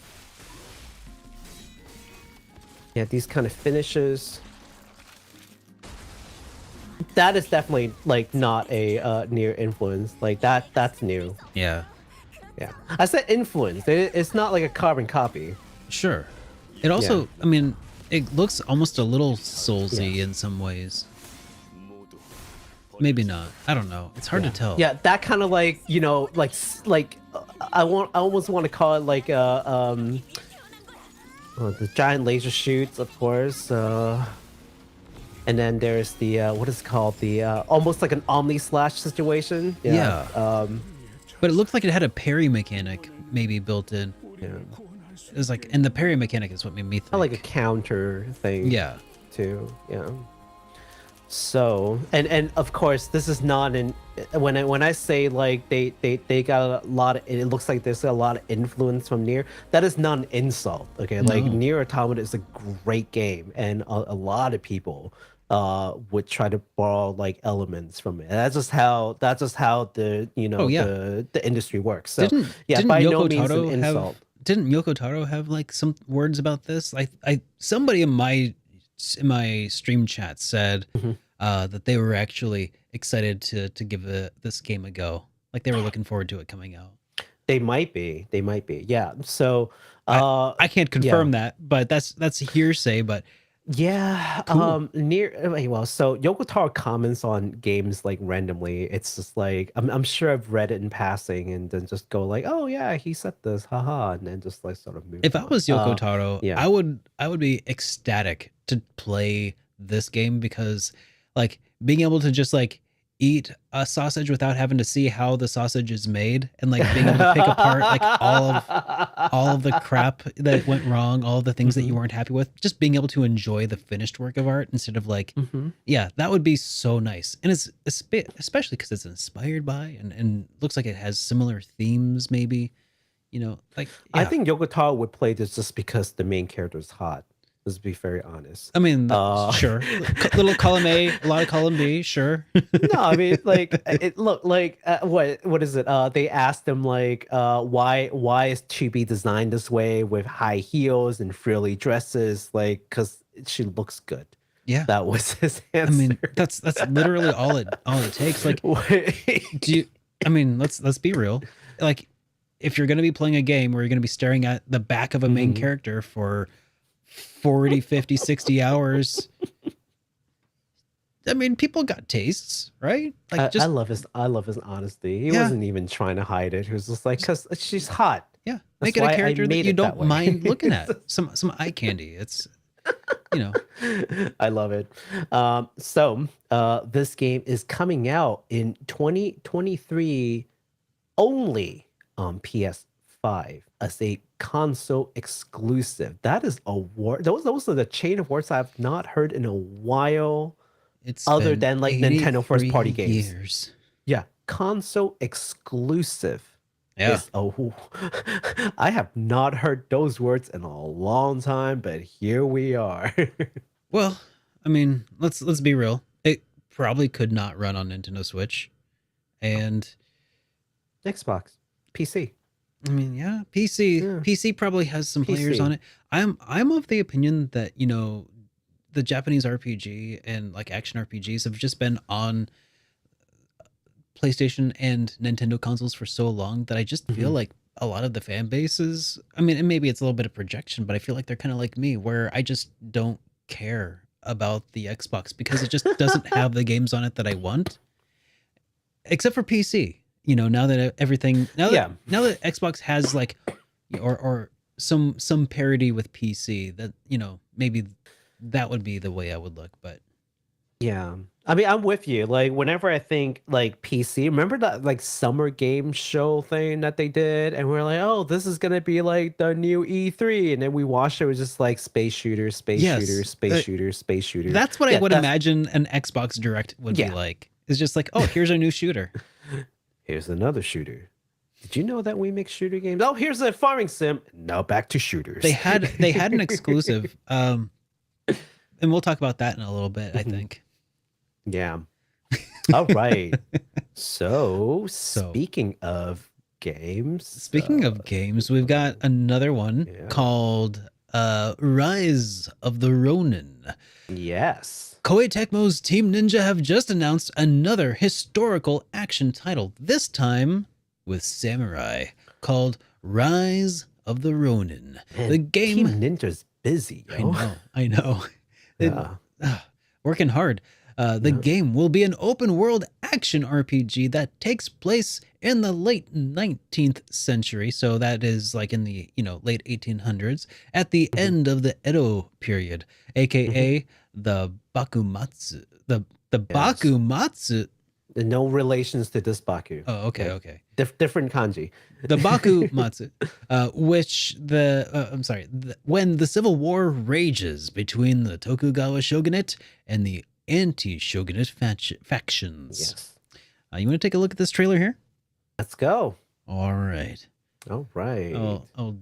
B: Yeah, these kind of finishes. That is definitely like not a near influence. Like that's new.
A: Yeah.
B: Yeah. I said influence. It's not like a carbon copy.
A: Sure. It also, I mean, it looks almost a little Soulsy in some ways. Maybe not. I don't know. It's hard to tell.
B: Yeah, that kind of like, you know, like I almost want to call it like the giant laser shoots, of course. And then there's the what is it called? The almost like an Omni Slash situation.
A: Yeah. But it looked like it had a parry mechanic maybe built in.
B: Yeah.
A: It was like, and the parry mechanic is what made me think.
B: Kind of like a counter thing.
A: Yeah.
B: Too. Yeah. So, and of course, this is not an when I say like they got a lot of, it looks like there's a lot of influence from Nier. That is not an insult. Okay, like
A: No.
B: Nier Automata is a great game, and a lot of people would try to borrow like elements from it. That's just how the the industry works. So
A: Didn't
B: by no
A: Yoko
B: means
A: Taro
B: an insult.
A: didn't Yoko Taro have like some words about this? I somebody in my stream chat said that they were actually excited to give this game a go. Like they were looking forward to it coming out.
B: They might be. Yeah. So
A: I can't confirm that, but that's hearsay. But
B: yeah,
A: Cool.
B: so Yoko Taro comments on games like randomly. It's just like I'm sure I've read it in passing and then just go like, oh yeah, he said this, haha, and then just like sort of move
A: if I
B: on.
A: was Yoko Taro,
B: yeah.
A: I would be ecstatic to play this game because like being able to just like eat a sausage without having to see how the sausage is made and like being able to pick apart like all of the crap that went wrong, all of the things that you weren't happy with, just being able to enjoy the finished work of art instead of like, yeah, that would be so nice. And it's especially because it's inspired by and looks like it has similar themes, maybe, you know, like,
B: I
A: yeah.
B: think Yoko Taro would play this just because the main character is hot. Let's be very honest.
A: I mean, sure. Little column A, a lot of column B, sure.
B: No, I mean, like it look like what is it? They asked him like, why is Chibi designed this way with high heels and frilly dresses? Like, because she looks good.
A: Yeah,
B: That was his answer.
A: I mean, that's literally all it takes. Like, do you? I mean, let's be real. Like, if you're gonna be playing a game where you're gonna be staring at the back of a main character for 40, 50, 60 hours. I mean, people got tastes, right? Like,
B: I love his honesty. He wasn't even trying to hide it. He was just like, because she's hot.
A: yeah,
B: That's
A: make it a
B: why I
A: character that
B: made
A: you
B: it that
A: don't
B: way.
A: mind looking at. Some eye candy. It's, you know.
B: I love it. So this game is coming out in 2023 only on PS5 as a console exclusive. That is a word. Those are the chain of words I've not heard in a while.
A: It's
B: Other
A: been
B: than, like, Nintendo first
A: 83
B: party games.
A: years.
B: Yeah, console exclusive.
A: Yeah.
B: I have not heard those words in a long time, but here we are.
A: Well, I mean, let's be real. It probably could not run on Nintendo Switch, and
B: Xbox, PC.
A: I mean, yeah, PC.
B: Yeah.
A: PC probably has some players
B: PC.
A: on it. I'm of the opinion that, you know, the Japanese RPG and like action RPGs have just been on PlayStation and Nintendo consoles for so long that I just feel like a lot of the fan bases, I mean, and maybe it's a little bit of projection, but I feel like they're kind of like me, where I just don't care about the Xbox because it just doesn't have the games on it that I want, except for PC. You know, now that everything, now that Xbox has like, or some parity with PC, that, you know, maybe that would be the way I would look. But
B: Yeah. I mean, I'm with you. Like, whenever I think like PC, remember that like summer game show thing that they did? And we're like, oh, this is gonna be like the new E3. And then we watched it, it was just like space shooter, space shooter,
A: Yes,
B: space shooter, space shooter.
A: that's what I
B: Yeah,
A: would
B: that's
A: imagine an Xbox Direct would be
B: Yeah.
A: like. It's just like, oh, here's our new shooter.
B: here's another shooter. Did you know that we make shooter games? Oh, here's a farming sim. Now back to shooters.
A: They had an exclusive, and we'll talk about that in a little bit, I think.
B: Yeah. All right. So speaking of games,
A: Speaking of games, we've got another one
B: Yeah.
A: called Rise of the Ronin.
B: yes.
A: Koei Tecmo's Team Ninja have just announced another historical action title, this time with samurai, called Rise of the Ronin.
B: Man,
A: The game...
B: Team Ninja's busy, yo.
A: I know.
B: Yeah.
A: Working hard. The game will be an open world action RPG that takes place in the late 19th century. So that is like in the, late 1800s at the end of the Edo period, aka the Bakumatsu. The Bakumatsu.
B: No relations to this Baku.
A: Oh, okay.
B: Different kanji.
A: The Bakumatsu, when the civil war rages between the Tokugawa shogunate and the anti-shogunate factions.
B: Yes.
A: You want to take a look at this trailer here?
B: Let's go.
A: All right.
B: All right.
A: I'll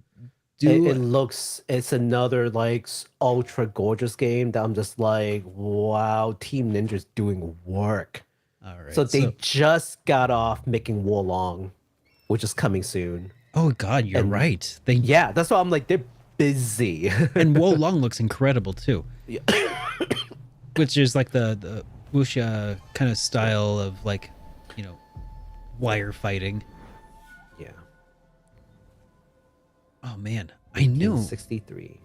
A: do.
B: It's another like ultra gorgeous game that I'm just like, wow, Team Ninja's doing work.
A: All right.
B: So they just got off making Wolong, which is coming soon.
A: Oh God, you're right.
B: Yeah, that's why I'm like, they're busy.
A: And Wo Long looks incredible too.
B: Yeah.
A: Which is like the wuxia kind of style of like, wire fighting.
B: Yeah.
A: Oh man, I knew.
B: 63.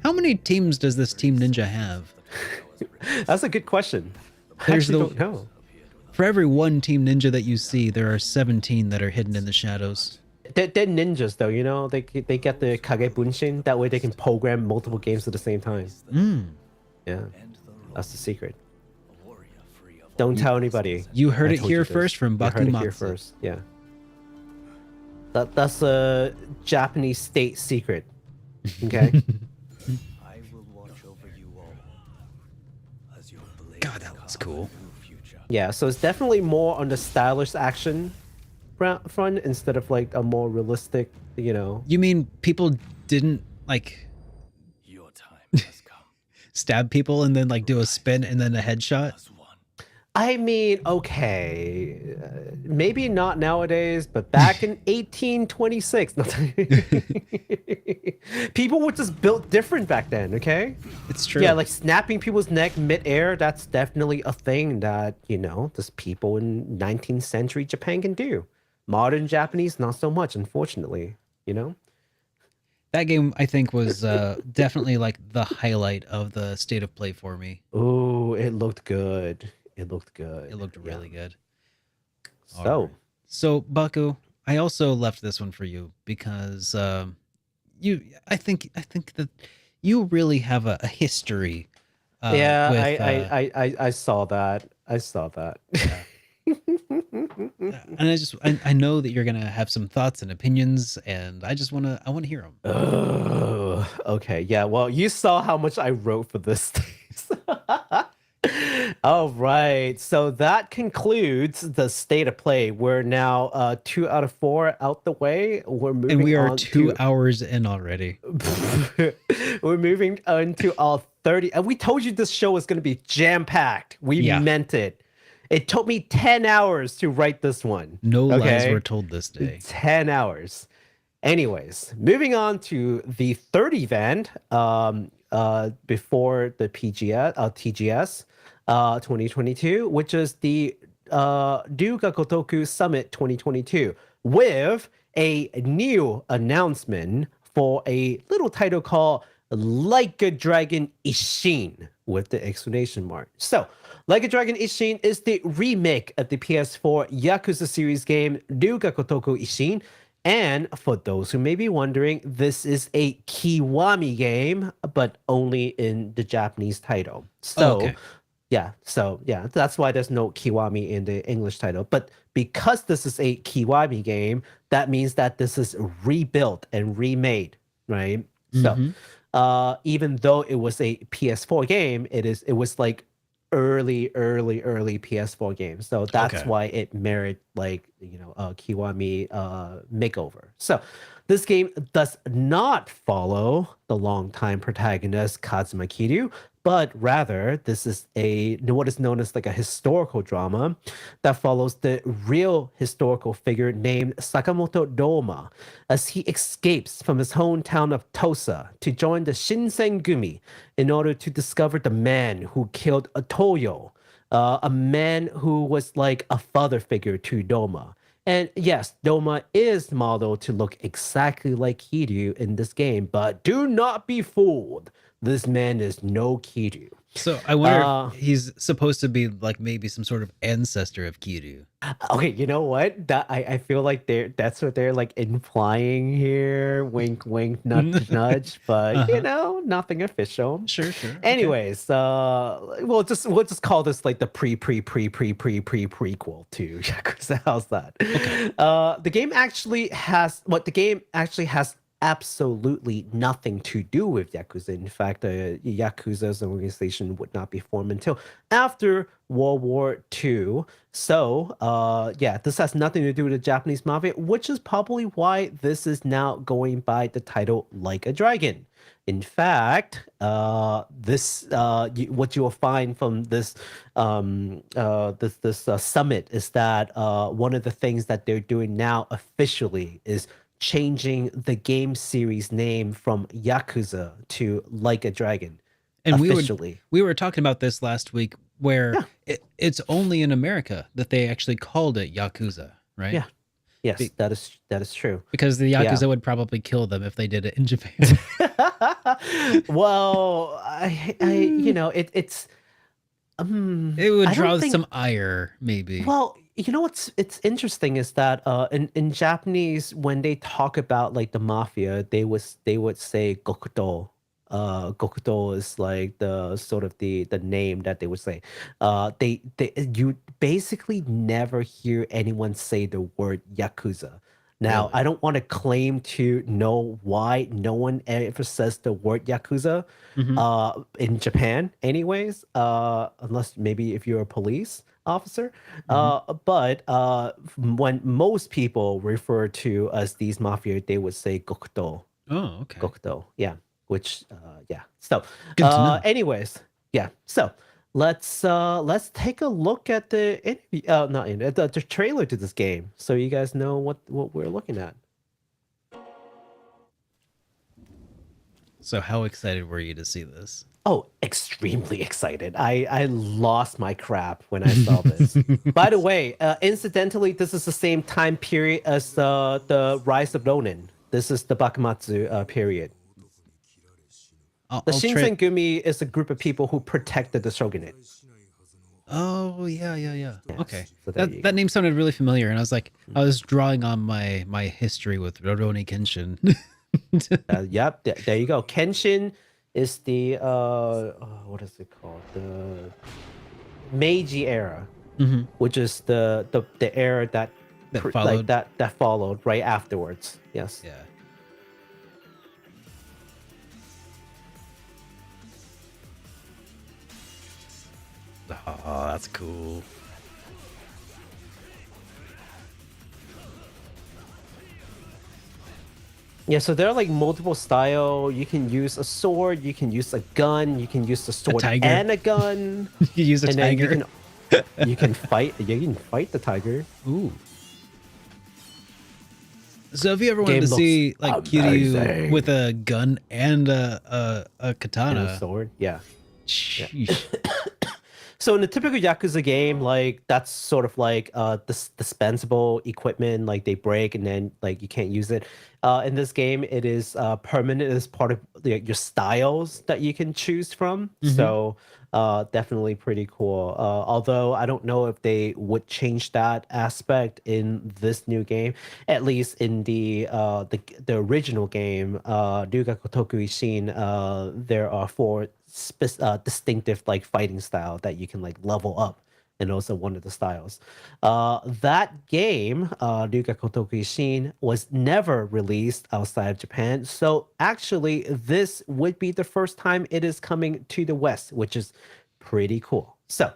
A: How many teams does this Team Ninja have?
B: That's a good question. I
A: There's
B: actually don't know.
A: For every one Team Ninja that you see, there are 17 that are hidden in the shadows.
B: They're ninjas though, they get the Kage Bunshin. That way they can program multiple games at the same time. Yeah, that's the secret. Don't tell anybody.
A: You heard
B: I
A: it
B: told
A: here
B: you this.
A: first from
B: You heard it here
A: Bakumatsu.
B: first. Yeah. That's a Japanese state secret. Okay.
D: I will watch over you all as your blade
A: God, that looks cool.
D: future.
B: Yeah, so it's definitely more on the stylish action front instead of like a more realistic,
A: You mean people didn't like
D: Your time has come.
A: stab people and then like do a spin and then a headshot?
D: As one.
B: I mean, okay, maybe not nowadays, but back in 1826, people were just built different back then, okay?
A: It's true.
B: Yeah, like snapping people's neck mid-air, that's definitely a thing that, just people in 19th century Japan can do. Modern Japanese, not so much, unfortunately,
A: That game, I think, was definitely like the highlight of the state of play for me.
B: Oh, it looked good. It looked good.
A: It looked really good.
B: So,
A: So, Baku, I also left this one for you because I think that you really have a history.
B: yeah,
A: with,
B: I saw that. I saw that.
A: and I know that you're gonna have some thoughts and opinions, and I want to hear them.
B: Oh, okay. Yeah. Well, you saw how much I wrote for this. All right. So that concludes the state of play. We're now 2 out of 4 out the way. We're moving
A: And we are
B: on
A: 2
B: to...
A: hours in already.
B: We're moving on to our 30. And we told you this show was going to be jam-packed. We meant it. It took me 10 hours to write this one.
A: No lies were told this day.
B: 10 hours. Anyways, moving on to the third event before the TGS 2022, which is the Ryuga Gotoku Summit 2022, with a new announcement for a little title called Like a Dragon Ishin with the exclamation mark. So, Like a Dragon Ishin is the remake of the PS4 Yakuza series game Ryuga Gotoku Ishin. And for those who may be wondering, this is a Kiwami game, but only in the Japanese title. So, Yeah, so yeah, that's why there's no Kiwami in the English title. But because this is a Kiwami game, that means that this is rebuilt and remade, right? So,
A: Mhm.
B: even though it was a PS4 game, it was like early PS4 game. So that's
A: Okay.
B: why it merit like a Kiwami makeover. So this game does not follow the longtime protagonist Kazuma Kiryu, but rather this is what is known as like a historical drama that follows the real historical figure named Sakamoto Doma as he escapes from his hometown of Tosa to join the Shinsengumi in order to discover the man who killed Otoyo, a man who was like a father figure to Doma. And yes, Doma is modeled to look exactly like Kiryu in this game, but do not be fooled. This man is no Kiryu.
A: So I wonder
B: Uh,
A: if he's supposed to be like maybe some sort of ancestor of Kiryu.
B: Okay, you know what? That I feel like that's what they're like implying here. Wink, wink, nudge, nudge. But nothing official.
A: Sure. Okay.
B: Anyways, we'll just call this like the prequel to Yakuza. How's that?
A: Okay.
B: The game actually has absolutely nothing to do with Yakuza. In fact, Yakuza as an organization would not be formed until after World War II. So, this has nothing to do with the Japanese mafia, which is probably why this is now going by the title Like a Dragon. In fact, what you will find from this summit is that one of the things that they're doing now officially is changing the game series name from Yakuza to Like a Dragon.
A: And
B: officially.
A: we were talking about this last week where it's only in America that they actually called it Yakuza, right?
B: Yeah. Yes, that is true.
A: Because the Yakuza would probably kill them if they did it in Japan.
B: Well, it's
A: It would
B: I don't
A: draw
B: think-
A: some ire, maybe.
B: Well, what's interesting is that in Japanese when they talk about like the mafia, they would say Gokudo. Gokudo is like the sort of the name that they would say. You basically never hear anyone say the word Yakuza. Now,
A: Really?
B: I don't want to claim to know why no one ever says the word Yakuza
A: Mhm.
B: in Japan, anyways, unless maybe if you're a police officer. But when most people refer to as these mafia, they would say Gokudo.
A: Oh, okay.
B: Gokudo, yeah. Which, yeah. So,
A: Good to know.
B: anyways, yeah. So let's take a look at the the trailer to this game, so you guys know what we're looking at.
A: So how excited were you to see this?
B: Oh, extremely excited. I lost my crap when I saw this. By the way, incidentally, this is the same time period as the Rise of Ronin. This is the Bakumatsu period. The Shinsengumi is a group of people who protected the shogunate.
A: Oh, yeah. Okay.
B: so there you
A: That name sounded really familiar, and I was like, I was drawing on my history with Rurouni Kenshin.
B: Yep, there you go. Kenshin is the what is it called? The Meiji era, which is the era that
A: followed.
B: that followed right afterwards. Yes.
A: Yeah. Oh, that's cool.
B: Yeah, so there are like multiple style. You can use a sword, you can use a gun, you can use a sword
A: tiger.
B: and a gun.
A: You use a
B: and then
A: tiger.
B: you can fight the tiger.
A: Ooh. So if you ever wanted
B: Game
A: to see like
B: amazing.
A: Kiryu with a gun and a
B: And
A: katana,
B: a sword. Yeah.
A: sheesh.
B: So in a typical Yakuza game, like that's sort of like dispensable equipment, like they break and then like you can't use it. In this game, it is permanent as part of your styles that you can choose from. So definitely pretty cool. Although I don't know if they would change that aspect in this new game. At least in the original game, Ryuga Kotoku Ishin, there are 4 distinctive like fighting style that you can like level up, and also one of the styles. That game, Ryuga Kotoku Ishin, was never released outside of Japan. So actually, this would be the first time it is coming to the West, which is pretty cool. So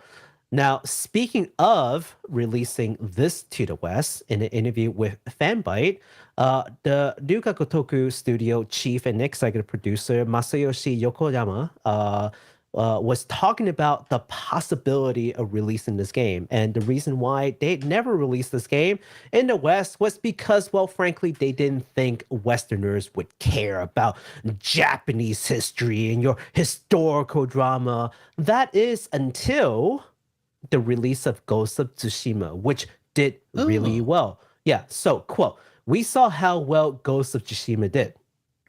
B: now, speaking of releasing this to the West, in an interview with Fanbyte, the Ryuga Kotoku studio chief and executive producer Masayoshi Yokoyama was talking about the possibility of releasing this game. And the reason why they never released this game in the West was because, well, frankly, they didn't think Westerners would care about Japanese history and your historical drama. That is until the release of Ghost of Tsushima, which did really well. Yeah, so, quote, we saw how well Ghost of Tsushima did,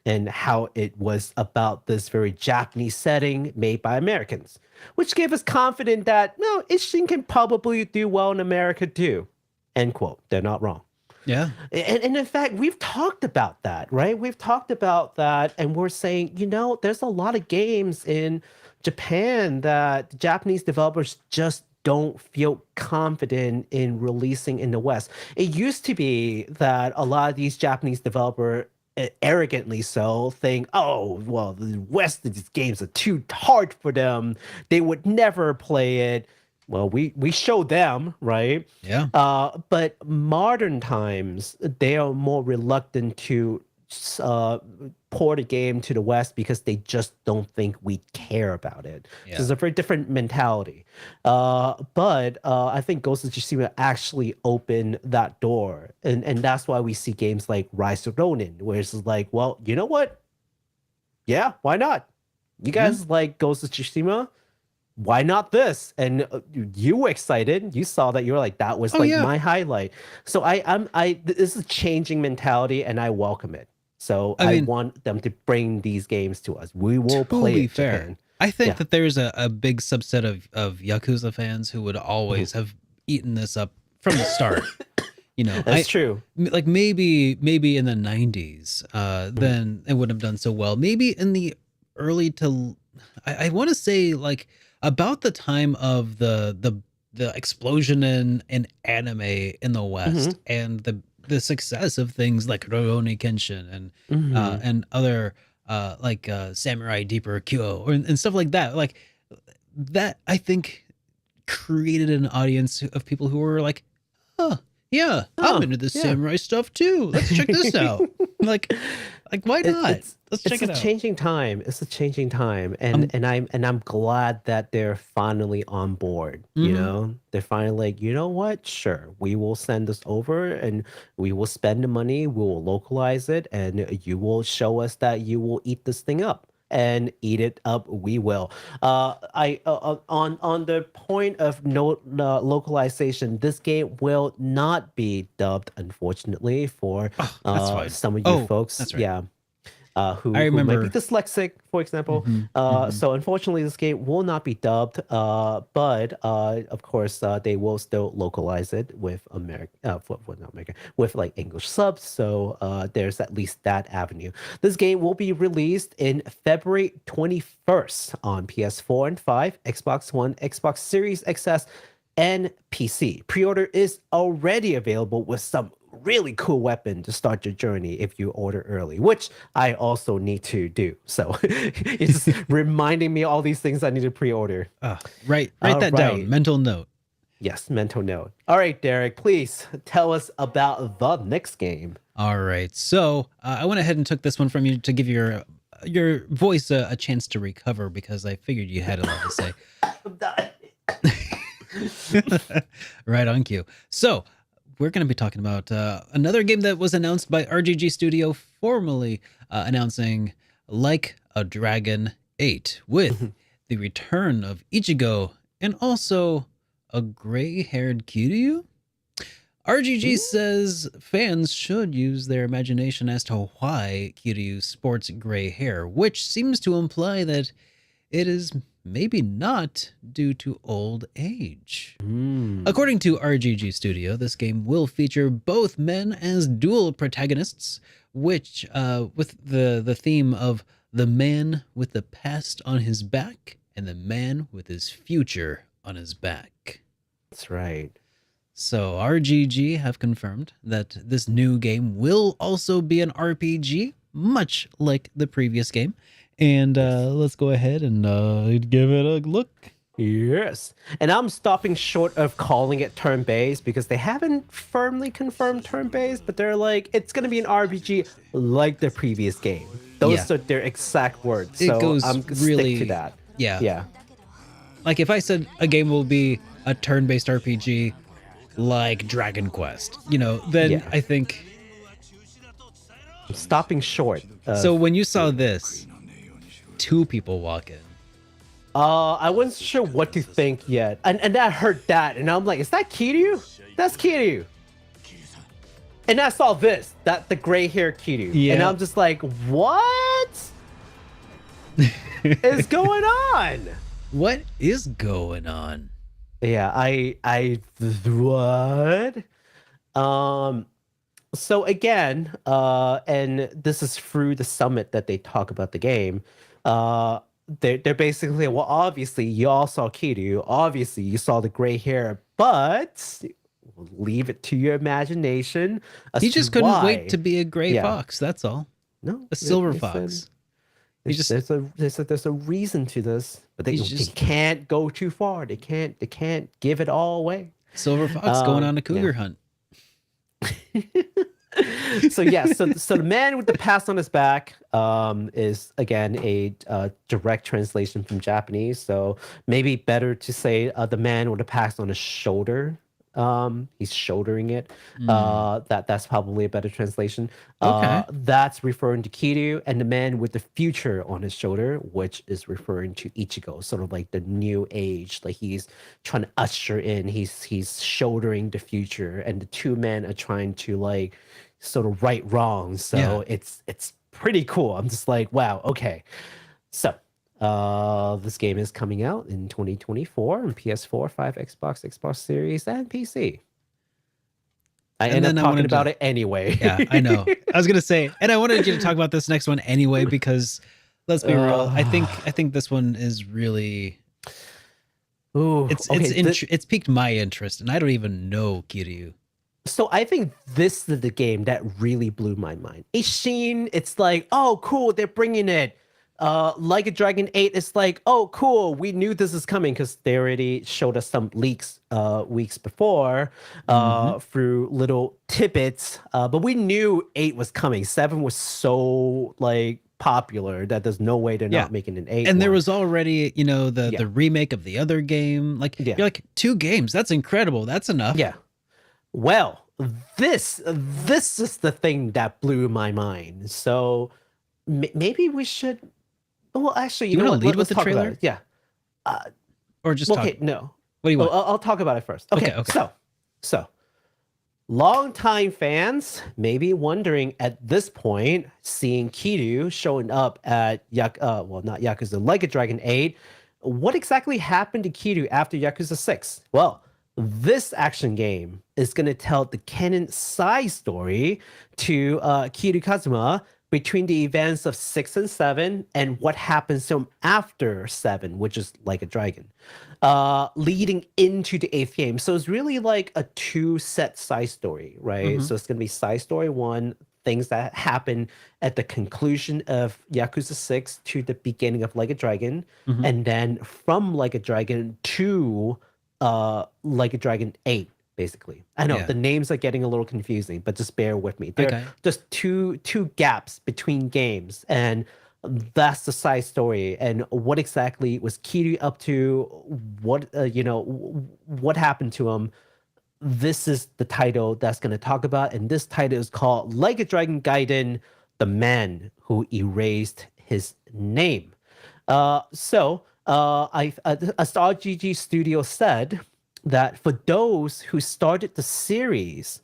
B: and how it was about this very Japanese setting made by Americans, which gave us confidence that, no, Ishin can probably do well in America too. End quote. They're not wrong.
A: Yeah.
B: And in fact, we've talked about that, right? We've talked about that, and we're saying, there's a lot of games in Japan that Japanese developers just don't feel confident in releasing in the West. It used to be that a lot of these Japanese developers arrogantly so think, oh, well, the West of these games are too hard for them. They would never play it. Well, we show them, right?
A: Yeah.
B: But modern times, they are more reluctant to port a game to the West because they just don't think we care about it.
A: Yeah.
B: So it's a very different mentality. But I think Ghost of Tsushima actually opened that door. And that's why we see games like Rise of Ronin, where it's like, well, you know what? Yeah, why not? You guys like Ghost of Tsushima? Why not this? And you were excited. You saw that. You were like, that was my highlight. So this is a changing mentality, and I welcome it. So I want them to bring these games to us. We will play it.
A: Fair. I think that there's a big subset of Yakuza fans who would always have eaten this up from the start.
B: That's true.
A: Like maybe in the 90s, then it wouldn't have done so well. Maybe in the early to, I want to say like about the time of the explosion in anime in the West and the success of things like Rurouni Kenshin and other like Samurai Deeper Kyo and stuff like that. Like that, I think, created an audience of people who were like, oh yeah, I'm into this samurai stuff too. Let's check this out. like why not? Let's check it out.
B: It's a changing time. It's a changing time, and I'm glad that they're finally on board. They're finally like, you know what? Sure, we will send this over, and we will spend the money. We will localize it, and you will show us that you will eat this thing up. And eat it up, we will. On the point of localization, this game will not be dubbed, unfortunately, for some of you folks.
A: That's right.
B: Yeah. Who
A: I remember
B: might be dyslexic, for example. So unfortunately, this game will not be dubbed, but of course, they will still localize it with with like English subs. So there's at least that avenue. This game will be released in February 21st on PS4 and 5, Xbox One, Xbox Series XS, and PC. Pre-order is already available with some really cool weapon to start your journey if you order early, which I also need to do. So it's reminding me all these things I need to pre-order.
A: Write that down. Mental note.
B: Yes, mental note. All right, Derek, please tell us about the next game.
A: All right. So I went ahead and took this one from you to give your voice a chance to recover because I figured you had a lot to say.
B: I'm dying.
A: Right on cue. So we're going to be talking about another game that was announced by RGG Studio, formally announcing Like a Dragon 8 with the return of Ichigo and also a gray-haired Kiryu. RGG says fans should use their imagination as to why Kiryu sports gray hair, which seems to imply that it is maybe not due to old age.
B: Hmm.
A: According to RGG Studio, this game will feature both men as dual protagonists, which with the theme of the man with the past on his back and the man with his future on his back.
B: That's right.
A: So RGG have confirmed that this new game will also be an RPG, much like the previous game. And let's go ahead and give it a look.
B: Yes. And I'm stopping short of calling it turn-based because they haven't firmly confirmed turn-based, but they're like, it's going to be an RPG like the previous game. Those are their exact words.
A: It
B: so
A: goes
B: I'm gonna
A: really
B: stick to that.
A: Yeah.
B: Yeah.
A: Like if I said a game will be a turn-based RPG like Dragon Quest, then
B: Yeah.
A: I think.
B: I'm stopping short.
A: So when you saw this, two people walk in.
B: I wasn't sure what to think yet. And I heard that, and I'm like, is that Kiryu? That's Kiryu. And I saw this, the gray hair Kiryu.
A: Yeah.
B: And I'm just like, what is going on?
A: What is going on?
B: Yeah, what? So again, and this is through the summit that they talk about the game. They're basically, well, obviously you all saw Kiryu, obviously you saw the gray hair, but leave it to your imagination.
A: He just couldn't wait to be a gray
B: Yeah.
A: fox. That's all.
B: No,
A: A silver
B: it's,
A: fox.
B: There's a reason to this, but they can't go too far. They can't give it all away.
A: Silver fox going on a cougar
B: yeah.
A: hunt.
B: So the man with the past on his back is again a direct translation from Japanese. So maybe better to say the man with the past on his shoulder. He's shouldering it. That's probably a better translation.
A: Okay.
B: That's referring to Kiryu, and the man with the future on his shoulder, which is referring to Ichigo, sort of like the new age. Like he's trying to usher in. He's shouldering the future, and the two men are trying to like sort of right wrongs. So it's pretty cool. I'm just like, wow, okay. So this game is coming out in 2024 on PS4, 5, Xbox Series, and PC. I end up talking about it anyway.
A: Yeah, I know. I was gonna say, and I wanted you to talk about this next one anyway because let's be real. I think this one is really.
B: Ooh,
A: it's piqued my interest, and I don't even know Kiryu.
B: So I think this is the game that really blew my mind. Ishin, it's like, oh, cool, they're bringing it. Like a Dragon 8, it's like, oh, cool, we knew this is coming because they already showed us some leaks weeks before through little tidbits. But we knew 8 was coming. 7 was so like popular that there's no way they're not making an 8.
A: And there was already, the remake of the other game. Like you're like 2 games. That's incredible. That's enough.
B: Yeah. Well, this is the thing that blew my mind. So maybe we should. Well, actually, you know what?
A: Lead with
B: Let's
A: the
B: talk
A: trailer?
B: about it. Yeah.
A: Or just
B: okay. No.
A: What do you want?
B: I'll talk about it first. Okay.
A: Okay.
B: So, longtime fans may be wondering at this point, seeing Kiryu showing up at not Yakuza, Like a Dragon 8, what exactly happened to Kiryu after Yakuza 6? Well, this action game is going to tell the canon side story to Kiryu Kazuma between the events of 6 and 7 and what happens to him after 7, which is Like a Dragon, leading into the 8th game. So it's really like a 2-set side story, right? So it's going to be side story 1, things that happen at the conclusion of Yakuza 6 to the beginning of Like a Dragon, and then from Like a Dragon to Like a Dragon 8. Basically, I know the names are getting a little confusing, but just bear with me. There are just two gaps between games, and that's the side story. And what exactly was Kiryu up to? What what happened to him? This is the title that's going to talk about, and this title is called Like a Dragon Gaiden: The Man Who Erased His Name. So RGG Studio said that for those who started the series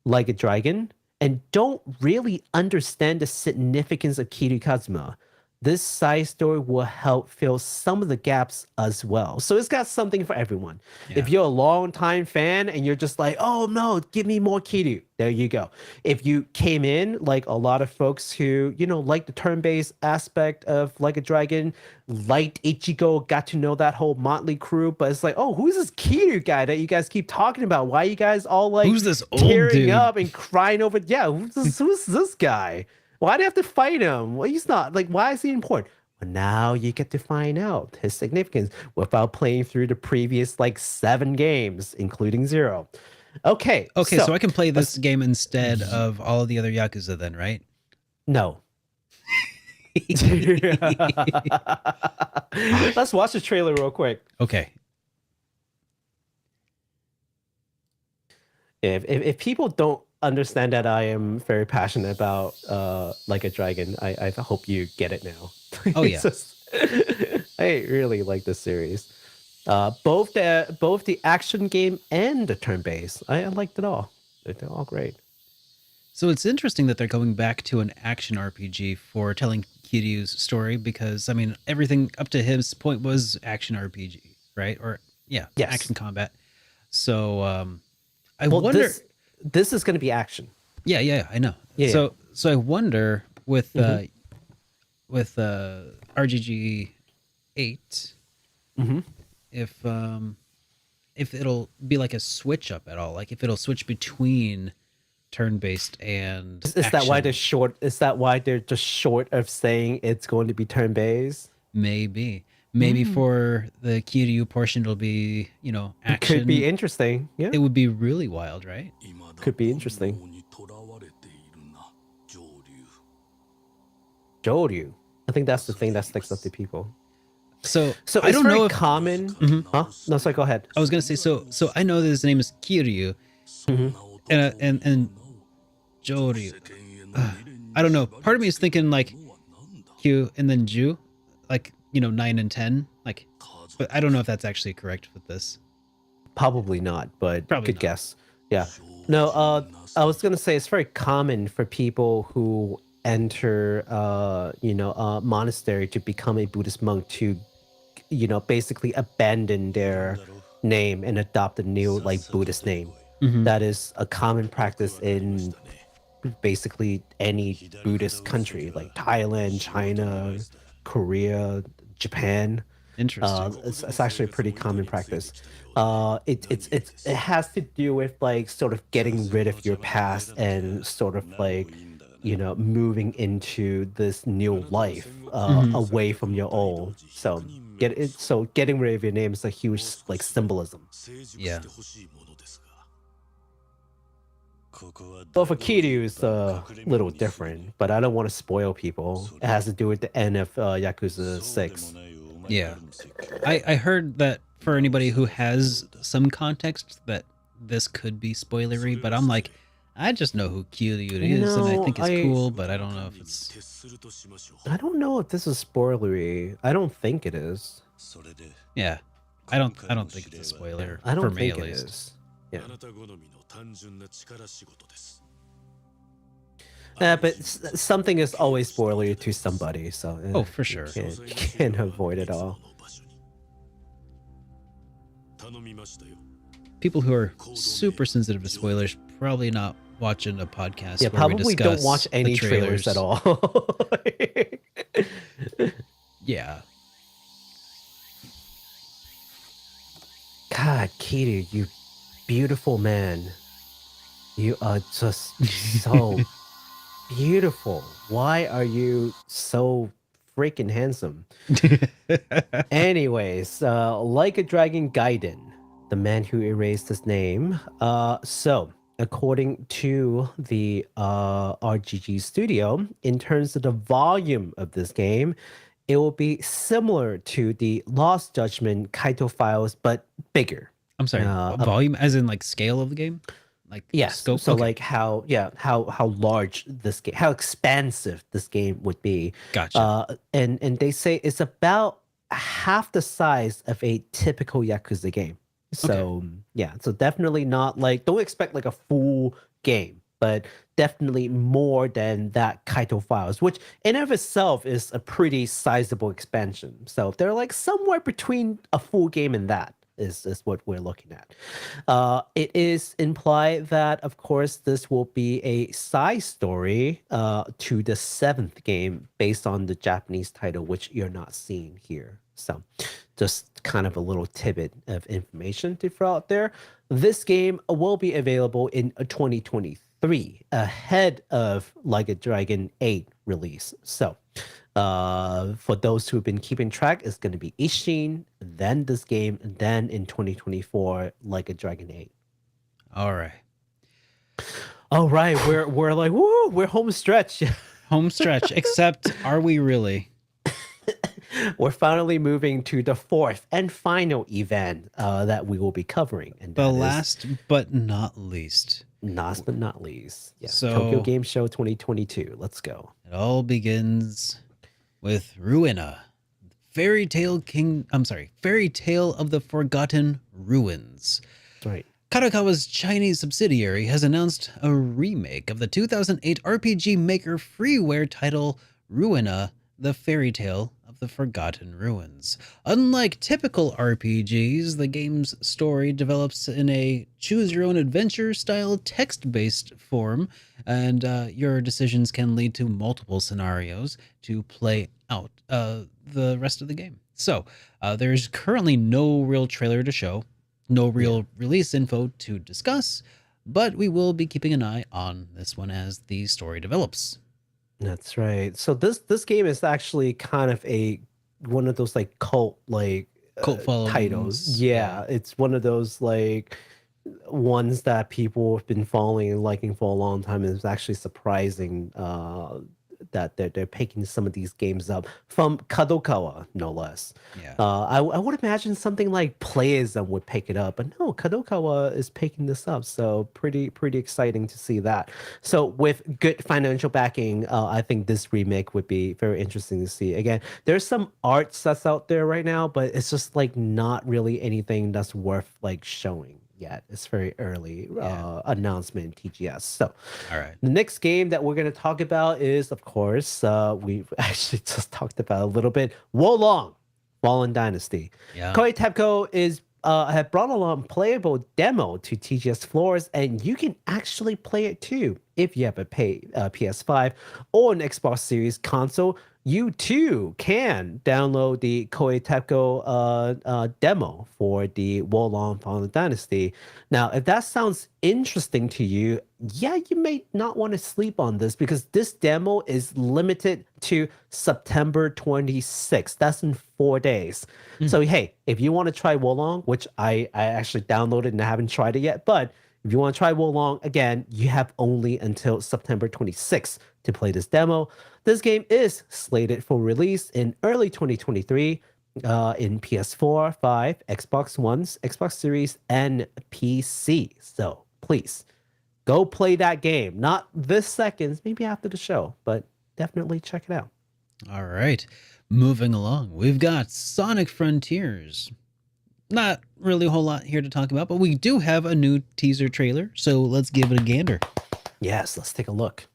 B: Like a Dragon and don't really understand the significance of Kiryu Kazuma, this side story will help fill some of the gaps as well. So it's got something for everyone. If you're a long-time fan and you're just like, oh no, give me more Kiryu, there you go. If you came in like a lot of folks who, like the turn-based aspect of Like a Dragon, liked Ichigo, got to know that whole motley crew, but it's like, oh, who's this Kiryu guy that you guys keep talking about? Why are you guys all like
A: Who's this old
B: tearing
A: dude?
B: up and crying over? Yeah, who's this guy? Why do you have to fight him? Well, he's not like, why is he important? Well, now you get to find out his significance without playing through the previous like 7 games, including 0. Okay.
A: So I can play this game instead of all of the other Yakuza then, right?
B: No. Let's watch the trailer real quick.
A: Okay.
B: If people don't understand that I am very passionate about Like a Dragon, I hope you get it now.
A: Oh yeah.
B: I really like this series. Both the action game and the turn-based. I liked it all. They're all great.
A: So it's interesting that they're going back to an action RPG for telling Kiryu's story, because I mean everything up to his point was action RPG, right? Or
B: Yes.
A: action combat. So I wonder.
B: This is going to be action.
A: Yeah, I know.
B: Yeah.
A: So I wonder with RGG 8 if it'll be like a switch up at all, like if it'll switch between turn-based and
B: Is that why they're short? Is that why they're just short of saying it's going to be turn-based?
A: Maybe for the Kiryu portion it'll be, action.
B: It could be interesting. Yeah,
A: It would be really wild, right?
B: could be interesting. Joryu. I think that's the thing that sticks up to people.
A: So
B: So
A: I
B: it's
A: don't
B: very
A: know if
B: common. Huh? No, sorry. Go ahead.
A: I was gonna say so I know that his name is Kiryu, and Joryu. I don't know. Part of me is thinking like Q and then Ju, like 9 and 10, like. But I don't know if that's actually correct with this.
B: Probably not, but
A: Probably
B: good
A: not.
B: guess. Yeah. No, I was gonna say it's very common for people who enter a monastery to become a Buddhist monk to basically abandon their name and adopt a new like Buddhist name. That is a common practice in basically any Buddhist country like Thailand, China, Korea, Japan.
A: Interesting.
B: It's actually a pretty common practice. It has to do with like sort of getting rid of your past and sort of like moving into this new life away from your old. So getting rid of your name is a huge like symbolism.
A: Yeah.
B: Well, for Kiryu, it's a little different, but I don't want to spoil people. It has to do with the end of Yakuza 6.
A: Yeah. I heard that for anybody who has some context that this could be spoilery, but I'm like, I just know who Kiryu is, and I think it's cool, but I don't know if it's.
B: I don't know if this is spoilery. I don't think it is.
A: Yeah, I don't think it's a spoiler.
B: I don't
A: for me
B: think
A: at
B: it
A: least.
B: is. Yeah. But something is always spoilery to somebody, so
A: Oh, for sure.
B: you can't avoid it all.
A: People who are super sensitive to spoilers probably not watching a podcast.
B: Yeah,
A: where we
B: probably don't
A: discuss
B: watch
A: the
B: any trailers at all.
A: Yeah.
B: God, Kiryu, you beautiful man. You are just so beautiful. Why are you so freaking handsome? Anyways, Like a Dragon Gaiden, the man who erased his name. So, according to the RGG studio, in terms of the volume of this game, it will be similar to the Lost Judgment Kaito files, but bigger.
A: I'm sorry. Volume, as in like scale of the game, like
B: Yes.
A: scope.
B: So
A: Okay.
B: like how large this game, how expansive this game would be.
A: Gotcha.
B: And they say it's about half the size of a typical Yakuza game. So yeah, so definitely not like, don't expect like a full game, but definitely more than that Kaito Files, which in and of itself is a pretty sizable expansion. So they're like somewhere between a full game and that is what we're looking at. It is implied that, of course, this will be a side story to the 7th game based on the Japanese title, which you're not seeing here. So just kind of a little tidbit of information to throw out there. This game will be available in 2023, ahead of Like a Dragon 8 release. So for those who've been keeping track, it's going to be Ishin, then this game, and then in 2024, Like a Dragon 8.
A: All right.
B: All right, we're like, woo, we're home stretch.
A: Home stretch, except are we really?
B: We're finally moving to the 4th and final event that we will be covering. And
A: The last but not least.
B: Last but not least. Yeah.
A: So,
B: Tokyo Game Show 2022. Let's go.
A: It all begins with Ruina, Fairy Tale of the Forgotten Ruins.
B: Right.
A: Kadokawa's Chinese subsidiary has announced a remake of the 2008 RPG Maker freeware title Ruina, the Fairy Tale of the Forgotten Ruins. Unlike typical RPGs, the game's story develops in a choose-your-own-adventure style text-based form, and your decisions can lead to multiple scenarios to play out the rest of the game. So, there's currently no real trailer to show, no real release info to discuss, but we will be keeping an eye on this one as the story develops.
B: That's right. So this game is actually kind of one of those like cult
A: followings.
B: titles. Yeah, it's one of those like ones that people have been following and liking for a long time. And it's actually surprising that they're picking some of these games up from Kadokawa, no less.
A: Yeah.
B: I would imagine something like Playism would pick it up, but no, Kadokawa is picking this up. So pretty exciting to see that. So with good financial backing, I think this remake would be very interesting to see. Again, there's some art that's out there right now, but it's just like not really anything that's worth like showing yet. It's very early announcement in TGS. So
A: All right.
B: the next game that we're going to talk about is, of course, we've actually just talked about a little bit, Wolong, Fallen Dynasty.
A: Yeah.
B: Koei Tecmo have brought along playable demo to TGS floors, and you can actually play it too. If you have a PS5 or an Xbox Series console, you too can download the Koei Tecmo demo for the Wolong Fallen Dynasty. Now, if that sounds interesting to you, yeah, you may not want to sleep on this because this demo is limited to September 26th. That's in 4 days. So, hey, if you want to try Wolong, which I actually downloaded and I haven't tried it yet, but if you want to try Wolong, again, you have only until September 26th to play this demo. This game is slated for release in early 2023 in PS4, 5, Xbox Ones, Xbox Series, and PC. So please go play that game. Not this second, maybe after the show, but definitely check it out.
A: All right. Moving along, we've got Sonic Frontiers. Not really a whole lot here to talk about, but we do have a new teaser trailer, so let's give it a gander.
B: Yes, let's take a look.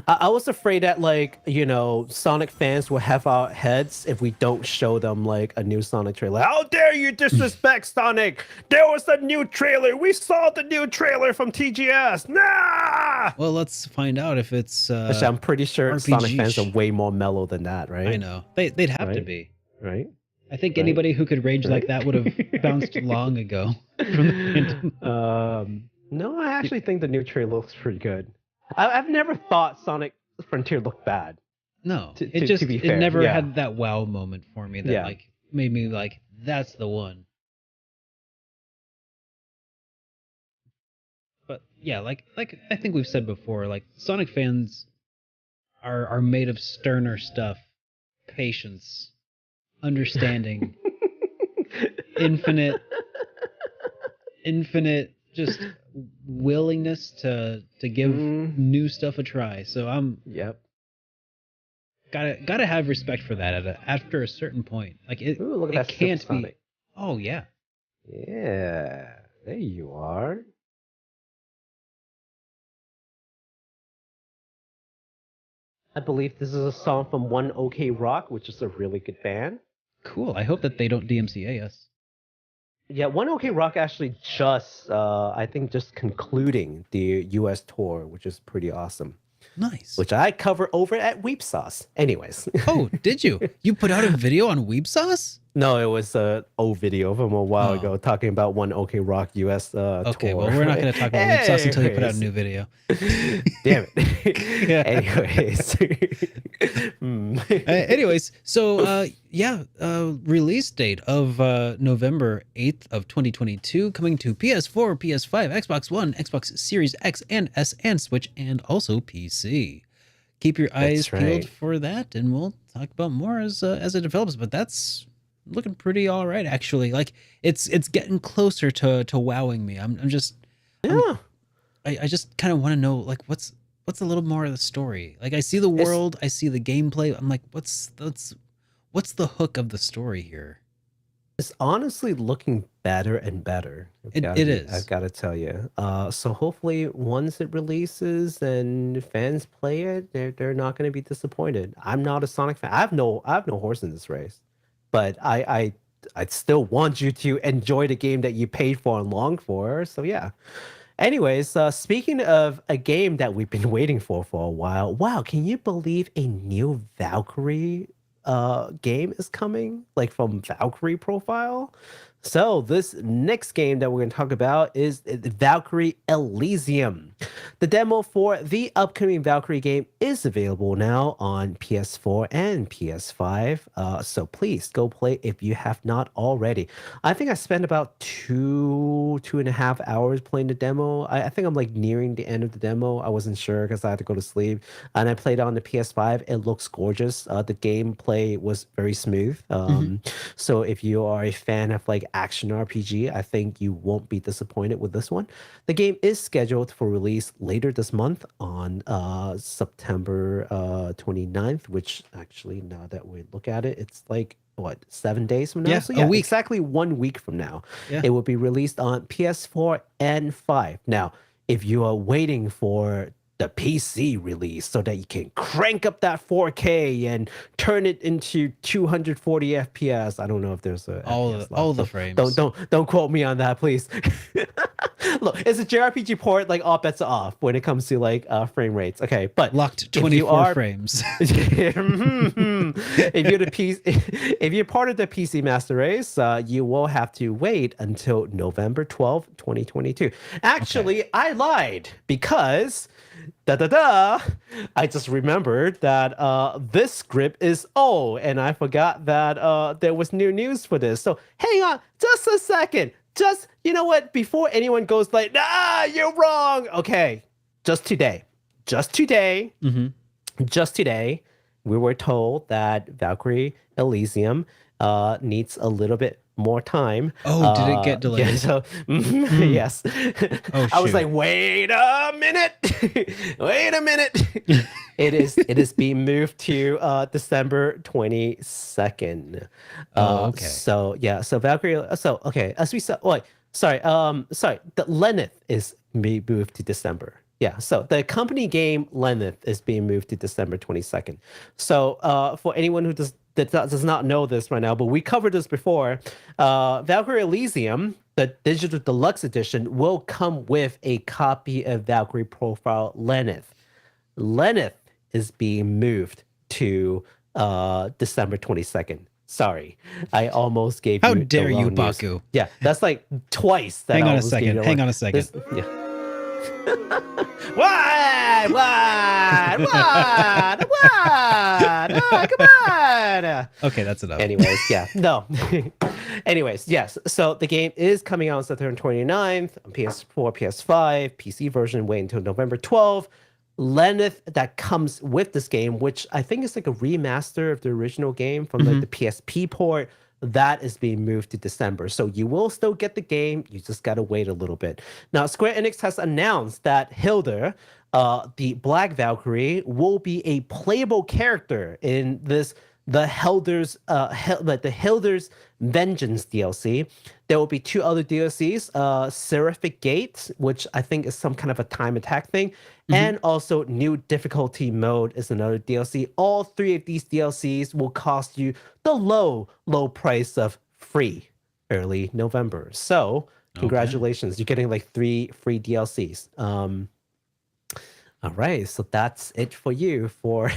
B: I was afraid that, like, you know, Sonic fans will have our heads if we don't show them, like, a new Sonic trailer. How dare you disrespect Sonic? There was a new trailer. We saw the new trailer from TGS. Nah!
A: Well, let's find out if it's...
B: Actually, I'm pretty sure
A: RPG.
B: Sonic fans are way more mellow than that, right?
A: I know. They'd have to
B: Right.
A: be.
B: Right?
A: I think anybody who could rage like that would have bounced long ago. From the
B: No, I actually think the new trailer looks pretty good. I've never thought Sonic Frontier looked bad.
A: No,
B: To be
A: it
B: fair,
A: never
B: yeah.
A: had that wow moment for me that
B: Yeah.
A: like made me like, that's the one. But yeah, like I think we've said before, like Sonic fans are made of sterner stuff, patience, understanding, infinite just willingness to give new stuff a try. So I'm
B: Yep.
A: gotta have respect for that after a certain point. Like it,
B: Ooh, look at
A: it
B: that
A: can't be.
B: Sonic.
A: Oh yeah,
B: Yeah, there you are. I believe this is a song from One OK Rock, which is a really good band.
A: Cool. I hope that they don't DMCA us.
B: Yeah, One OK Rock actually just, I think, just concluding the US tour, which is pretty awesome.
A: Nice.
B: Which I cover over at Weep Sauce. Anyways.
A: Oh, did you? You put out a video on Weeb Sauce?
B: No, it was an old video from a while ago talking about One OK Rock US
A: Okay,
B: tour.
A: well, we're not going to talk about Weeb Sauce until you put out a
B: Anyways.
A: new video.
B: Damn it. Anyways.
A: Anyways, so release date of November 8th of 2022, coming to PS4, PS5, Xbox One, Xbox Series X and S and Switch, and also PC. Keep your eyes peeled for that, and we'll talk about more as it develops. But that's looking pretty all right, actually. Like it's getting closer to wowing me. I'm just I just kind of want to know, like, what's a little more of the story. Like, I see the world, I see the gameplay. I'm like, what's the hook of the story here?
B: It's honestly looking better and better.
A: It is.
B: I've got to tell you. So hopefully, once it releases and fans play it, they're not going to be disappointed. I'm not a Sonic fan. I have no horse in this race, but I still want you to enjoy the game that you paid for and longed for. So yeah. Anyways, speaking of a game that we've been waiting for a while, wow, can you believe a new Valkyrie game is coming, like from Valkyrie Profile? So this next game that we're going to talk about is Valkyrie Elysium. The demo for the upcoming Valkyrie game is available now on PS4 and PS5. So please go play if you have not already. I think I spent about two and a half hours playing the demo. I think I'm like nearing the end of the demo. I wasn't sure because I had to go to sleep. And I played it on the PS5. It looks gorgeous. The gameplay was very smooth. So if you are a fan of like action RPG, I think you won't be disappointed with this one. The game is scheduled for release later this month on September 29th, which actually, now that we look at it, it's like, what, 7 days from now?
A: Yeah,
B: So
A: a week.
B: exactly 1 week from now.
A: Yeah.
B: It will be released on PS4 and 5. Now, if you are waiting for the PC release so that you can crank up that 4K and turn it into 240 FPS. I don't know if there's a
A: all the frames.
B: Don't quote me on that, please. Look, it's a JRPG port. Like, all bets are off when it comes to like frame rates. Okay, but
A: Locked 24 frames.
B: if you're part of the PC Master Race, you will have to wait until November 12th, 2022. Actually, I lied because I just remembered that this script is old, and I forgot that there was new news for this. So hang on just a second. Just, you know what? Before anyone goes like, nah, you're wrong. Okay, just today, we were told that Valkyrie Elysium needs a little bit more time.
A: Oh, did it get delayed?
B: Yeah, so yes.
A: Oh,
B: I was
A: shoot.
B: like, wait a minute. It is being moved to December 22nd.
A: Oh, okay.
B: So yeah, so Valkyrie. So okay, as we said, sorry. The Lenneth is being moved to December. Yeah, so the company game Lenneth is being moved to December 22nd. So for anyone who does not know this right now, but we covered this before, Valkyrie Elysium, the digital deluxe edition, will come with a copy of Valkyrie Profile Lenneth. Lenneth is being moved to December 22nd. Sorry, I almost gave you.
A: How
B: the
A: dare you,
B: wrong news.
A: Baku?
B: Yeah, that's like twice. That
A: Hang
B: I
A: on a
B: almost gave you
A: second.
B: the
A: Hang
B: wrong-
A: on a second.
B: This- yeah. What? Oh, come on.
A: Okay, that's enough.
B: Anyways, yeah. No. Anyways, yes. So the game is coming out on September 29th on PS4, PS5, PC version wait until November 12th. Lenneth that comes with this game, which I think is like a remaster of the original game from like the PSP port, that is being moved to December. So you will still get the game. You just got to wait a little bit. Now, Square Enix has announced that Hilda, the Black Valkyrie, will be a playable character in this the Hilder's Vengeance DLC. There will be 2 other DLCs, Seraphic Gate, which I think is some kind of a time attack thing, and also New Difficulty Mode is another DLC. All 3 of these DLCs will cost you the low price of free early November. So congratulations, you're getting like 3 free DLCs. All right, so that's it for you for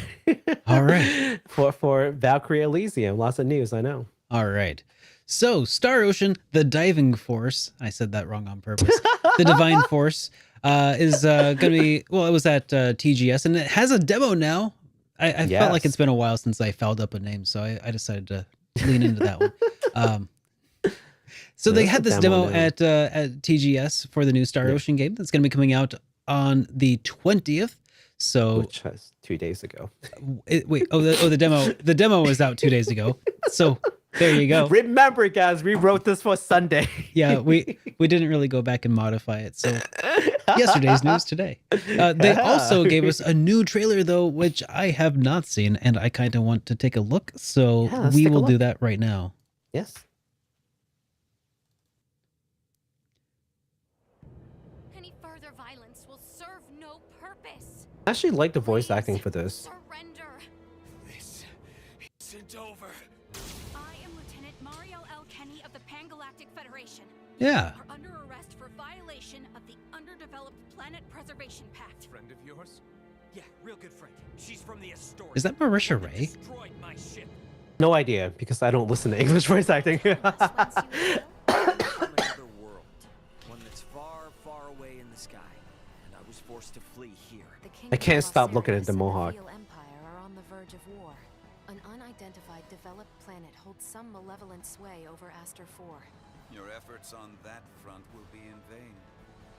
A: All right.
B: for Valkyrie Elysium. Lots of news, I know.
A: All right. So, Star Ocean, the diving force, I said that wrong on purpose. The divine force is going to be, well, it was at TGS and it has a demo now. I felt like it's been a while since I fouled up a name, so I decided to lean into that one. So they had this demo at TGS for the new Star Ocean game that's going to be coming out on the 20th. So
B: Which was 2 days ago.
A: The demo was out 2 days ago. So there you go.
B: Remember, guys, we wrote this for Sunday.
A: Yeah, we didn't really go back and modify it. So yesterday's news today. They also gave us a new trailer though, which I have not seen, and I kind of want to take a look. So we will do that right now.
B: Yes.
E: Any further violence will serve no purpose.
B: I actually like the voice acting for this.
E: Surrender.
G: This isn't over.
E: I am Lieutenant Mario L. Kenny of the Pan-Galactic Federation.
A: Yeah.
E: Are under arrest for violation of the Underdeveloped Planet Preservation Pact.
G: Friend of yours? Yeah, real good friend. She's from the Astoria.
A: Is that Marisha Ray?
G: Destroyed my ship.
B: No idea, because I don't listen to English voice acting.
F: From another world, one that's far, far away in the sky, and I was forced to flee here.
B: I can't stop looking at the mohawk.
H: Empire are on the verge of war. An unidentified developed planet holds some malevolent sway over Aster 4.
F: Your efforts on that front will be in vain.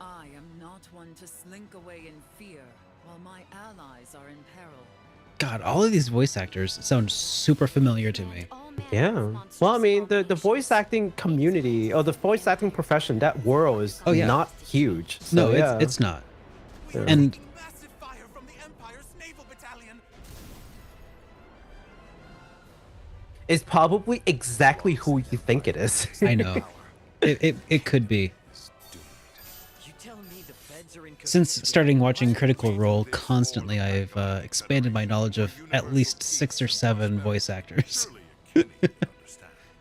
I: I am not one to slink away in fear while my allies are in peril.
A: God, all of these voice actors sound super familiar to me.
B: Yeah. Well, I mean, the voice acting community or the voice acting profession, that world is not huge. So,
A: No, it's not.
B: Yeah.
A: And
G: Massive fire from the Empire's naval battalion.
B: it's probably exactly who you think it is.
A: I know. It could be.
F: You tell me the feds are in
A: Since starting watching Critical Role constantly, I've expanded my knowledge of at least 6 or 7 voice actors.
B: Not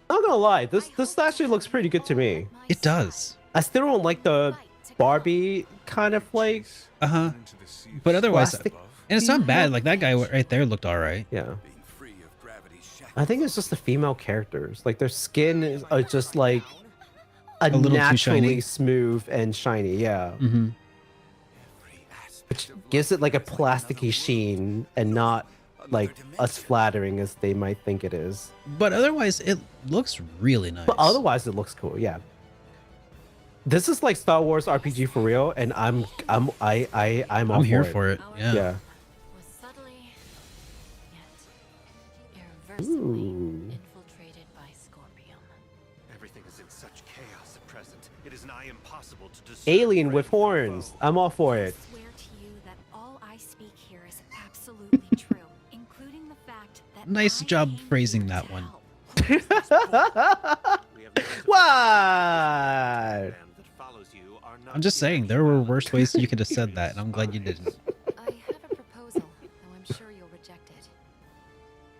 B: gonna lie, this actually looks pretty good to me.
A: It does.
B: I still don't like the Barbie kind of like.
A: But otherwise,
B: Plastic.
A: and it's not bad. Like that guy right there looked all right.
B: Yeah.
F: being free of gravity's shackles.
B: I think it's just the female characters. Like their skin are just like a
A: little too
B: naturally
A: shiny.
B: smooth and shiny. Yeah.
A: Mm-hmm.
B: Which gives it like a plasticky sheen and not like as flattering as they might think it is.
A: But otherwise, it looks really nice.
B: But otherwise, it looks cool. Yeah. This is like Star Wars RPG for real, and I'm all
A: here
B: for
A: for it. Yeah.
B: Yeah.
H: Was subtly, yet irreversibly
B: Ooh.
H: infiltrated by Scorpion.
G: Everything is in such chaos at present. It is nigh impossible to discern
B: Alien with
G: friend from
B: horns.
G: foe.
B: I'm all for it.
E: I swear to you that all I speak here is absolutely true, including the fact that
A: Nice
E: I
A: job
E: came
A: phrasing
E: here
A: that
E: to
A: one.
E: help.
G: We have no
B: What?
G: band that follows you are not
A: I'm just saying, there were worse ways you could have said that, and I'm glad you didn't.
H: I have a proposal, though I'm sure you'll reject it.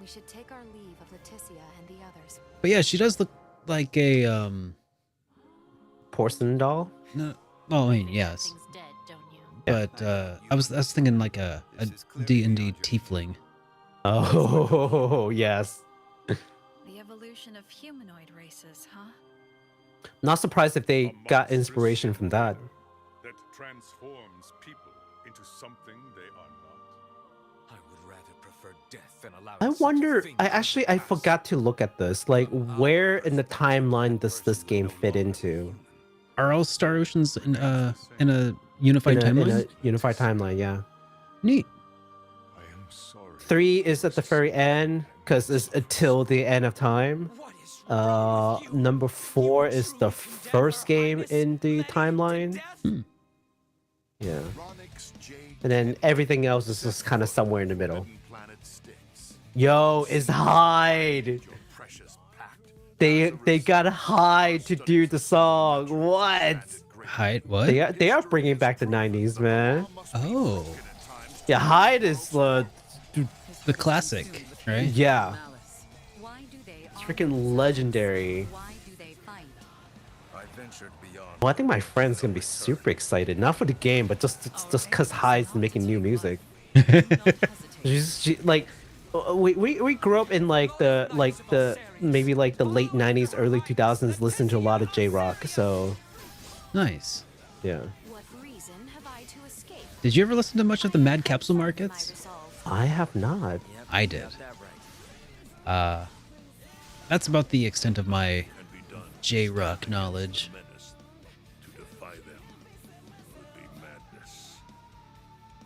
H: We should take our leave of Leticia and the others.
A: But yeah, she does look like a
B: Porcelain doll.
A: no. Oh, I mean, yes.
H: Things dead, don't you?
A: But I was thinking like a D&D tiefling.
B: Oh yes.
E: The evolution of humanoid races, huh?
B: Not surprised if they got inspiration from that.
C: That transforms people into something they are not.
G: I would rather prefer death than allow
B: I
G: such a
B: wonder.
G: thing
B: I
G: to pass.
B: forgot to look at this. Like, where in the timeline does this game fit into?
A: Are all Star Oceans in a unified
B: In
A: timeline?
B: a unified timeline, yeah.
A: Neat.
C: I am sorry.
B: 3 is at the very end because it's until the end of time.
G: What is wrong with you?
B: Number 4
G: You
B: is
G: truly
B: the
G: condemn
B: first
G: our
B: game
G: highness
B: in the
G: man to
B: timeline.
G: death?
B: Yeah.
C: Chronicles J.
B: And then everything else is just kind of somewhere in the middle.
C: Planet Styx.
B: Yo, it's Hyde.
C: Your precious pact
B: They got Hyde to do the song. What?
A: Hyde, what?
B: They are bringing back the 90s, man.
A: Oh,
B: Yeah, Hyde is
A: the classic, right?
B: yeah,
H: Malice. Why do they
B: it's freaking legendary.
H: Why do they fight?
G: I ventured beyond.
B: Well, I think my friend's gonna be super excited, not for the game, but just cause Hyde's making new music. Like, we grew up in like the maybe like the late 90s, early 2000s, listened to a lot of J-rock. So
A: Nice.
B: yeah,
E: What reason have I to escape?
A: Did you ever listen to much of the Mad Capsule
E: My
A: Markets?
E: resolve.
B: I have not.
A: I did. That's about the extent of my J-rock knowledge.
C: To defy them would be madness.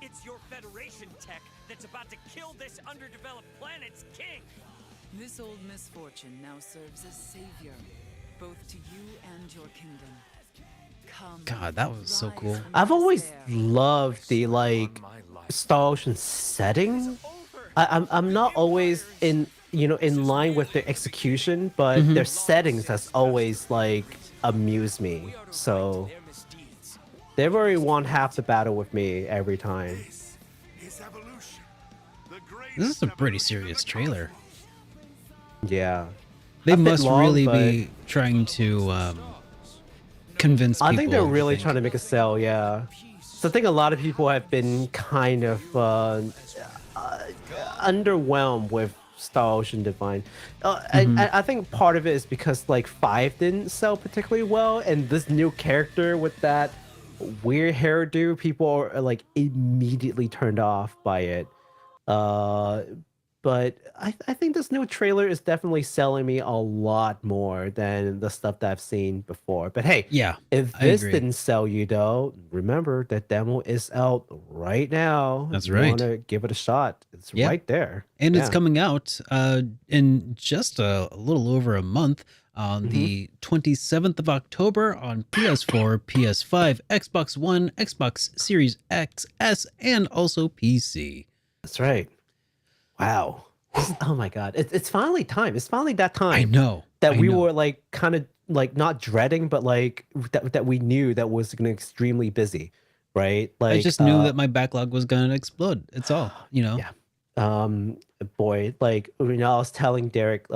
D: It's your Federation tech that's about to kill this underdeveloped planet's king.
I: This old misfortune now serves as savior, both to you and your kingdom. Come,
A: God, that was so
I: rise
A: cool.
I: from
B: I've always
I: despair.
B: loved the like Star Ocean setting. I'm not always in line with their execution, but their settings has always like amused me. So
D: Their misdeeds.
B: they've already won half the battle with me every time.
C: This is evolution. The
A: This is
C: greatest
A: a pretty
C: evolution
A: serious
C: in the
A: trailer.
B: Yeah,
A: They
B: A bit
A: must
B: long,
A: really
B: but-
A: be trying to convince people.
B: I think they're really trying to make a sell. Yeah, so I think a lot of people have been kind of underwhelmed with Star Ocean Divine. I think part of it is because like 5 didn't sell particularly well, and this new character with that weird hairdo, people are like immediately turned off by it. But I think this new trailer is definitely selling me a lot more than the stuff that I've seen before. But hey,
A: Yeah,
B: if
A: I
B: this
A: agree.
B: didn't sell you though, remember that demo is out right now.
A: That's
B: You
A: right.
B: wanna give it a shot. It's
A: Yeah.
B: right there.
A: And it's
B: Yeah.
A: coming out in just a little over a month on the 27th of October on PS4, PS5, Xbox One, Xbox Series X, S, and also PC.
B: That's right. Wow. Oh my god. It's finally time. It's finally that time.
A: I know
B: that
A: I
B: we
A: know.
B: were like kind of like not dreading, but like that we knew that was gonna extremely busy, right? Like
A: I just knew that my backlog was gonna explode. It's all, you know.
B: Yeah. Boy, like I was telling Derek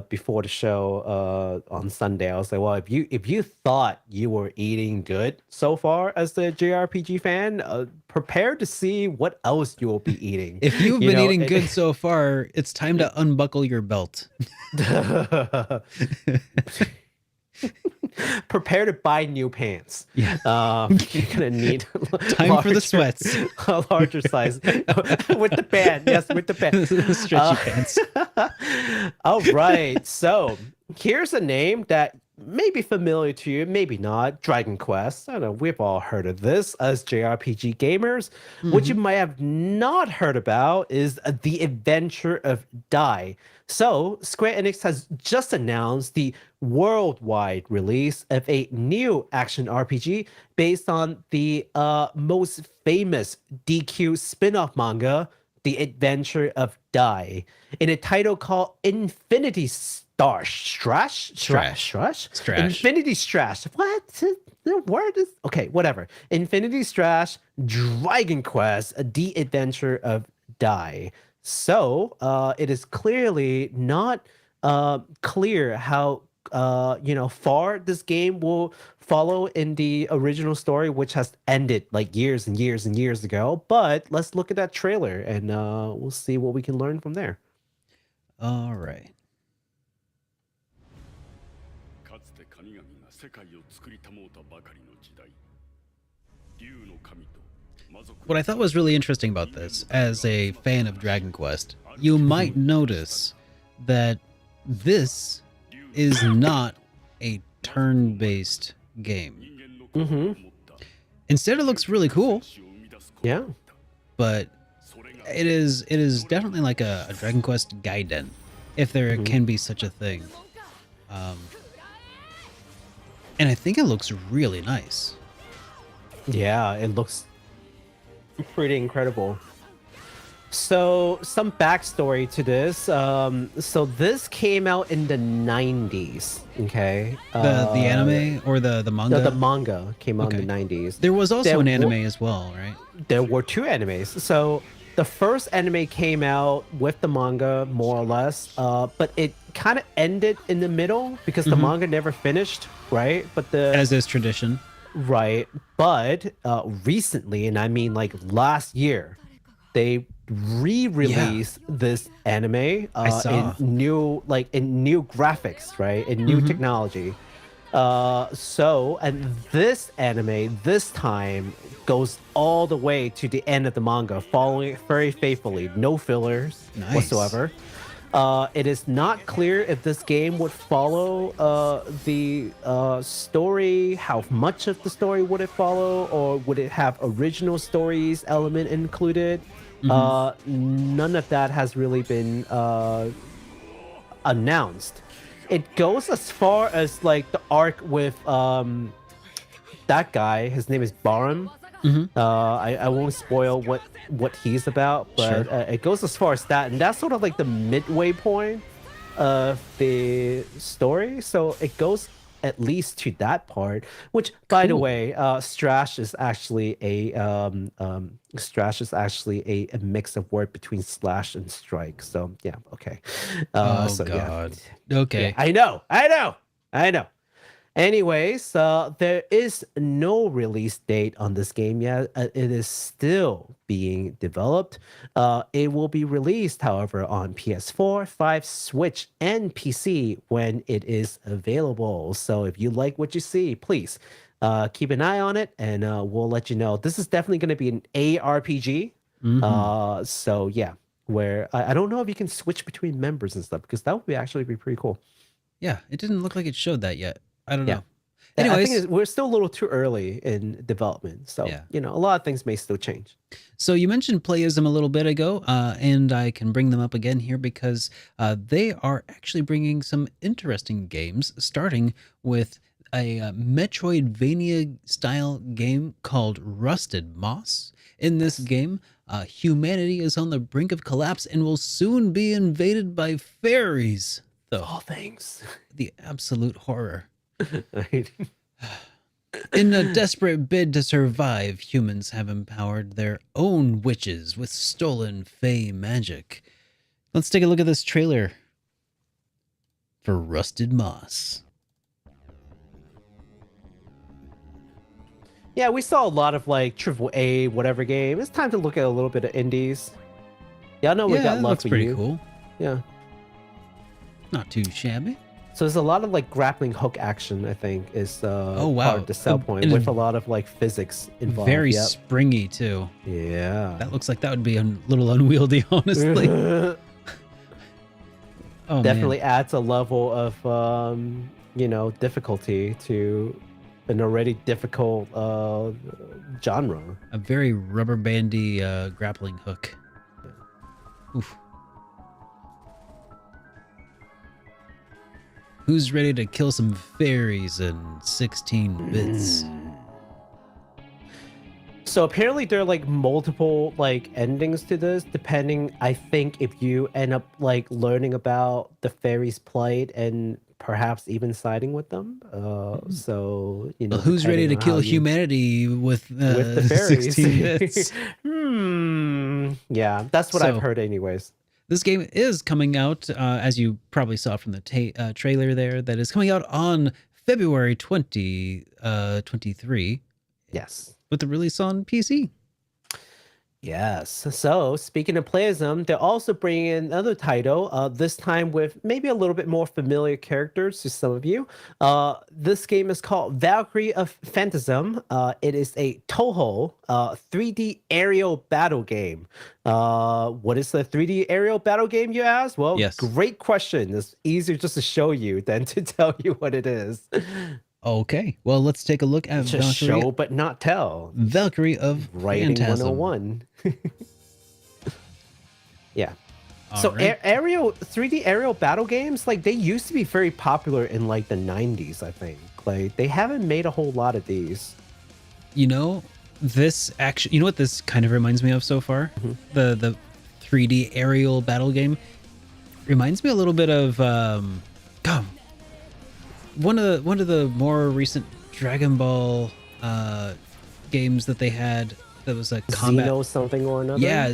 B: before the show on Sunday, I was like, well, if you thought you were eating good so far as the JRPG fan, prepare to see what else you will be eating.
A: If you've
B: You
A: been
B: know,
A: eating
B: and-
A: good so far, it's time to unbuckle your belt.
B: Prepare to buy new pants.
A: Yeah.
B: You're gonna need
A: Time for the sweats.
B: a larger size with the band. Yes, with the band.
A: Stretchy pants.
B: All right. So here's a name that may be familiar to you, maybe not. Dragon Quest. I don't know. We've all heard of this as JRPG gamers. What you might have not heard about is The Adventure of Dai. So Square Enix has just announced the worldwide release of a new action RPG based on the most famous DQ spin-off manga, The Adventure of Dai, in a title called Infinity Strash? Infinity Strash. What? The word is okay, whatever. Infinity Strash Dragon Quest, The Adventure of Dai. So it is clearly not clear how far this game will follow in the original story, which has ended like years and years and years ago. But let's look at that trailer and we'll see what we can learn from there.
A: All right. What I thought was really interesting about this, as a fan of Dragon Quest, you might notice that this is not a turn-based game. Instead, it looks really cool,
B: Yeah.
A: but it is definitely like a Dragon Quest Gaiden, if there can be such a thing. And I think it looks really nice.
B: Yeah, it looks pretty incredible. So some backstory to this. So this came out in the 90s. Okay.
A: The anime or the manga?
B: The manga came out in the 90s.
A: There was also an anime as well, right?
B: There were 2 animes. So the first anime came out with the manga, more or less, but it kind of ended in the middle because the manga never finished, right? But
A: as is tradition.
B: Right. But recently, and I mean like last year, they re-released this anime in new graphics, right? In new technology. And this anime this time goes all the way to the end of the manga, following it very faithfully, no fillers whatsoever. It is not clear if this game would follow the story, how much of the story would it follow, or would it have original stories element included. None of that has really been announced. It goes as far as like the arc with that guy. His name is Barum. I won't spoil what he's about, but it goes as far as that, and that's sort of like the midway point of the story. So it goes at least to that part. Which, by the way, Strash is actually a mix of word between slash and strike. So yeah, okay.
A: God. Okay.
B: Yeah, I know. Anyways, there is no release date on this game yet. It is still being developed. It will be released, however, on PS4, 5, Switch, and PC when it is available. So if you like what you see, please keep an eye on it, and we'll let you know. This is definitely going to be an ARPG. So yeah, where I don't know if you can switch between members and stuff, because that would actually be pretty cool.
A: Yeah, it didn't look like it showed that yet. I don't know.
B: Anyways, I think we're still a little too early in development. So, a lot of things may still change.
A: So you mentioned Playism a little bit ago, and I can bring them up again here because they are actually bringing some interesting games, starting with a Metroidvania-style game called Rusted Moss. In this game, humanity is on the brink of collapse and will soon be invaded by fairies.
B: All things.
A: The absolute horror.
B: Right.
A: In a desperate bid to survive, humans have empowered their own witches with stolen fey magic. Let's take a look at this trailer for Rusted Moss.
B: Yeah, we saw a lot of like AAA whatever game. It's time to look at a little bit of indies. Yeah, I know we got love for you.
A: Pretty cool.
B: Yeah.
A: Not too shabby.
B: So there's a lot of like grappling hook action, I think, is part of the sell point,
A: and
B: with a lot of like physics involved.
A: Very springy too.
B: Yeah.
A: That looks like that would be a little unwieldy, honestly.
B: Definitely adds a level of difficulty to an already difficult genre.
A: A very rubber bandy grappling hook. Oof. Who's ready to kill some fairies in 16 bits?
B: So apparently there are like multiple like endings to this, depending, I think, if you end up like learning about the fairies' plight and perhaps even siding with them. So
A: who's ready to kill humanity with
B: the fairies?
A: 16 bits?
B: Yeah, that's what I've heard anyways.
A: This game is coming out, as you probably saw from the trailer there, that is coming out on February 2023.
B: Yes.
A: With the release on PC.
B: Yes. So speaking of Playism, they're also bringing in another title, this time with maybe a little bit more familiar characters to some of you. This game is called Valkyrie of Phantasm. It is a Toho 3D aerial battle game. What is the 3D aerial battle game, you ask? Well,
A: yes.
B: Great question. It's easier just to show you than to tell you what it is.
A: Okay, well, let's take a look at
B: just show but not tell.
A: Valkyrie of
B: Writing
A: Phantasm.
B: 101. Yeah.
A: All
B: so
A: right.
B: 3D aerial battle games, like they used to be very popular in like the 90s, I think. Like they haven't made a whole lot of these.
A: This actually, you know what this kind of reminds me of so far? The 3D aerial battle game. Reminds me a little bit of one of the more recent Dragon Ball games that they had. That was a combat.
B: Xeno something or another.
A: Yeah.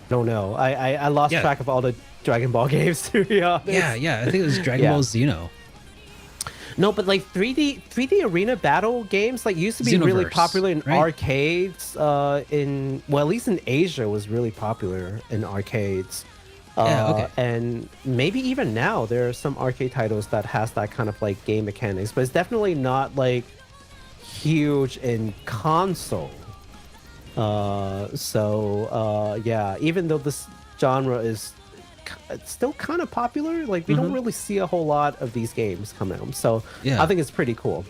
B: Don't know. I lost
A: Yeah.
B: track of all the Dragon Ball games, to be honest.
A: Yeah. I think it was Dragon
B: Yeah.
A: Ball Xeno.
B: No, but like 3D arena battle games like used to be really
A: Xenoverse,
B: popular in
A: right?
B: arcades. At least in Asia, was really popular in arcades.
A: Yeah, okay.
B: And maybe even now there are some arcade titles that has that kind of like game mechanics, but it's definitely not like huge in console. Yeah, even though this genre is it's still kind of popular, like we don't really see a whole lot of these games come out. So
A: Yeah.
B: I think it's pretty cool.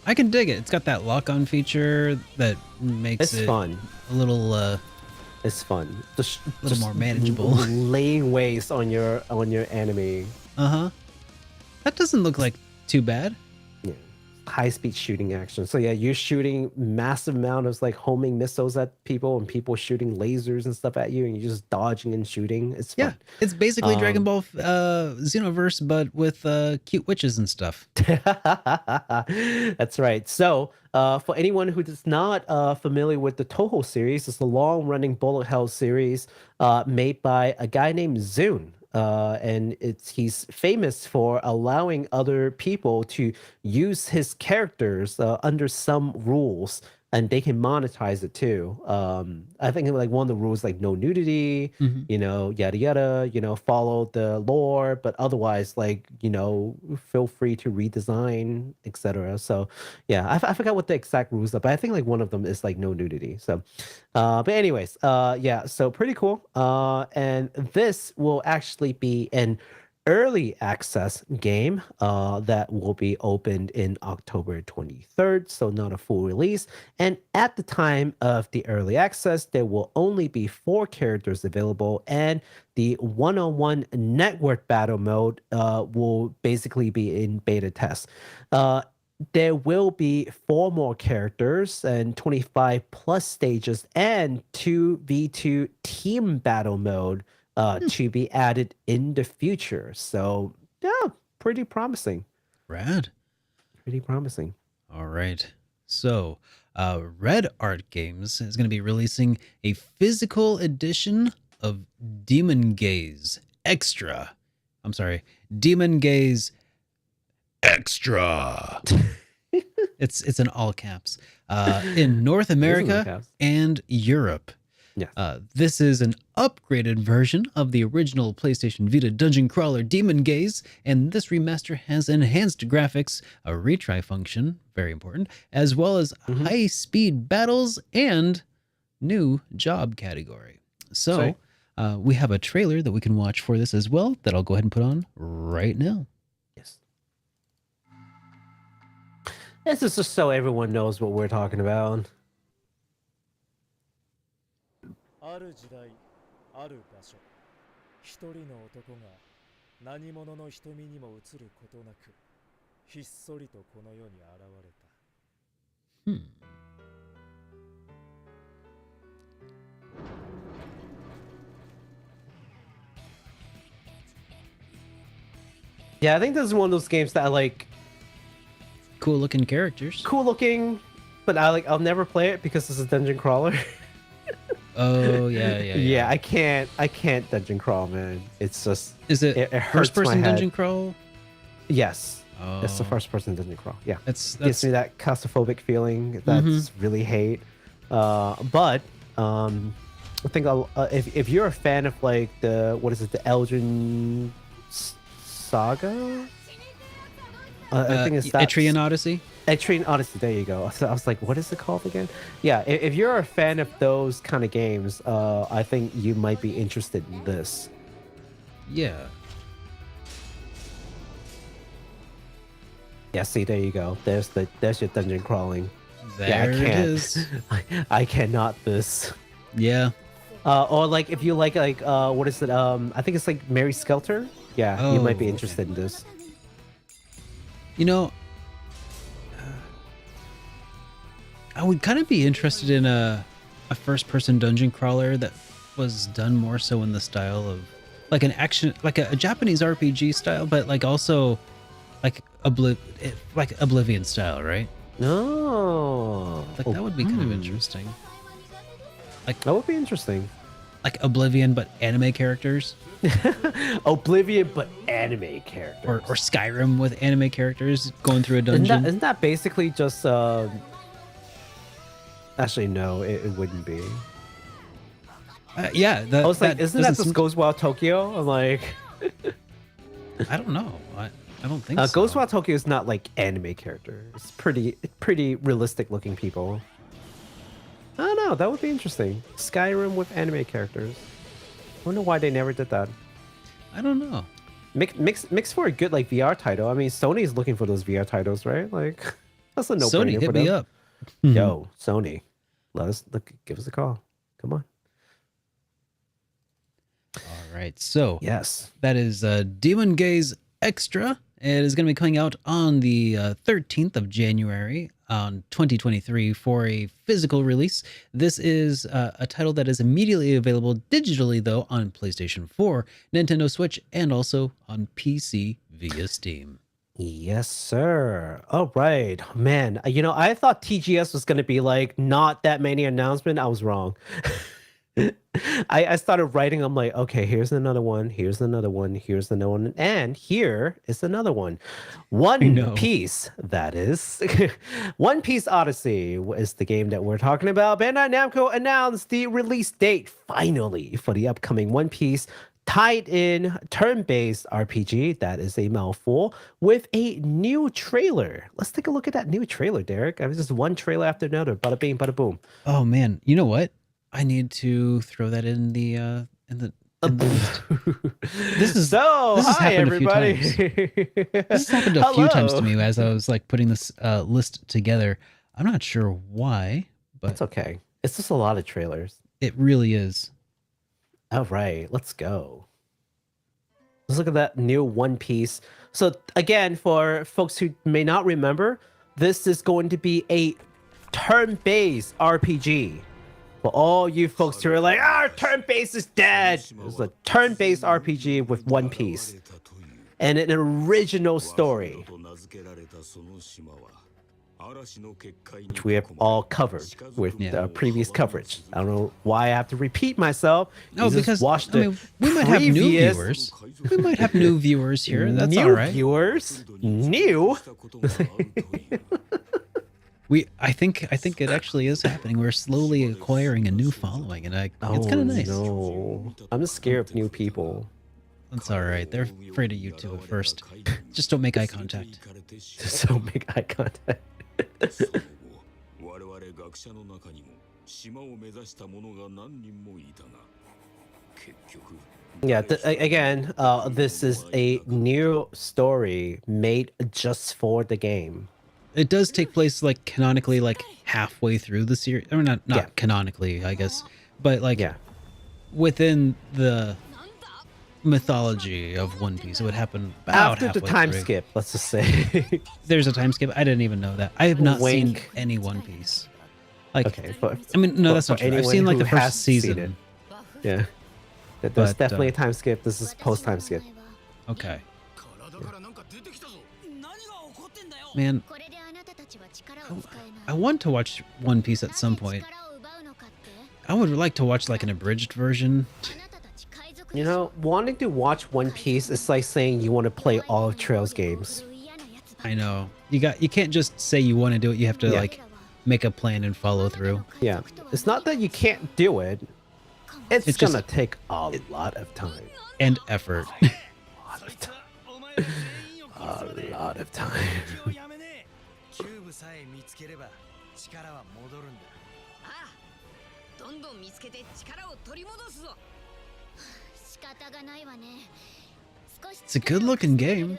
A: I can dig it. It's got that lock-on feature that makes
B: It's
A: it
B: fun.
A: a little
B: It's fun. Just
A: more manageable.
B: Laying waste on your enemy.
A: that doesn't look like too bad.
B: Yeah. High-speed shooting action. So yeah, you're shooting massive amount of like homing missiles at people, and people shooting lasers and stuff at you, and you're just dodging and shooting. It's fun.
A: Yeah, it's basically Dragon Ball Xenoverse, but with cute witches and stuff.
B: That's right. So, for anyone who is not familiar with the Toho series, it's a long-running bullet hell series made by a guy named Zune. And he's famous for allowing other people to use his characters under some rules, and they can monetize it too. I think like one of the rules like no nudity, yada yada, follow the lore, but otherwise like feel free to redesign, etc. So yeah, I forgot what the exact rules are, but I think like one of them is like no nudity. So but anyways, yeah, so pretty cool. And this will actually be an early access game that will be opened in October 23rd, so not a full release. And at the time of the early access, there will only be 4 characters available, and the one-on-one network battle mode will basically be in beta test. There will be 4 more characters and 25 plus stages and 2v2 team battle mode to be added in the future. So yeah, pretty promising.
A: Rad.
B: Pretty promising.
A: All right. So Red Art Games is going to be releasing a physical edition of Demon Gaze Extra. I'm sorry, Demon Gaze Extra. It's in all caps in North America and Europe.
B: Yes.
A: This is an upgraded version of the original PlayStation Vita dungeon crawler Demon Gaze, and this remaster has enhanced graphics, a retry function, very important, as well as high-speed battles and new job category. So we have a trailer that we can watch for this as well that I'll go ahead and put on right now.
B: Yes. This is just so everyone knows what we're talking about.
J: ある時代、ある場所、一人の男が何者の瞳にも映ることなく、ひっそりとこの世に現れた。
B: Yeah, I think this is one of those games that I like.
A: Cool looking characters.
B: Cool looking, but I'll never play it because it's a dungeon crawler.
A: Oh yeah.
B: Yeah, I can't dungeon crawl, man. It's just
A: it
B: hurts
A: first person
B: my head.
A: dungeon crawl?
B: Yes.
A: Oh.
B: It's the first person dungeon crawl. Yeah.
A: That's
B: Gives me that claustrophobic feeling that's really hate. But I think if you're a fan of like the the Elgin Saga? I think it's that
A: Etrian Odyssey.
B: Etrian Odyssey, there you go. So I was like, what is it called again? Yeah, if you're a fan of those kind of games, I think you might be interested in this.
A: Yeah.
B: Yeah, see, there you go. There's your dungeon crawling.
A: There it is.
B: I cannot this.
A: Yeah.
B: Or like if you like what is it? I think it's like Mary Skelter. Yeah, you might be interested in this.
A: You know, I would kind of be interested in a first-person dungeon crawler that was done more so in the style of like an action, like a Japanese RPG style, but like also like Oblivion style, right?
B: No.
A: Like that would be kind of interesting. Like
B: That would be interesting.
A: like Oblivion, but anime characters,
B: Oblivion, but anime character.
A: or Skyrim with anime characters going through a dungeon.
B: Isn't that basically just? Actually, no, it wouldn't be.
A: Yeah,
B: I was like, isn't that
A: doesn't
B: just
A: seem-
B: Ghost Wild Tokyo? I'm like,
A: I don't know. I don't think so.
B: Ghost Wild Tokyo is not like anime character. It's pretty realistic looking people. I don't know. That would be interesting. Skyrim with anime characters. I wonder why they never did that.
A: I don't know.
B: Mix for a good like VR title. I mean, Sony's looking for those VR titles, right? Like, that's a no-brainer
A: Sony,
B: for
A: hit me
B: them.
A: up.
B: Yo, Sony, give us a call. Come on.
A: All right, so
B: Yes.
A: that is Demon Gaze Extra. It is going to be coming out on the 13th of January on 2023 for a physical release. This is a title that is immediately available digitally, though, on PlayStation 4, Nintendo Switch, and also on PC via Steam.
B: Yes, sir. All right, man. I thought TGS was gonna be like not that many announcements. I was wrong. I started writing. I'm like, okay, here's another one. Here's another one. Here's another one, and here is another one. One Piece. That is One Piece Odyssey is the game that we're talking about. Bandai Namco announced the release date finally for the upcoming One Piece tied in turn-based RPG, that is a mouthful, with a new trailer. Let's take a look at that new trailer, Derek. I was just one trailer after another. Bada bing, bada boom.
A: Oh man, you know what? I need to throw that in the list. This is
B: So,
A: this has
B: hi
A: happened a few
B: everybody.
A: This has happened a few times to
B: Hello.
A: me as I was like putting this list together. I'm not sure why, but
B: It's okay. It's just a lot of trailers.
A: it really is.
B: All right, let's go. Let's look at that new One Piece. So again, for folks who may not remember, this is going to be a turn-based RPG. For all you folks who are like, turn-based is dead. It's a turn-based RPG with One Piece. And an original story, which we have all covered with previous coverage. I don't know why I have to repeat myself.
A: No,
B: You just
A: because
B: watch
A: I mean, we might have new
B: previous-
A: viewers. We might have new viewers here. That's
B: new
A: all right.
B: viewers. New.
A: I think it actually is happening. We're slowly acquiring a new following, and it's kind of nice.
B: No, I'm just scared of new people.
A: That's all right. They're afraid of you too at first. Just don't make eye contact.
B: Just don't make eye contact. Yeah, again, this is a new story made just for the game.
A: It does take place like canonically, like halfway through the series, or not canonically, I guess, but like within the mythology of One Piece. It would happen about
B: after the
A: halfway
B: time
A: through.
B: skip. Let's just say
A: There's a time skip. I didn't even know that. I have not seen
B: Wink.
A: any One Piece. Like,
B: okay. For,
A: I mean, no,
B: for-
A: that's not
B: for
A: true. I've
B: anyone
A: seen like
B: who
A: the
B: has
A: first
B: seen
A: season.
B: it. Yeah, there's
A: But,
B: definitely a time skip. This is post time skip.
A: Okay. Man, I want to watch One Piece at some point. I would like to watch like an abridged version.
B: You know, wanting to watch One Piece is like saying you want to play all of Trail's games.
A: I know. You can't just say you want to do it. You have to like make a plan and follow through.
B: Yeah, it's not that you can't do it. It's
A: It's
B: gonna
A: just-
B: take a lot of time.
A: And effort.
B: A lot of time.
A: It's a good looking game.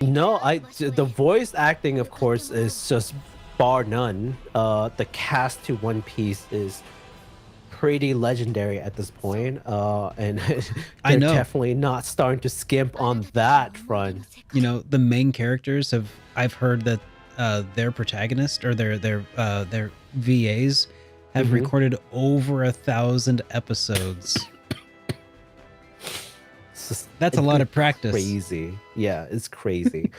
B: No, the voice acting, of course, is just bar none. The cast to One Piece is pretty legendary at this point, and
A: I
B: they're
A: know.
B: definitely not starting to skimp on that front.
A: You know, the main characters I've heard that their protagonist or their VAs have recorded over 1,000 episodes. That's a lot of practice.
B: Crazy. Yeah, it's crazy.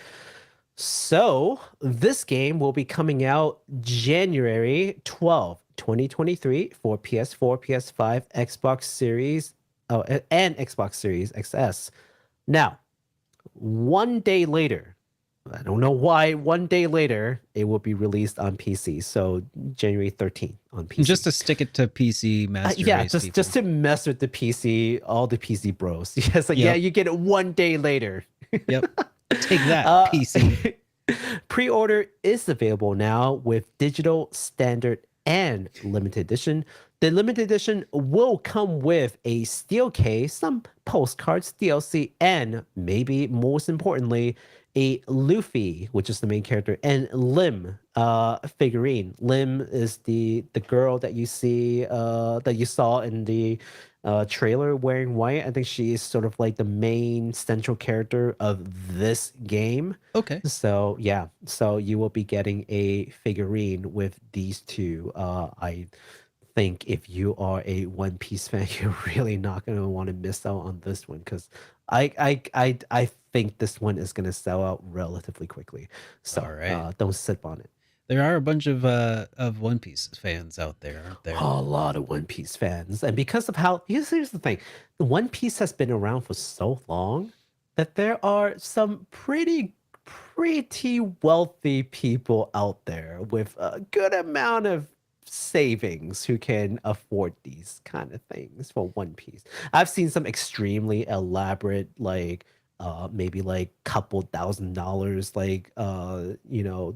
B: So this game will be coming out January 12th, 2023 for PS4, PS5, Xbox Series, and Xbox Series XS. Now, one day later, I don't know why, one day later, it will be released on PC. So January 13th on PC.
A: Just to stick it to PC Master
B: yeah,
A: Race
B: just to mess with the PC, all the PC bros. Yes, like, yeah, you get it one day later.
A: Yep. Take that, PC.
B: Pre-order is available now with digital, standard, and limited edition. The limited edition will come with a steel case, some postcards, DLC, and maybe most importantly, a Luffy, which is the main character, and Lim figurine. Lim is the girl that you see that you saw in the trailer wearing white. I think she is sort of like the main central character of this game.
A: Okay.
B: So yeah, so you will be getting a figurine with these two. I think if you are a One Piece fan, you're really not going to want to miss out on this one, because I think this one is going to sell out relatively quickly. So don't sip on it.
A: There are a bunch of One Piece fans out there, aren't there?
B: A lot of One Piece fans. And because of how, here's the thing, One Piece has been around for so long that there are some pretty wealthy people out there with a good amount of savings who can afford these kind of things for One Piece. I've seen some extremely elaborate, like maybe like couple $1,000s, like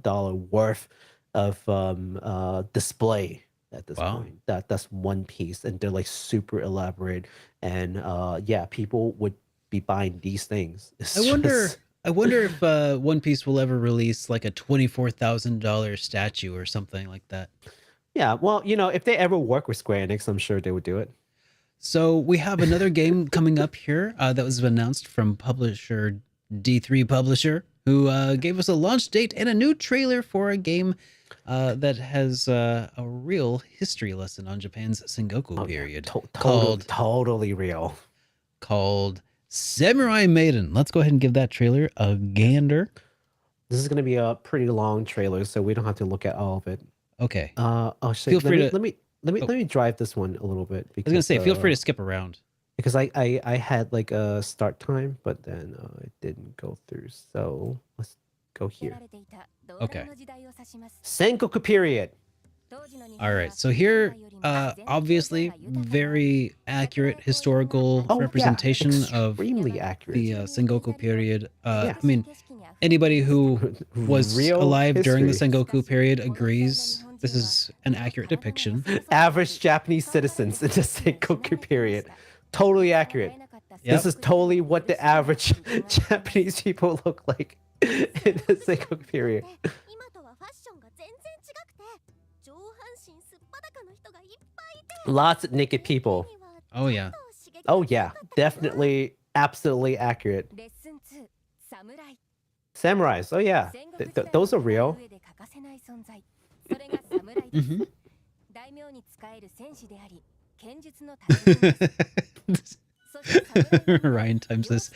B: dollar worth of display at this point. That's One Piece, and they're like super elaborate, and yeah, people would be buying these things.
A: I wonder if One Piece will ever release like a $24,000 statue or something like that.
B: Yeah, well, if they ever work with Square Enix, I'm sure they would do it.
A: So we have another game coming up here that was announced from publisher D3 Publisher, who gave us a launch date and a new trailer for a game that has a real history lesson on Japan's Sengoku period.
B: Totally real.
A: Called Samurai Maiden. Let's go ahead and give that trailer a gander.
B: This is going to be a pretty long trailer, so we don't have to look at all of it.
A: Okay.
B: Feel free let me drive this one a little bit. Because,
A: I was gonna say, feel free to skip around.
B: Because I had like a start time, but then it didn't go through. So let's go here.
A: Okay.
B: Sengoku period.
A: All right. So here, obviously, very accurate historical representation of the Sengoku period. I mean, anybody who was alive during the Sengoku period agrees this is an accurate depiction.
B: Average Japanese citizens in the Sengoku period. Totally accurate. Yep. This is totally what the average Japanese people look like in the Sengoku period. Lots of naked people.
A: Oh yeah.
B: Oh yeah. Definitely, absolutely accurate. Samurais. Oh yeah. Those are real.
A: Mm-hmm. Ryan times this.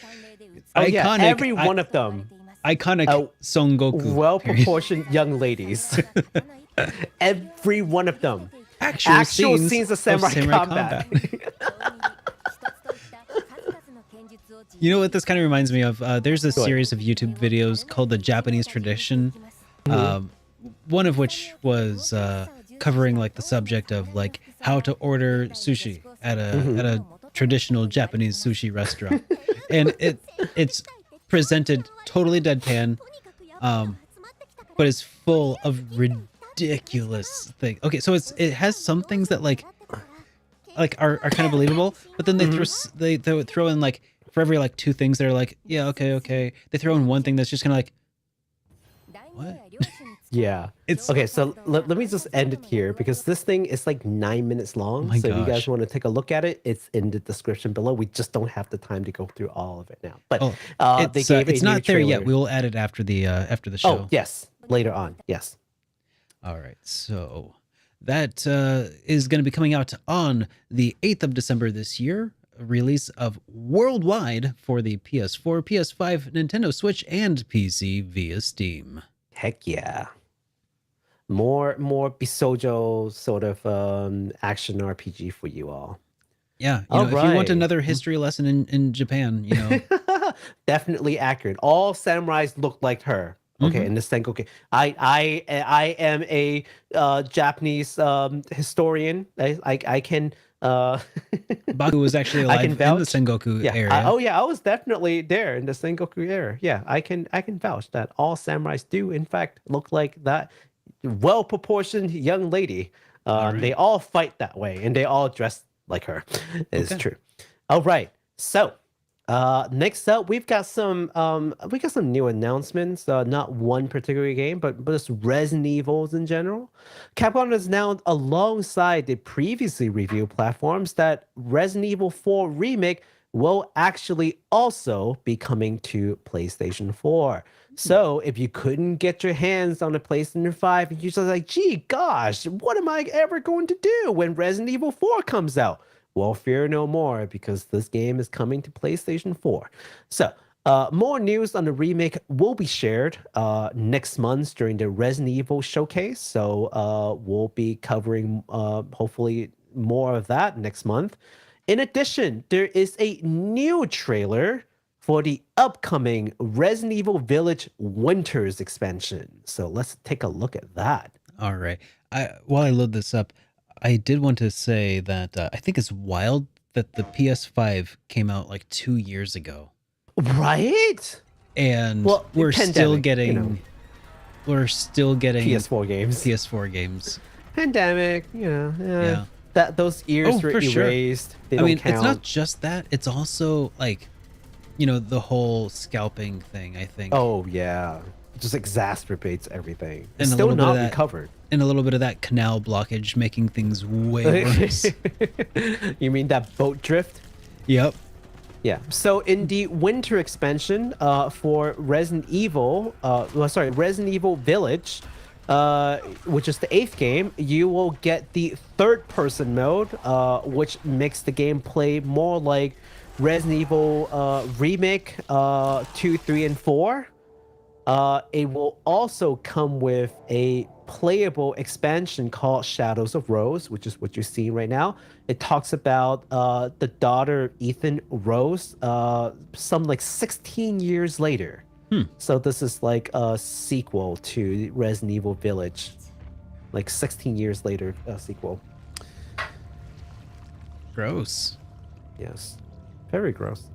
B: Oh, yeah, every one of them.
A: Iconic Son Goku.
B: Well-proportioned young ladies. Every one of them.
A: Actual
B: scenes of samurai combat.
A: You know what this kind of reminds me of? There's a series of YouTube videos called The Japanese Tradition. One of which was covering like the subject of like how to order sushi at a traditional Japanese sushi restaurant, and it's presented totally deadpan, but it's full of ridiculous things. Okay, so it has some things that like are kind of believable, but then they throw in like for every like two things that are like yeah okay they throw in one thing that's just kind of like what.
B: Yeah. Okay, so let me just end it here because this thing is like 9 minutes long.
A: Oh
B: so if you guys want to take a look at it, it's in the description below. We just don't have the time to go through all of it now. But they gave
A: it's not there yet. We will add it after the show.
B: Oh, yes. Later on. Yes.
A: All right. So That is going to be coming out on the 8th of December this year. A release of worldwide for the PS4, PS5, Nintendo Switch, and PC via Steam.
B: Heck yeah. More Bisojo sort of action RPG for you all.
A: Yeah, if you want
B: Alright.
A: another history lesson in Japan,
B: Definitely accurate. All samurais look like her. Okay, in the Sengoku. I am a Japanese historian. I can
A: Baku was actually alive in the Sengoku area.
B: I was definitely there in the Sengoku era. Yeah, I can vouch that all samurais do in fact look like that well-proportioned young lady. They all fight that way, and they all dress like her. It's true. All right, so next up, we've got some new announcements. Not one particular game, but just Resident Evils in general. Capcom has announced alongside the previously reviewed platforms that Resident Evil 4 Remake will actually also be coming to PlayStation 4. So if you couldn't get your hands on the PlayStation 5 and you're just like, gee, gosh, what am I ever going to do when Resident Evil 4 comes out? Well, fear no more, because this game is coming to PlayStation 4. So more news on the remake will be shared next month during the Resident Evil showcase. So we'll be covering hopefully more of that next month. In addition, there is a new trailer for the upcoming Resident Evil Village Winters expansion. So let's take a look at that.
A: All right. While I load this up, I did want to say that I think it's wild that the PS5 came out like 2 years ago.
B: Right?
A: And we're still getting PS4 games.
B: Pandemic,
A: Yeah.
B: That those years were erased.
A: Sure.
B: They don't count.
A: It's not just that. It's also like, the whole scalping thing, I think.
B: Oh, yeah. It just exacerbates everything.
A: And
B: It's still not recovered.
A: And a little bit of that canal blockage making things way worse.
B: You mean that boat drift?
A: Yep.
B: Yeah. So in the winter expansion for Resident Evil, Resident Evil Village, which is the 8th game, you will get the third-person mode, which makes the game play more like Resident Evil Remake 2, 3, and 4. It will also come with a playable expansion called Shadows of Rose, which is what you're seeing right now. It talks about the daughter Ethan Rose, some like 16 years later. So this is like a sequel to Resident Evil Village, like 16 years later sequel.
A: Gross.
B: Yes, very gross.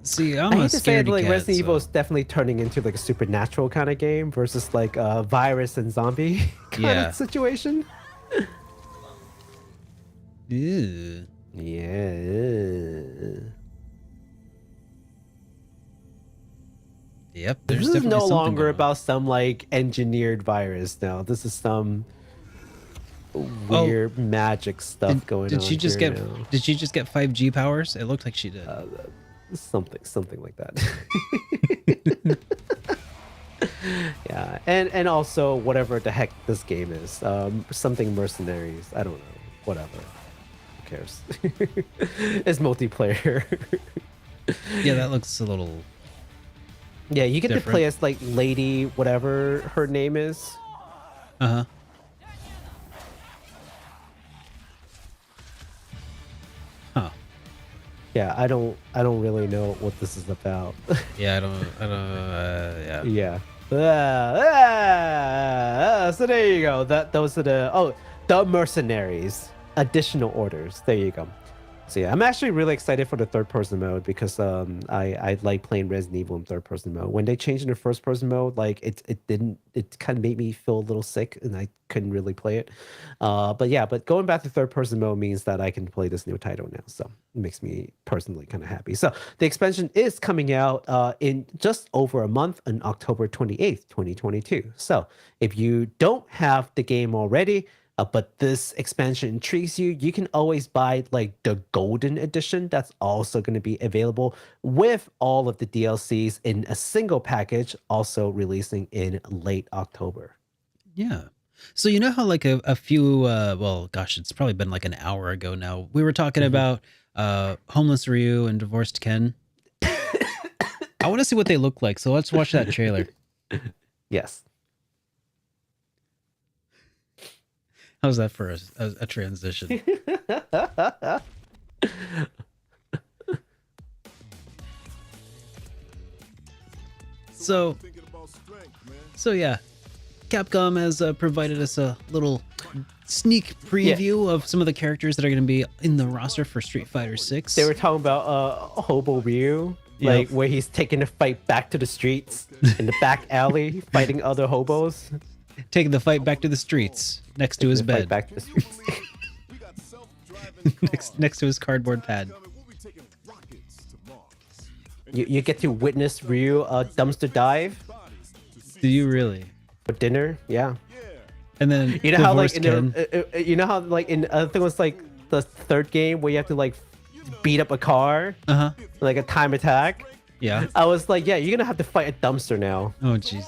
A: See, I'm
B: I
A: a
B: hate to say it,
A: scaredy
B: like
A: cat,
B: Resident Evil is
A: so-
B: definitely turning into like a supernatural kind of game versus like a virus and zombie kind of situation.
A: Ew.
B: Yeah.
A: Yep.
B: This
A: There's
B: is
A: definitely
B: no
A: something
B: longer
A: going on.
B: about some like engineered virus now. This is some weird magic stuff going on.
A: Did she just
B: here
A: get?
B: now.
A: Did she just get 5G powers? It looked like she did.
B: Something like that. Yeah, and also whatever the heck this game is, something mercenaries. I don't know. Whatever. Who cares? It's multiplayer.
A: Yeah, that looks a little.
B: Yeah, you get to
A: Different.
B: play as like Lady, whatever her name is.
A: Uh-huh. Huh.
B: Yeah, I don't really know what this is about.
A: Yeah, I don't. Yeah.
B: Yeah. So there you go. Those are the mercenaries. Additional orders. There you go. So yeah, I'm actually really excited for the third-person mode because I like playing Resident Evil in third-person mode. When they changed into first-person mode, like it kind of made me feel a little sick and I couldn't really play it. But going back to third-person mode means that I can play this new title now. So it makes me personally kind of happy. So the expansion is coming out in just over a month on October 28th, 2022. So if you don't have the game already, but this expansion intrigues you, you can always buy like the golden edition. That's also going to be available with all of the DLCs in a single package, also releasing in late October.
A: Yeah. So you know how like a few well gosh, it's probably been like an hour ago now. We were talking about homeless Ryu and divorced Ken. I want to see what they look like, so let's watch that trailer.
B: Yes.
A: How's that for a transition? So yeah, Capcom has provided us a little sneak preview of some of the characters that are going to be in the roster for Street Fighter 6.
B: They were talking about Hobo Ryu, like where he's taking the fight back to the streets in the back alley, fighting other hobos.
A: Taking the fight back to the streets next to his bed.
B: Back to the streets.
A: next to his cardboard pad.
B: You get to witness Ryu dumpster dive.
A: Do you really?
B: For dinner, yeah.
A: And then
B: you know how like in you know how like in I think it was like the third game where you have to like beat up a car, like a time attack.
A: Yeah.
B: I was like, yeah, you're gonna have to fight a dumpster now.
A: Oh jeez.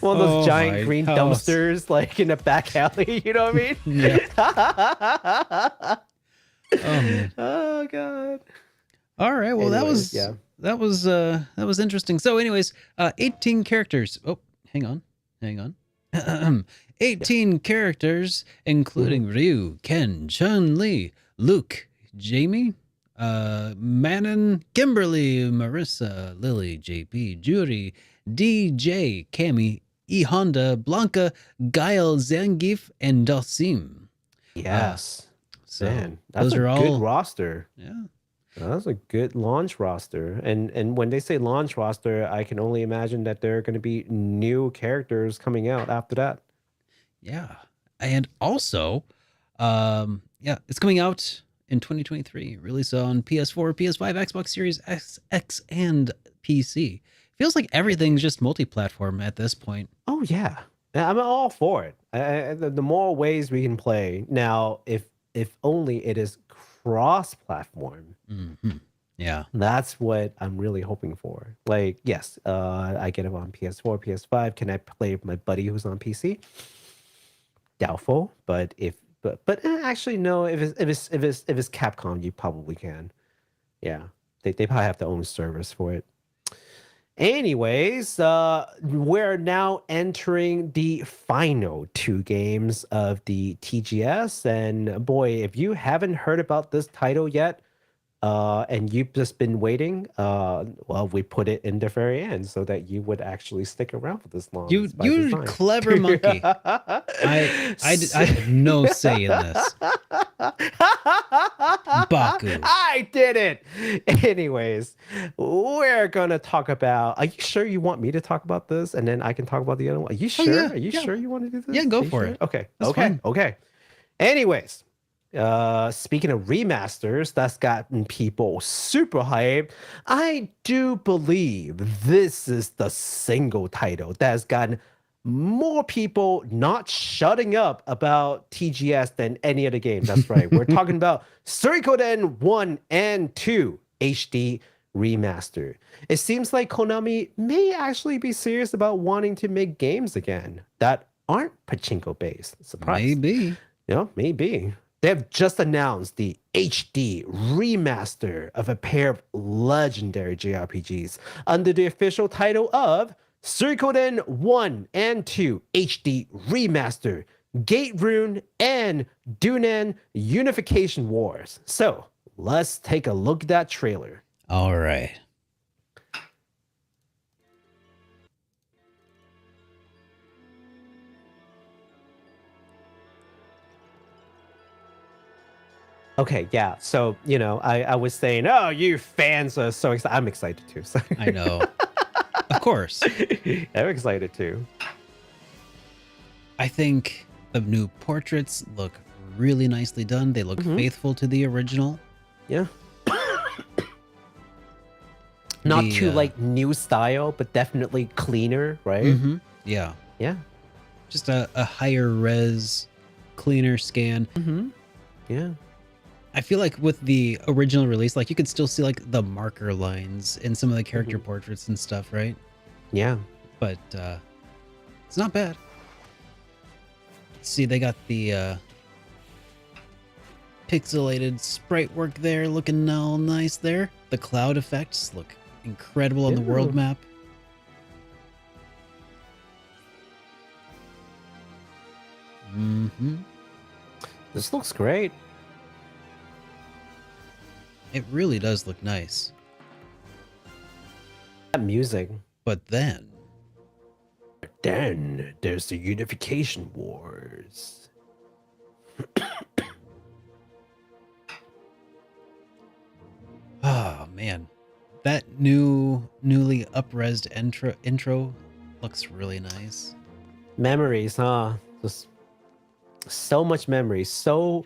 B: One of those giant green dumpsters, like in the back alley. You know what I mean?
A: Yeah. Oh man.
B: Oh god.
A: All right. Well,
B: Anyways,
A: that was interesting. So, anyways, 18 characters. Oh, hang on. 18 characters, including Ryu, Ken, Chun-Li, Luke, Jamie, Manon, Kimberly, Marissa, Lily, JP, Judy, DJ, Cammy, E Honda, Blanca, Guile, Zangief, and Dalsim.
B: Yes.
A: So
B: man, that's
A: those are
B: a
A: all
B: good roster.
A: Yeah.
B: That's a good launch roster. And when they say launch roster, I can only imagine that there are going to be new characters coming out after that.
A: Yeah. And also, it's coming out in 2023. Release on PS4, PS5, Xbox Series X, and PC. Feels like everything's just multi-platform at this point.
B: Oh, yeah. I'm all for it. The more ways we can play. Now, if only it is cross-platform.
A: Mm-hmm. Yeah.
B: That's what I'm really hoping for. Like, yes, I get it on PS4, PS5. Can I play with my buddy who's on PC? Doubtful, but actually no. If it's Capcom, you probably can. Yeah, they probably have their own service for it. Anyways, we're now entering the final 2 games of the TGS, and boy, if you haven't heard about this title yet, and you've just been waiting, well, we put it in the very end so that you would actually stick around for this long.
A: You clever monkey. I had no say in this. Baku.
B: I did it. Anyways, we're gonna talk about. Are you sure you want me to talk about this, and then I can talk about the other one? Are you sure?
A: Yeah,
B: Are you sure you want to do this?
A: Yeah, go for it.
B: Okay.
A: That's fine.
B: Okay. Anyways, speaking of remasters, that's gotten people super hyped. I do believe this is the single title that has gotten more people not shutting up about TGS than any other game. That's right. We're talking about Suikoden I and II HD Remastered. It seems like Konami may actually be serious about wanting to make games again that aren't pachinko based. Surprise.
A: Maybe.
B: Yeah, maybe. They have just announced the HD remaster of a pair of legendary JRPGs under the official title of Suikoden I and II HD Remaster, Gate Rune, and Dunan Unification Wars. So let's take a look at that trailer.
A: All right.
B: Okay, yeah. So, you know, I was saying, oh, you fans are so excited. I'm excited too. So.
A: I know. Of course.
B: I'm excited too.
A: I think the new portraits look really nicely done. They look faithful to the original.
B: Yeah. Not too like new style, but definitely cleaner, right?
A: Mm-hmm. Yeah.
B: Yeah.
A: Just a higher res, cleaner scan.
B: Mm-hmm. Yeah.
A: I feel like with the original release, like you could still see like the marker lines in some of the character portraits and stuff, right?
B: Yeah.
A: But it's not bad. see, they got the pixelated sprite work there, looking all nice there. The cloud effects look incredible on the world map.
B: This looks great.
A: It really does look nice.
B: That music.
A: But then
B: there's the Unification Wars.
A: oh man, that newly up-resed intro looks really nice.
B: Memories, huh? Just so much memories. So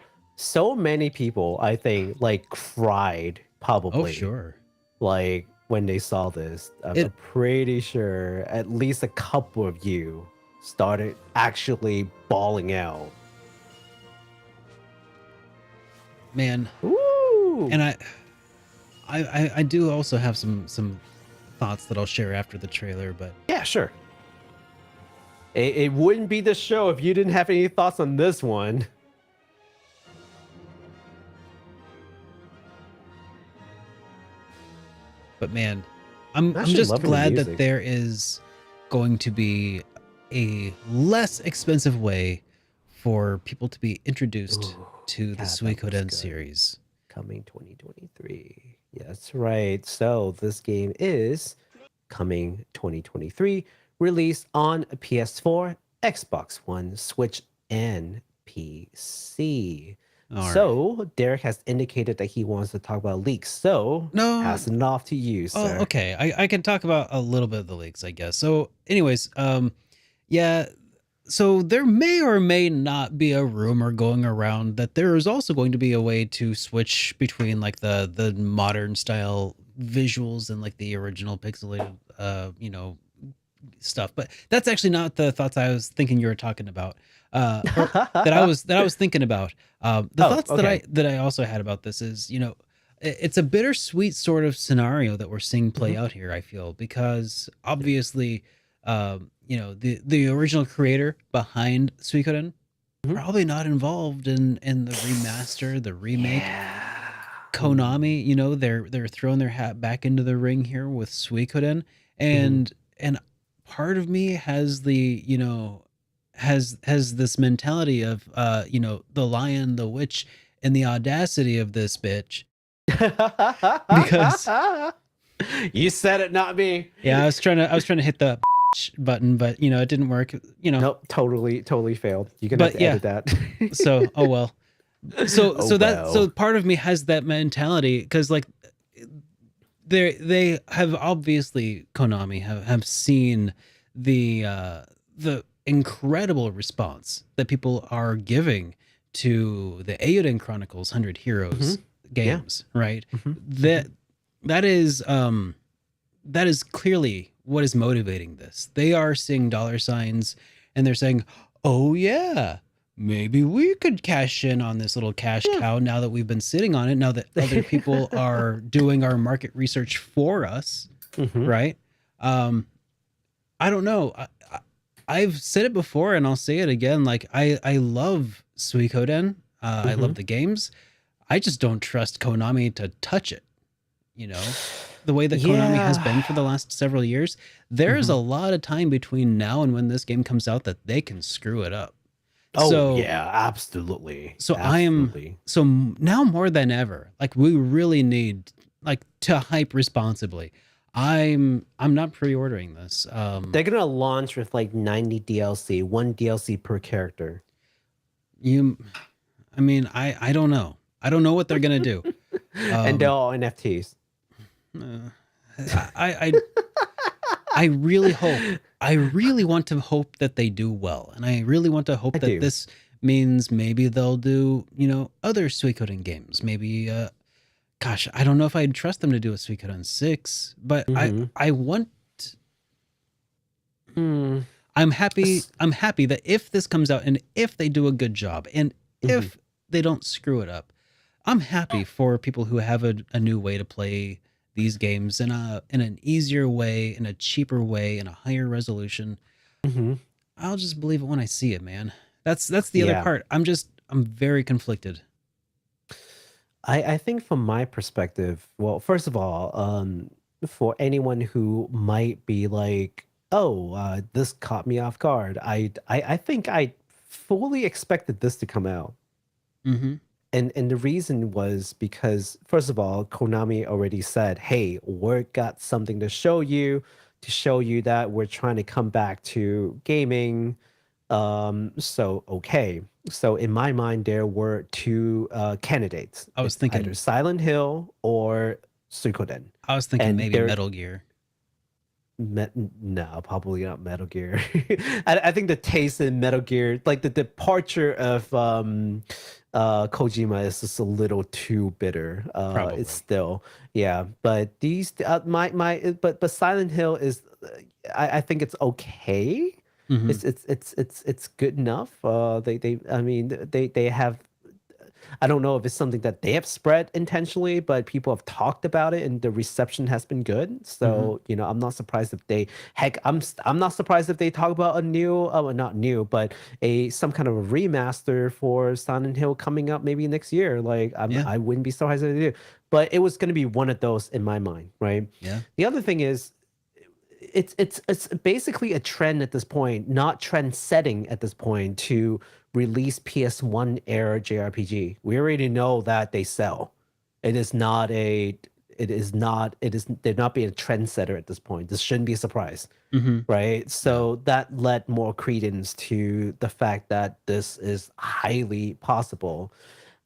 B: many people, I think, like cried probably.
A: Oh sure.
B: Like when they saw this, I'm pretty sure at least a couple of you started actually bawling out.
A: Man.
B: Ooh.
A: And I do also have some thoughts that I'll share after the trailer, but
B: yeah, sure. It wouldn't be the show if you didn't have any thoughts on this one.
A: But man, I'm just glad that there is going to be a less expensive way for people to be introduced to the Suikoden series.
B: Coming 2023. Yeah, that's right. So this game is coming 2023, released on PS4, Xbox One, Switch, and PC. So Derek has indicated that he wants to talk about leaks. So pass it off to you, sir.
A: Oh, okay. I can talk about a little bit of the leaks, I guess. So anyways, yeah. So there may or may not be a rumor going around that there is also going to be a way to switch between like the modern style visuals and like the original pixelated, stuff. But that's actually not the thoughts I was thinking you were talking about. That I was thinking about. Thoughts that I also had about this is, it's a bittersweet sort of scenario that we're seeing play out here, I feel, because obviously, the original creator behind Suikoden probably not involved in the remaster, the remake. Konami, they're throwing their hat back into the ring here with Suikoden, and part of me has the has this mentality of the lion, the witch, and the audacity of this bitch. Because
B: you said it, not me.
A: Yeah, I was trying to hit the button, but it didn't work.
B: Nope, totally failed. You can edit that.
A: So oh well. So part of me has that mentality because like they have obviously Konami have seen the incredible response that people are giving to the Eiyuden Chronicles 100 Heroes games, right? That is clearly what is motivating this. They are seeing dollar signs and they're saying, "Oh yeah, maybe we could cash in on this little cash cow now that we've been sitting on it, now that other people are doing our market research for us," right? I don't know. I've said it before and I'll say it again. Like I love Suikoden. I love the games. I just don't trust Konami to touch it. The way that Konami has been for the last several years, there's a lot of time between now and when this game comes out that they can screw it up.
B: Oh, yeah, absolutely.
A: So so now more than ever, like we really need like to hype responsibly. I'm not pre-ordering this.
B: They're gonna launch with like 90 DLC, one DLC per character.
A: I don't know. I don't know what they're gonna do.
B: And they're all NFTs.
A: I really want to hope that they do well, and I really want to hope that this means maybe they'll do other Suikoden games. Maybe gosh, I don't know if I'd trust them to do a Suikoden 6, but I want. I'm happy that if this comes out and if they do a good job and if they don't screw it up, I'm happy for people who have a new way to play these games in an easier way, in a cheaper way, in a higher resolution. I'll just believe it when I see it, man. That's the other
B: Yeah.
A: part. I'm very conflicted.
B: I think from my perspective, well, first of all, for anyone who might be like, oh, this caught me off guard, I think I fully expected this to come out.
A: Mm-hmm.
B: And the reason was because, first of all, Konami already said, hey, we're got something to show you that we're trying to come back to gaming. So okay. So in my mind, there were two candidates.
A: I was
B: It's
A: thinking-
B: either Silent Hill or Suikoden.
A: I was thinking
B: And
A: maybe
B: they're-
A: Metal Gear.
B: No, probably not Metal Gear. I think the taste in Metal Gear, like the departure of Kojima, is just a little too bitter.
A: Probably.
B: It's still, yeah. But these, but Silent Hill is, I think it's okay.
A: Mhm.
B: It's good enough. I mean, they have. I don't know if it's something that they have spread intentionally, but people have talked about it, and the reception has been good. So you know, I'm not surprised if they. Heck, I'm not surprised if they talk about a new, not new, but some kind of a remaster for Silent Hill coming up maybe next year. Like I wouldn't be surprised if they do. But it was going to be one of those in my mind, right?
A: Yeah.
B: The other thing is, it's basically a trend at this point, not trend setting at this point, to release PS1 era JRPG. We already know that they sell. They're not being a trendsetter at this point. This shouldn't be a surprise. Right? So that led more credence to the fact that this is highly possible.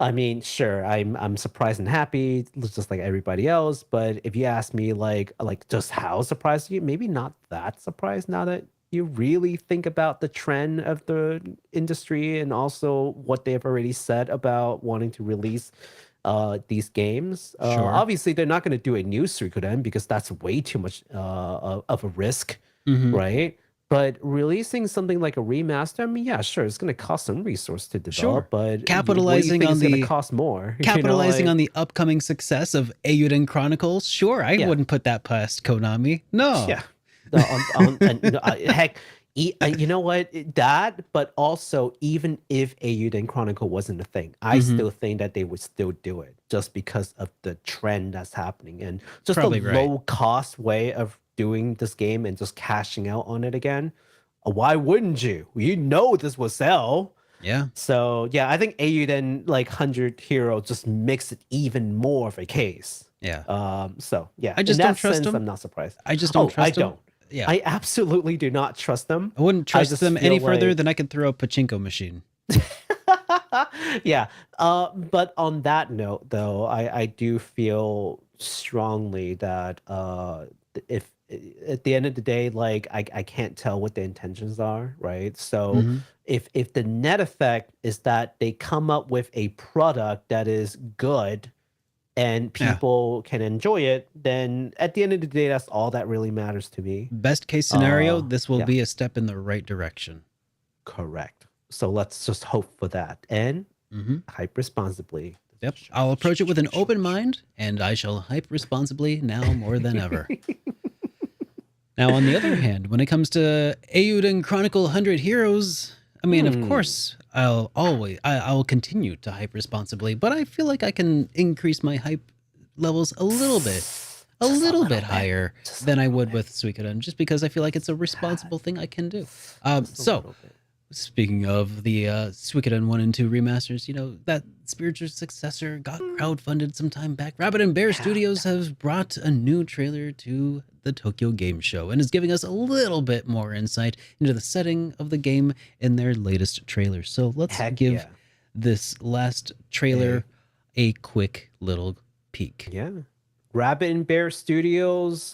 B: I mean, sure, I'm surprised and happy, just like everybody else. But if you ask me, like just how surprised are you? Maybe not that surprised now that you really think about the trend of the industry and also what they've already said about wanting to release these games.
A: Sure.
B: Obviously, they're not going to do a new Suikoden because that's way too much of a risk, right? But releasing something like a remaster, I mean, yeah, sure, it's going to cost some resource to develop,
A: Sure.
B: but
A: Capitalizing
B: what do you think
A: on
B: it's going
A: the-
B: to cost more.
A: Capitalizing on the upcoming success of Eiyuden Chronicles, sure, I wouldn't put that past Konami. No.
B: Yeah. Heck, you know what? That, but also, even if Eiyuden Chronicle wasn't a thing, I still think that they would still do it just because of the trend that's happening and just
A: Probably
B: the
A: right.
B: low cost way of doing this game and just cashing out on it again. Why wouldn't you? You know this will sell.
A: Yeah.
B: So yeah, I think Eiyuden like 100 Hero just makes it even more of a case.
A: Yeah.
B: So yeah,
A: I just
B: in
A: don't
B: that
A: trust
B: sense,
A: them.
B: I'm not surprised.
A: I just don't trust
B: I
A: them.
B: don't.
A: Yeah.
B: I absolutely do not trust them.
A: I wouldn't trust
B: just
A: them any
B: feel
A: further
B: like-
A: than I could throw a pachinko machine.
B: Yeah. But on that note, though, I do feel strongly that if at the end of the day, like I can't tell what the intentions are, right? So if the net effect is that they come up with a product that is good and people can enjoy it, then at the end of the day, that's all that really matters to me.
A: Best case scenario, this will
B: yeah.
A: be a step in the right direction.
B: Correct. So let's just hope for that and hype responsibly.
A: Yep. I'll approach it with an open mind, and I shall hype responsibly now more than ever. Now, on the other hand, when it comes to Eiyuden Chronicle 100 Heroes, I mean, of course, I'll continue to hype responsibly, but I feel like I can increase my hype levels a little bit higher than I would with Suikoden, just because I feel like it's a responsible thing I can do. So, speaking of the Suikoden 1 and 2 remasters, you know, that spiritual successor got crowdfunded some time back. Rabbit and Bear Studios has brought a new trailer to the Tokyo Game Show and is giving us a little bit more insight into the setting of the game in their latest trailer. So let's give this last trailer a quick little peek.
B: Yeah. Rabbit and Bear Studios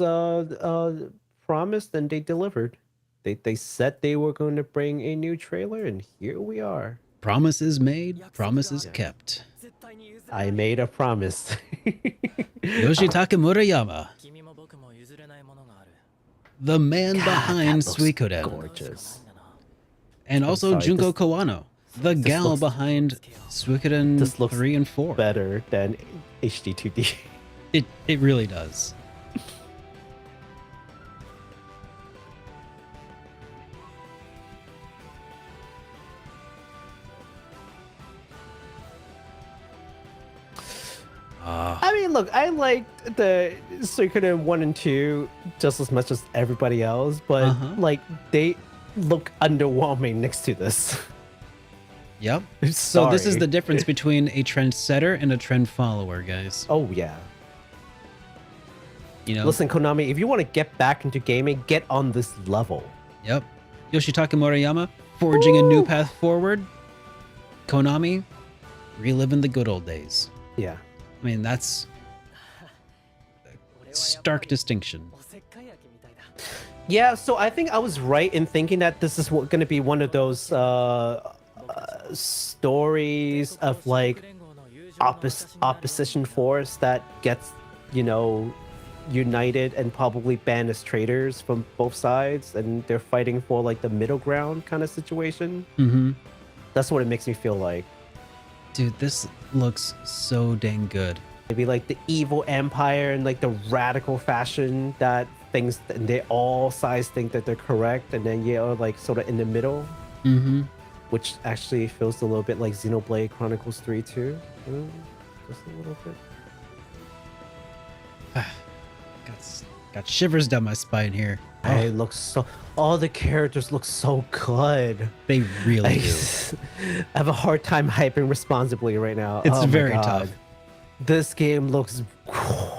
B: promised and they delivered. They said they were going to bring a new trailer, and here we are.
A: Promises made, promises kept.
B: I made a promise.
A: Yoshitaka Murayama, the man behind Suikoden.
B: Gorgeous.
A: And also
B: sorry,
A: Junko
B: this-
A: Kawano, the gal
B: looks-
A: behind Suikoden
B: This looks
A: 3 and 4.
B: better than HD2D.
A: It really does.
B: I mean, look, I liked the Suikoden 1 and 2 just as much as everybody else, but like they look underwhelming next to this.
A: Yep. So this is the difference between a trendsetter and a trend follower, guys.
B: Oh yeah.
A: You know,
B: Listen, Konami, if you want to get back into gaming, get on this level.
A: Yep. Yoshitaka Murayama forging a new path forward. Konami reliving the good old days.
B: Yeah.
A: I mean, that's a stark distinction.
B: Yeah, so I think I was right in thinking that this is going to be one of those stories of like opposition force that gets, you know, united and probably banned as traitors from both sides, and they're fighting for like the middle ground kind of situation. That's what it makes me feel like.
A: Dude, this looks so dang good.
B: Maybe like the evil empire in like the radical fashion that thinks and they all sides think that they're correct, and then you're like sort of in the middle, which actually feels a little bit like Xenoblade Chronicles 3 too. Just a little bit.
A: Got shivers down my spine here.
B: It looks so. All the characters look so good.
A: They really do.
B: I have a hard time hyping responsibly right now.
A: It's
B: Oh my
A: very
B: God.
A: tough.
B: This game looks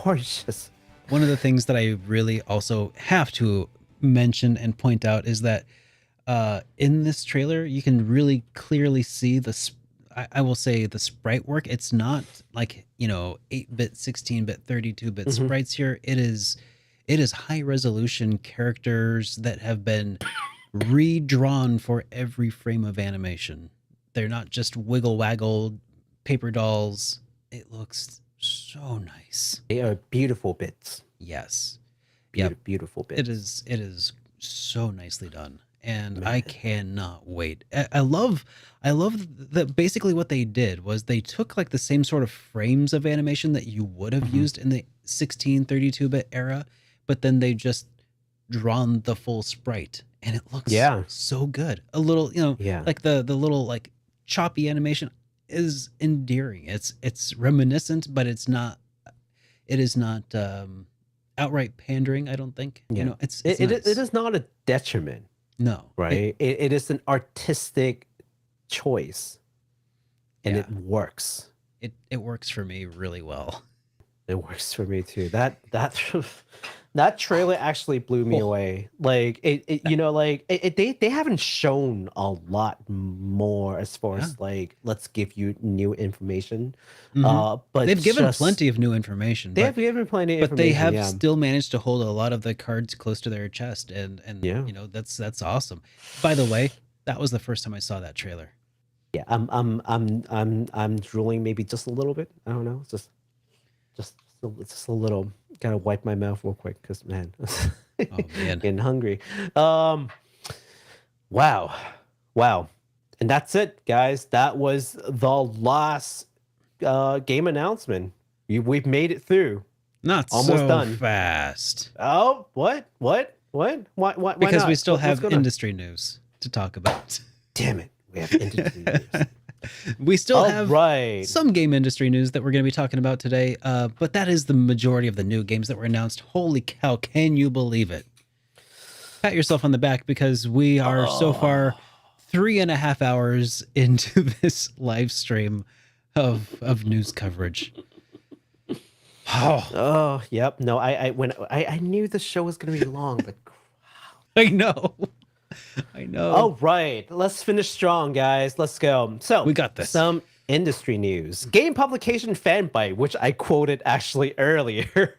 B: gorgeous.
A: One of the things that I really also have to mention and point out is that in this trailer, you can really clearly see I will say the sprite work. It's not like, you know, 8-bit, 16-bit, 32-bit sprites here. It is high resolution characters that have been redrawn for every frame of animation. They're not just wiggle waggle paper dolls. It looks so nice.
B: They are beautiful bits.
A: Yes.
B: Beautiful bits.
A: It is so nicely done. And I cannot wait. I love that basically what they did was they took like the same sort of frames of animation that you would have used in the 16, 32-bit era, but then they just drawn the full sprite, and it looks so good. A little, you know, like the little like choppy animation is endearing. It's reminiscent, but it is not outright pandering, I don't think. You know, it's nice.
B: it is not a detriment.
A: No.
B: Right? It is an artistic choice, and it works.
A: It works for me really well.
B: It works for me too. That trailer actually blew me away. Like you know, like they haven't shown a lot more as far as like let's give you new information. But
A: they've given plenty of new information.
B: They have given plenty of information.
A: But they have still managed to hold a lot of the cards close to their chest, and you know, that's awesome. By the way, that was the first time I saw that trailer.
B: Yeah, I'm drooling maybe just a little bit. I don't know, just a little. Gotta wipe my mouth real quick because man, getting hungry. Wow, and that's it, guys. That was the last game announcement. We've made it through.
A: Not
B: almost
A: so
B: done.
A: Fast.
B: Oh, what? Why
A: because
B: not?
A: we still have industry news to talk about.
B: Damn it, we have industry news.
A: We still have some game industry news that we're going to be talking about today, but that is the majority of the new games that were announced. Holy cow, can you believe it? Pat yourself on the back because we are so far 3.5 hours into this live stream of news coverage.
B: Oh, yep. No, I knew the show was going to be long, but
A: I know.
B: All right, let's finish strong, guys. Let's go. So
A: we got this. Some
B: industry news. Game publication Fanbyte, which I quoted actually earlier,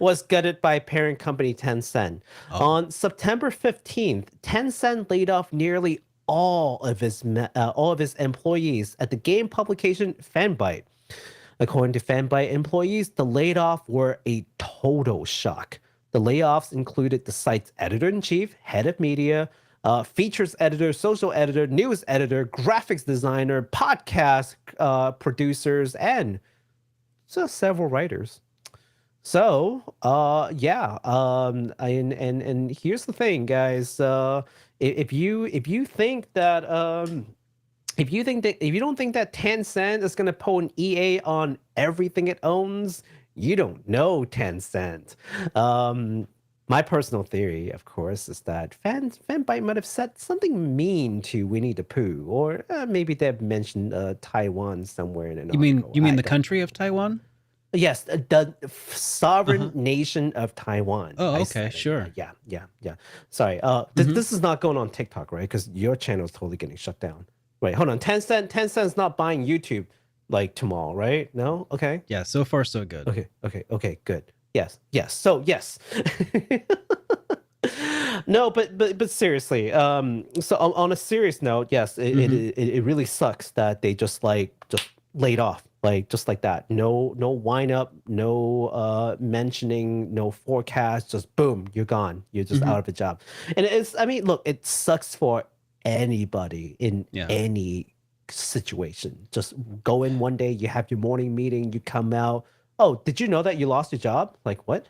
B: was gutted by parent company Tencent. On September 15th, Tencent laid off nearly all of his employees at the game publication Fanbyte. According to Fanbyte employees, the laid off were a total shock. The layoffs included the site's editor-in-chief, head of media, features editor, social editor, news editor, graphics designer, podcast producers, and several writers. So, and here's the thing, guys. If you think that if you don't think that Tencent is gonna pull an EA on everything it owns, you don't know Tencent. My personal theory, of course, is that Fanbyte might have said something mean to Winnie the Pooh, or maybe they've mentioned Taiwan somewhere in an article.
A: You mean
B: I
A: the
B: don't
A: country
B: know.
A: of Taiwan?
B: Yes, the sovereign nation of Taiwan.
A: Oh,
B: I
A: okay,
B: said it.
A: sure.
B: Yeah. Sorry. This is not going on TikTok, right? Because your channel is totally getting shut down. Wait, hold on. Tencent's not buying YouTube like tomorrow, right? No. Okay.
A: Yeah, so far so good.
B: Okay. Good. Yes. So yes. No, but seriously. So on a serious note, yes, it really sucks that they just laid off. Like just like that. No wind up, no mentioning, no forecast, just boom, you're gone. You're just out of a job. And look, it sucks for anybody in any situation. Just go in one day, you have your morning meeting, you come out. Oh, did you know that you lost your job? Like what?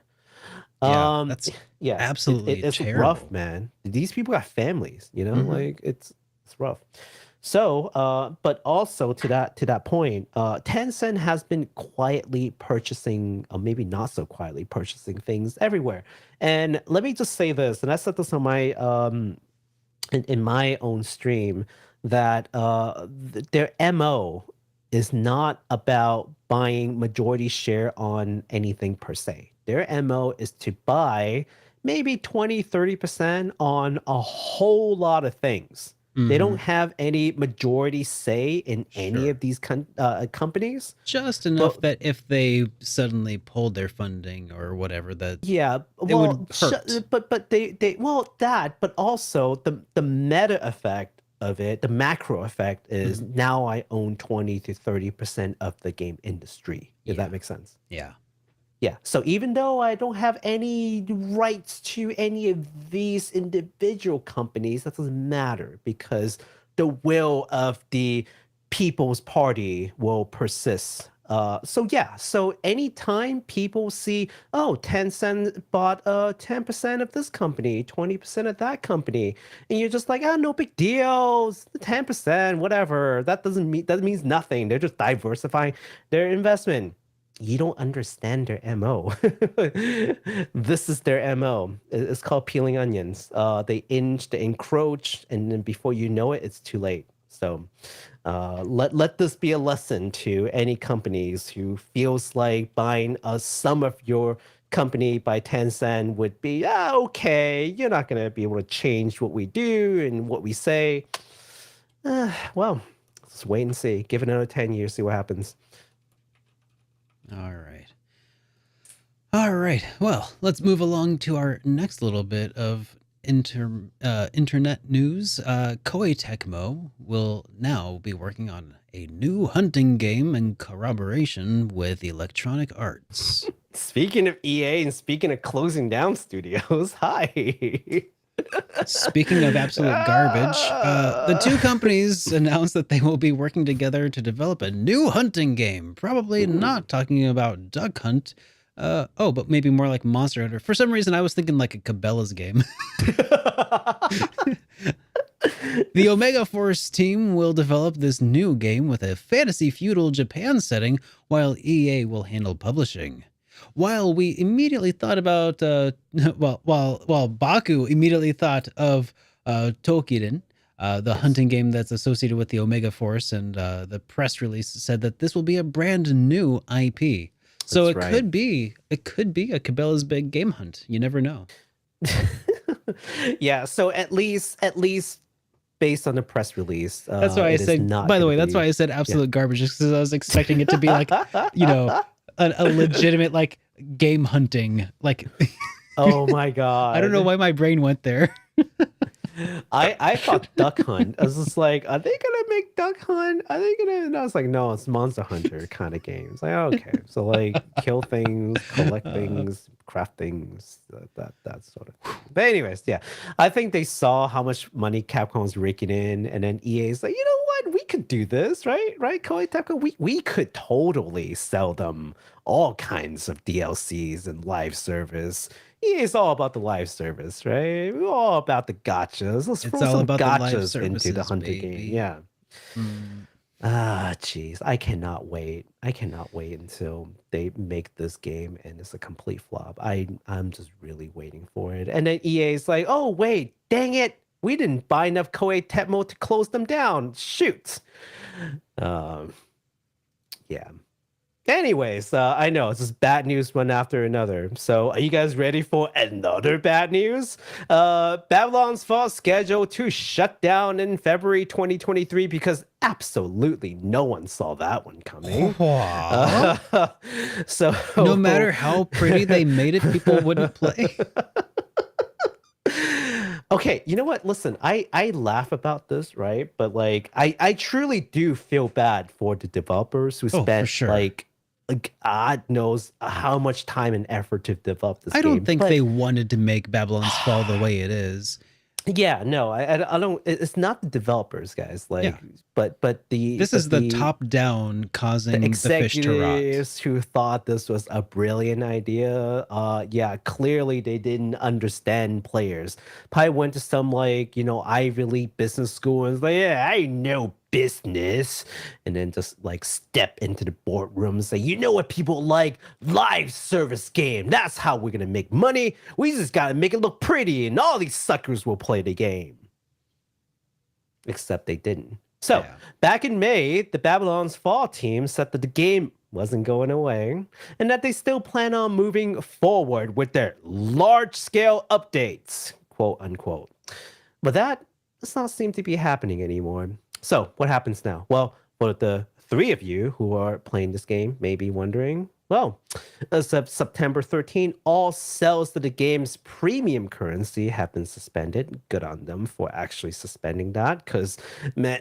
A: Yeah, that's absolutely
B: it's
A: terrible.
B: rough, man. These people have families, like it's rough. So, but also to that point, Tencent has been quietly purchasing, or maybe not so quietly purchasing things everywhere. And let me just say this, and I said this on my in my own stream, that their MO is not about buying majority share on anything per se. Their MO is to buy maybe 20-30% on a whole lot of things. They don't have any majority say in any of these companies.
A: Just enough that if they suddenly pulled their funding or whatever, that it would hurt.
B: But also the meta effect of it, the macro effect is now I own 20-30% of the game industry. If that makes sense. Yeah. So even though I don't have any rights to any of these individual companies, that doesn't matter because the will of the People's Party will persist. So anytime people see, oh, Tencent bought 10% of this company, 20% of that company, and you're just like, no big deal, 10%, whatever. That means nothing. They're just diversifying their investment. You don't understand their MO. This is their MO. It's called peeling onions. They encroach, and then before you know it, it's too late. So let this be a lesson to any companies who feels like buying some of your company by Tencent would be, okay, you're not going to be able to change what we do and what we say. Well, let's wait and see. Give it another 10 years, see what happens.
A: All right. Well, let's move along to our next little bit of internet news. Koei Tecmo will now be working on a new hunting game in collaboration with Electronic Arts.
B: Speaking of EA and speaking of closing down studios, hi.
A: Speaking of absolute garbage, the two companies announced that they will be working together to develop a new hunting game. Probably not talking about Duck Hunt. But maybe more like Monster Hunter. For some reason, I was thinking like a Cabela's game. The Omega Force team will develop this new game with a fantasy feudal Japan setting, while EA will handle publishing. While we immediately thought about, while Baku immediately thought of Tokiden, the hunting game that's associated with the Omega Force, and the press release said that this will be a brand new IP. So it could be a Cabela's Big Game Hunt. You never know.
B: Yeah. So at least based on the press release,
A: that's why I said. By the way, that's why I said absolute garbage, just because I was expecting it to be like, a legitimate like game hunting. Like,
B: oh my god!
A: I don't know why my brain went there.
B: I thought Duck Hunt. I was just like, are they gonna make Duck Hunt? Are they gonna? And I was like, no, it's Monster Hunter kind of games. Like, okay, so like kill things, collect things, craft things, that sort of thing. But anyways, yeah, I think they saw how much money Capcom was raking in, and then EA's like, you know what, we could do this, right? Koei Tecmo, we could totally sell them all kinds of DLCs and live service. It's all about the live service, right? We're all about the gotchas. Let's throw some gotchas into the hunting game. Yeah. Jeez, I cannot wait. I cannot wait until they make this game and it's a complete flop. I'm just really waiting for it. And then EA's like, oh wait, dang it, we didn't buy enough Koei Tecmo to close them down. Shoot. Yeah. Anyways, I know it's just bad news one after another. So are you guys ready for another bad news? Babylon's Fall scheduled to shut down in February 2023 because absolutely no one saw that one coming. So
A: no matter how pretty they made it, people wouldn't play.
B: Okay, you know what? Listen, I laugh about this, right? But like I truly do feel bad for the developers who spent like God knows how much time and effort to develop this game.
A: I don't think they wanted to make Babylon's Fall the way it is.
B: Yeah, no, I don't. It's not the developers, guys. Like, but
A: this is the top down causing the fish to rot.
B: Executives who thought this was a brilliant idea. Yeah, clearly they didn't understand players. Probably went to some like Ivy League business school and was like, yeah, I know business, and then just like step into the boardroom and say, you know what people like? Live service game. That's how we're gonna make money. We just gotta make it look pretty, and all these suckers will play the game. Except they didn't. So back in May, the Babylon's Fall team said that the game wasn't going away and that they still plan on moving forward with their large-scale updates, quote unquote. But that does not seem to be happening anymore. So what happens now? Well, for the three of you who are playing this game may be wondering, well, as of September 13, all sales to the game's premium currency have been suspended. Good on them for actually suspending that, because, man,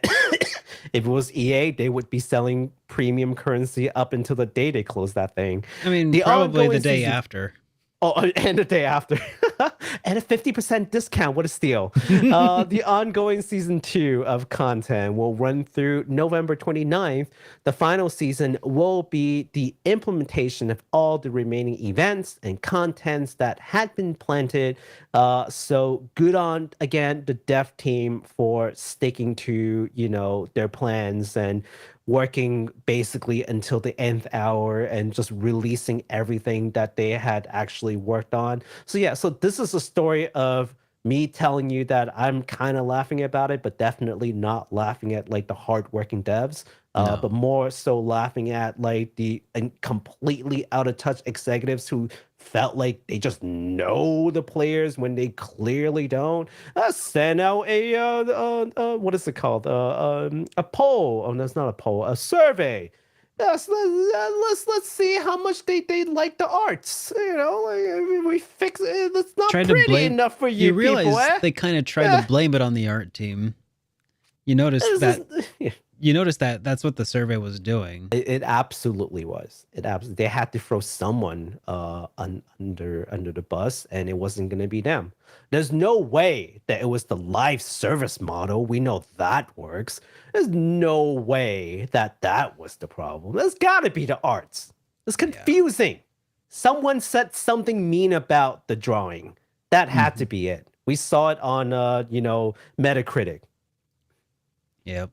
B: if it was EA, they would be selling premium currency up until the day they close that thing.
A: I mean, probably the day after.
B: Oh, and the day after. And a 50% discount. What a steal. The ongoing season 2 of content will run through November 29th. The final season will be the implementation of all the remaining events and contents that had been planted. So good on, again, the dev team for sticking to, their plans and working basically until the nth hour and just releasing everything that they had actually worked on. So yeah, so this is a story of me telling you that I'm kind of laughing about it, but definitely not laughing at like the hardworking devs, but more so laughing at like the completely out of touch executives who felt like they just know the players when they clearly don't. Send out a what is it called? A poll. Oh, that's not a poll. A survey. Yes, let's see how much they like the arts. We fix it. It's not pretty enough for you.
A: You realize
B: people,
A: they kind of tried to blame it on the art team. You noticed that. You noticed that that's what the survey was doing.
B: It absolutely was. They had to throw someone under the bus, and it wasn't going to be them. There's no way that it was the live service model. We know that works. There's no way that was the problem. There's got to be the arts. It's confusing. Someone said something mean about the drawing. That had to be it. We saw it on Metacritic.
A: Yep.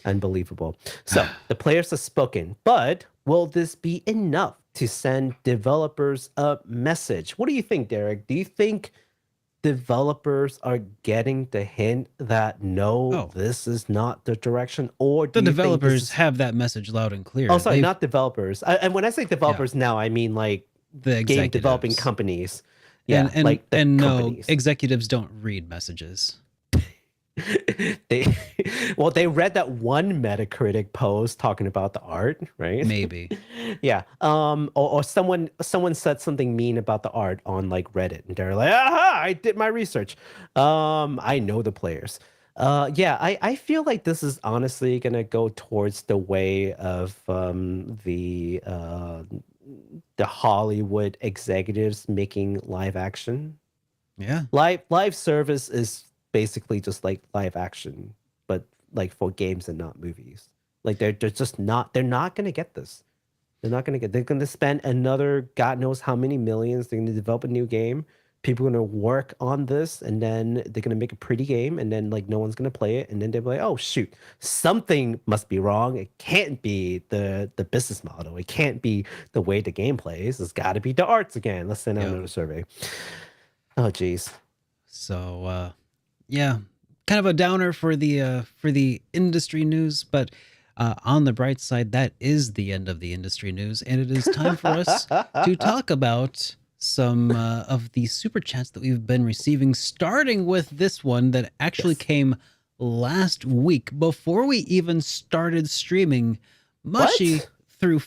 B: Unbelievable. So the players have spoken, but will this be enough to send developers a message? What do you think, Derek? Do you think developers are getting the hint that this is not the direction? Or do
A: the developers have that message loud and clear?
B: Oh, sorry, not developers. And when I say developers now, I mean like
A: the
B: game developing companies.
A: Yeah,
B: and like
A: no, executives don't read messages.
B: They read that one Metacritic post talking about the art, right?
A: Maybe.
B: Yeah. Or someone said something mean about the art on like Reddit, and they're like, aha, I did my research. I know the players. Yeah, I feel like this is honestly gonna go towards the way of the Hollywood executives making live action.
A: Yeah.
B: Live service is basically just like live action, but like for games and not movies. Like they're not going to get this. They're going to spend another God knows how many millions. They're going to develop a new game people are gonna work on this, and then they're gonna make a pretty game, and then like no one's gonna play it, and then they'll be like, oh shoot, something must be wrong. It can't be the business model. It can't be the way the game plays. It's got to be the arts again. Let's send out another survey. Oh geez.
A: So yeah, kind of a downer for the industry news, but on the bright side, that is the end of the industry news, and it is time for us to talk about some of the super chats that we've been receiving, starting with this one that actually came last week before we even started streaming. Mushy threw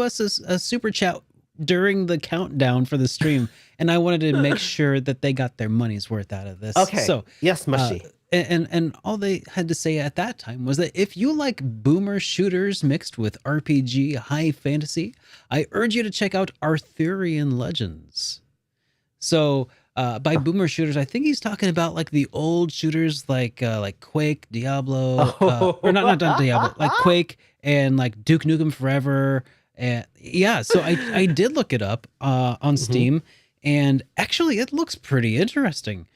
A: us a super chat during the countdown for the stream, and I wanted to make sure that they got their money's worth out of this.
B: Okay.
A: So
B: yes, Mushy.
A: And all they had to say at that time was that if you like boomer shooters mixed with RPG high fantasy, I urge you to check out Arthurian Legends. So by boomer shooters, I think he's talking about like the old shooters like Quake, Diablo, or not Diablo, like Quake and like Duke Nukem Forever. And yeah, so I did look it up on Steam, and actually it looks pretty interesting.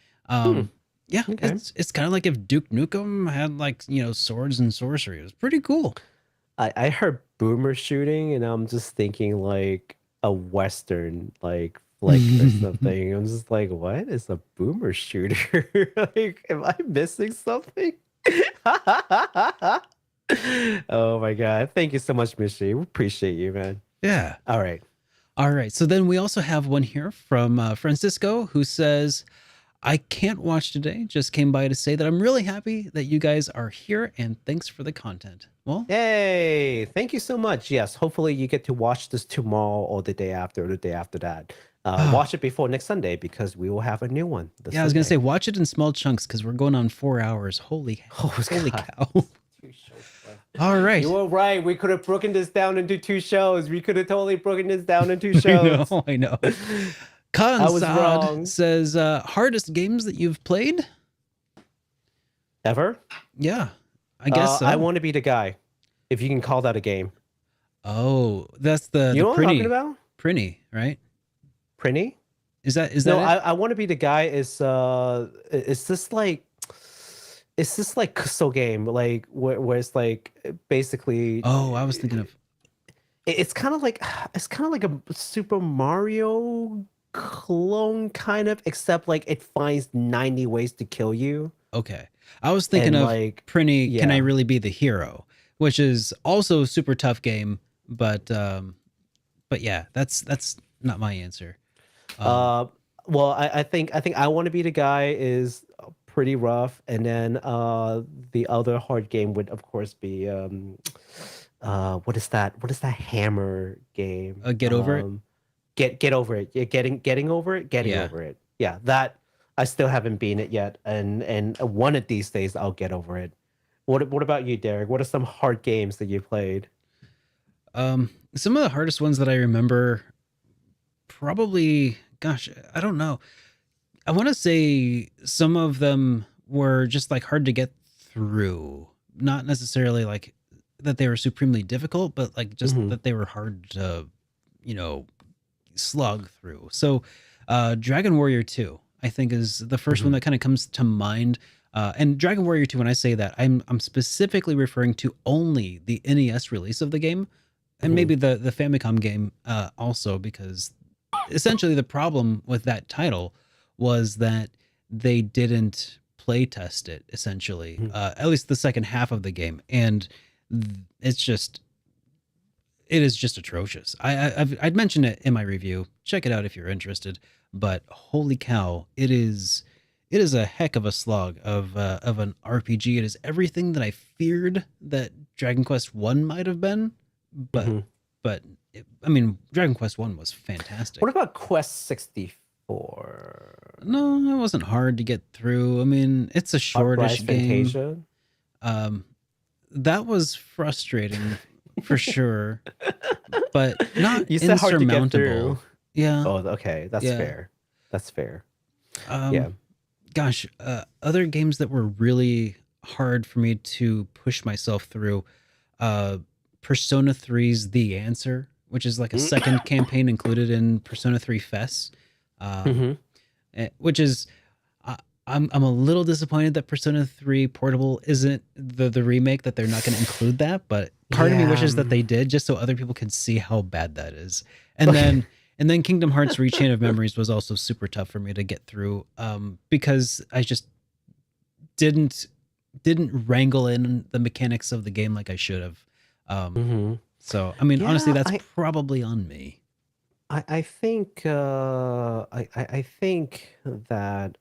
A: Yeah, okay. It's kind of like if Duke Nukem had like, swords and sorcery. It was pretty cool.
B: I heard boomer shooting, and I'm just thinking like a Western, like flick or something. I'm just like, what is a boomer shooter? Like, am I missing something? Oh my God. Thank you so much, Mishy. We appreciate you, man.
A: Yeah.
B: All right.
A: So then we also have one here from Francisco, who says, I can't watch today. Just came by to say that I'm really happy that you guys are here, and thanks for the content. Well,
B: yay! Thank you so much. Yes, hopefully you get to watch this tomorrow or the day after or the day after that. Watch it before next Sunday, because we will have a new one.
A: Yeah, I was gonna say watch it in small chunks because we're going on 4 hours. Holy cow! All right.
B: You were right. We could have broken this down into 2 shows. We could have totally broken this down into 2 shows.
A: I know. I was wrong. Says hardest games that you've played
B: ever.
A: Yeah, I guess so.
B: I Want to Be the Guy, if you can call that a game.
A: Oh, that's the
B: know what I'm talking about?
A: Prinny, right?
B: Prinny?
A: Is that
B: no?
A: it?
B: I Want to Be the Guy is this like Kuso game, like where it's like basically.
A: Oh, I was thinking of.
B: It's kind of like a Super Mario clone, kind of, except like it finds 90 ways to kill you.
A: Okay, I was thinking of like Prinny. Yeah. Can I Really Be the Hero? Which is also a super tough game, but yeah, that's not my answer.
B: Well, I think I Want to Be the Guy is pretty rough, and then the other hard game would of course be what is that hammer game?
A: Get Over It.
B: Get Over It. Yeah, getting over it. Over it. Yeah, that I still haven't beaten it yet, and one of these days I'll get over it. What about you, Derek? What are some hard games that you played?
A: Some of the hardest ones that I remember, probably, gosh, I don't know. I want to say some of them were just like hard to get through. Not necessarily like that they were supremely difficult, but like just that they were hard to, slog through. So Dragon Warrior 2, I think, is the first one that kind of comes to mind. And Dragon Warrior 2, when I say that, I'm specifically referring to only the NES release of the game, and maybe the Famicom game also, because essentially the problem with that title was that they didn't play test it, essentially, at least the second half of the game, and it is just atrocious. I'd mentioned it in my review. Check it out if you're interested. But holy cow, it is a heck of a slog of an RPG. It is everything that I feared that Dragon Quest I might have been, but Dragon Quest I was fantastic.
B: What about Quest 64?
A: No, it wasn't hard to get through. I mean, it's a shortish game.
B: Fantasia?
A: That was frustrating for sure, but not
B: you said
A: insurmountable.
B: Hard to get through.
A: Yeah.
B: Oh, okay. That's fair. That's fair.
A: Yeah. Gosh, other games that were really hard for me to push myself through, Persona 3's The Answer, which is like a second campaign included in Persona 3 FES. which is I'm a little disappointed that Persona 3 Portable isn't the remake, that they're not going to include that, but part of me wishes that they did, just so other people can see how bad that is. And then Kingdom Hearts Rechain of Memories was also super tough for me to get through, because I just didn't wrangle in the mechanics of the game like I should have. So I mean, honestly, that's probably on me.
B: I think I think that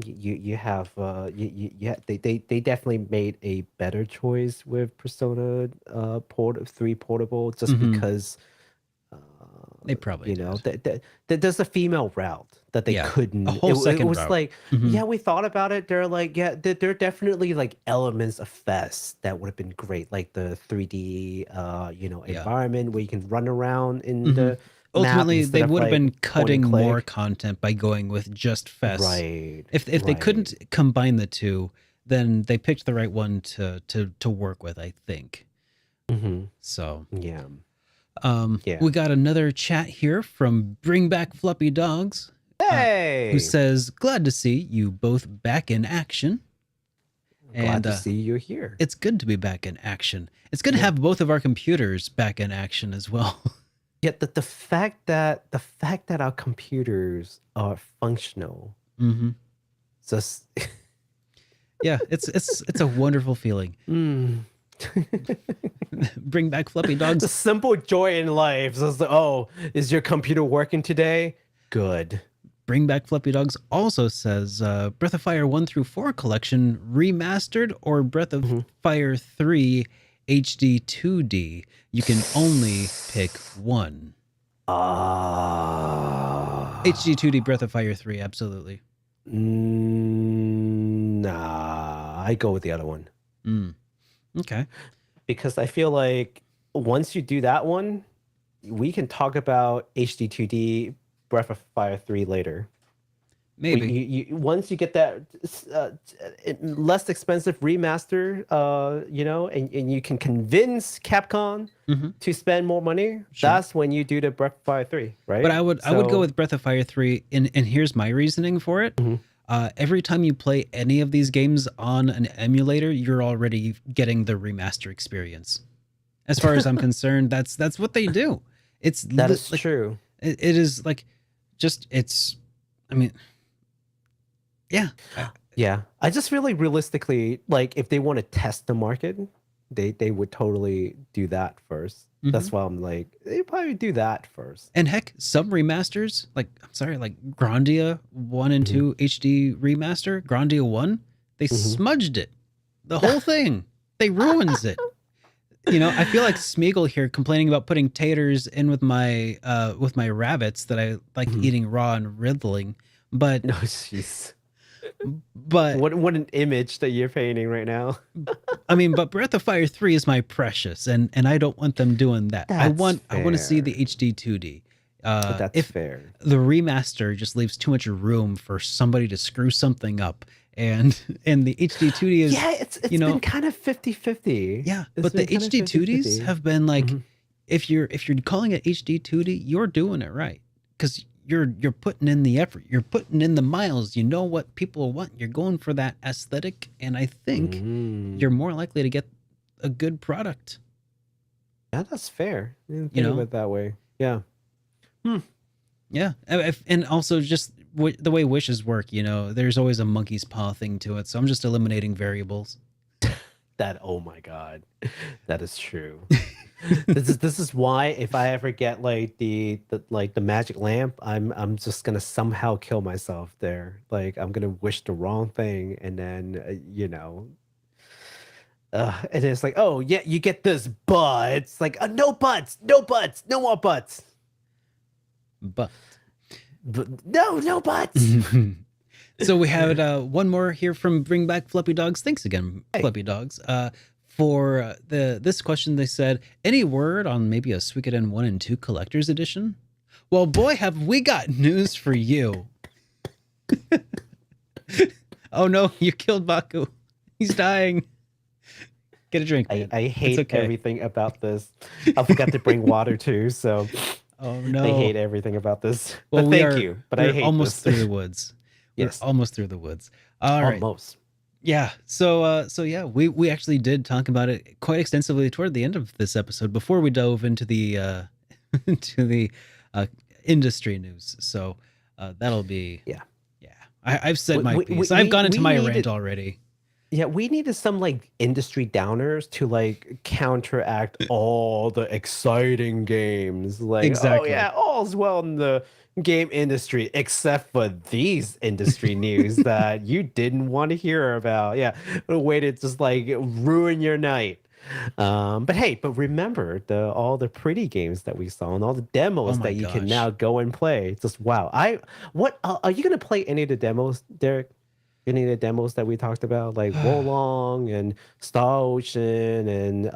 B: you have they definitely made a better choice with Persona 3 Portable, just because
A: they probably
B: there's a female route that they couldn't.
A: A whole second
B: it was
A: route.
B: like we thought about it. They're like there are definitely like elements of Fest that would have been great, like the 3D environment where you can run around in the
A: ultimately
B: map
A: they
B: instead of,
A: would have
B: like,
A: been
B: point and
A: cutting more
B: click.
A: content by going with just Fest.
B: Right.
A: If they couldn't combine the two, then they picked the right one to work with, I think. So
B: yeah.
A: We got another chat here from Bring Back Fluffy Dogs.
B: Hey,
A: who says, glad to see you both back in action.
B: Glad to see you here.
A: It's good to be back in action. It's good to have both of our computers back in action as well.
B: Yet the fact that our computers are functional. Just
A: yeah, it's a wonderful feeling. Bring back Fluffy Dogs.
B: The simple joy in life. So it's like, is your computer working today? Good.
A: Bring Back Fluffy Dogs also says Breath of Fire 1 through 4 collection remastered or Breath of Fire 3 HD 2D. You can only pick one. HD 2D Breath of Fire 3, absolutely.
B: Nah, I go with the other one.
A: Okay.
B: Because I feel like once you do that one, we can talk about HD 2D Breath of Fire 3 later.
A: Maybe.
B: Once you get that less expensive remaster, and you can convince Capcom to spend more money, that's when you do the Breath of Fire 3, right?
A: But I would go with Breath of Fire 3, and here's my reasoning for it. Every time you play any of these games on an emulator, you're already getting the remaster experience. As far as I'm concerned, that's what they do. That
B: is true.
A: It is like, I mean, yeah.
B: Yeah. I just really realistically, like, if they want to test the market, they would totally do that first. That's why I'm like, they probably do that first.
A: And heck, some remasters, like Grandia 1 and 2 HD remaster, Grandia 1, they smudged it. The whole thing. They ruins it. I feel like Smeagol here complaining about putting taters in with my rabbits that I like eating raw and riddling. But
B: no, jeez.
A: But
B: what an image that you're painting right now.
A: I mean, but Breath of Fire 3 is my precious, and I don't want them doing that. I want to see the HD 2D.
B: But that's fair.
A: The remaster just leaves too much room for somebody to screw something up. And the HD 2D is
B: it's been kind of 50-50.
A: Yeah, but the HD 2Ds have been like, if you're calling it HD 2D, you're doing it right, because you're putting in the effort, you're putting in the miles. You know what people want. You're going for that aesthetic, and I think you're more likely to get a good product.
B: Yeah, that's fair. Think of it that way. Yeah.
A: Yeah, and also just the way wishes work, there's always a monkey's paw thing to it. So I'm just eliminating variables.
B: Oh my God, that is true. This is why if I ever get like the magic lamp, I'm just gonna somehow kill myself there. Like I'm gonna wish the wrong thing, and then and it's like, oh yeah, you get this, but it's like no buts, no more buts.
A: But
B: no buts.
A: So we have one more here from Bring Back Fluffy Dogs. Thanks again, Fluffy Dogs. For this question, they said, any word on maybe a Suikoden I and II collector's edition? Well, boy, have we got news for you. Oh no, you killed Baku. He's dying. Get a drink, man.
B: I hate everything about this. I forgot to bring water too, so
A: Oh no.
B: I hate everything about this.
A: Well,
B: but thank you. But I
A: we're
B: hate
A: almost
B: this.
A: through the woods.
B: Yes.
A: We're almost through the woods. All right.
B: Almost.
A: Yeah. So yeah, we actually did talk about it quite extensively toward the end of this episode before we dove into the into the industry news. So that'll be
B: Yeah.
A: I've said my
B: We-
A: piece.
B: we-
A: I've gone into
B: we
A: my
B: needed-
A: rant already.
B: Yeah, we needed some like industry downers to like counteract all the exciting games. Like,
A: Exactly.
B: oh yeah, all's well in the game industry, except for these industry news that you didn't want to hear about. Yeah, a way to just like ruin your night. But hey, but remember all the pretty games that we saw and all the demos
A: Oh my
B: that you can
A: gosh.
B: now go and play. Just wow. What are you gonna play any of the demos, Derek? Any of the demos that we talked about, like Wolong and Star Ocean and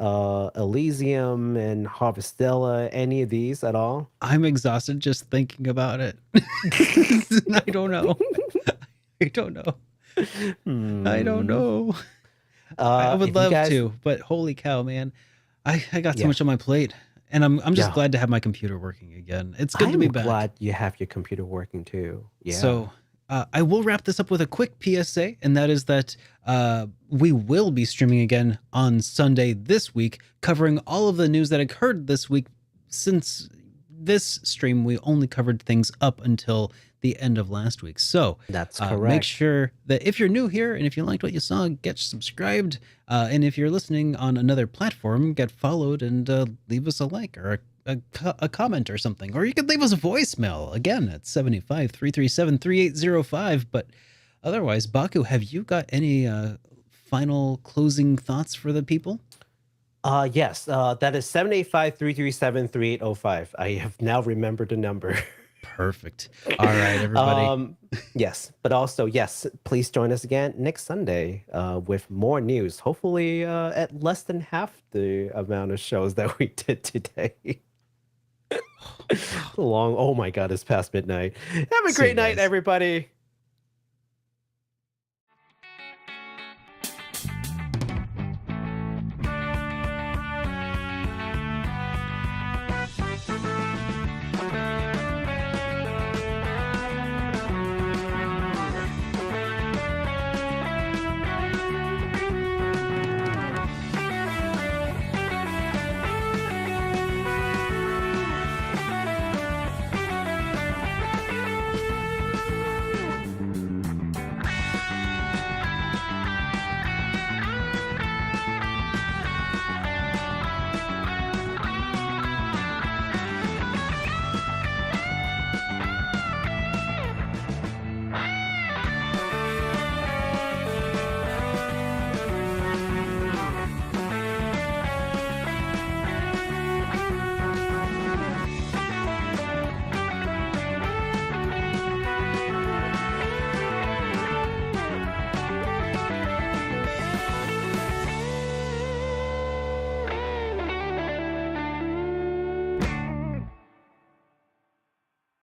B: Elysium and Harvestella, any of these at all?
A: I'm exhausted just thinking about it. I don't know. I don't know. I don't know. I would
B: if you
A: love
B: guys-
A: to, but holy cow, man. I got so
B: Yeah.
A: much on my plate. And I'm just
B: Yeah.
A: glad to have my computer working again. It's good to be
B: I'm
A: back.
B: glad you have your computer working too. Yeah.
A: So I will wrap this up with a quick PSA, and that is that we will be streaming again on Sunday this week, covering all of the news that occurred this week. Since this stream, we only covered things up until the end of last week. So
B: that's
A: make
B: correct.
A: sure that if you're new here and if you liked what you saw, get subscribed. And if you're listening on another platform, get followed and leave us a like or a comment or something. Or you could leave us a voicemail again at 75-337-3805. But otherwise, Baku, have you got any final closing thoughts for the people?
B: Yes, that is 785-337-3805. I have now remembered the number.
A: Perfect. All right, everybody.
B: Yes, but also, yes, please join us again next Sunday with more news. Hopefully at less than half the amount of shows that we did today. Oh my God, it's past midnight. Have a
A: See you
B: great night,
A: guys.
B: everybody.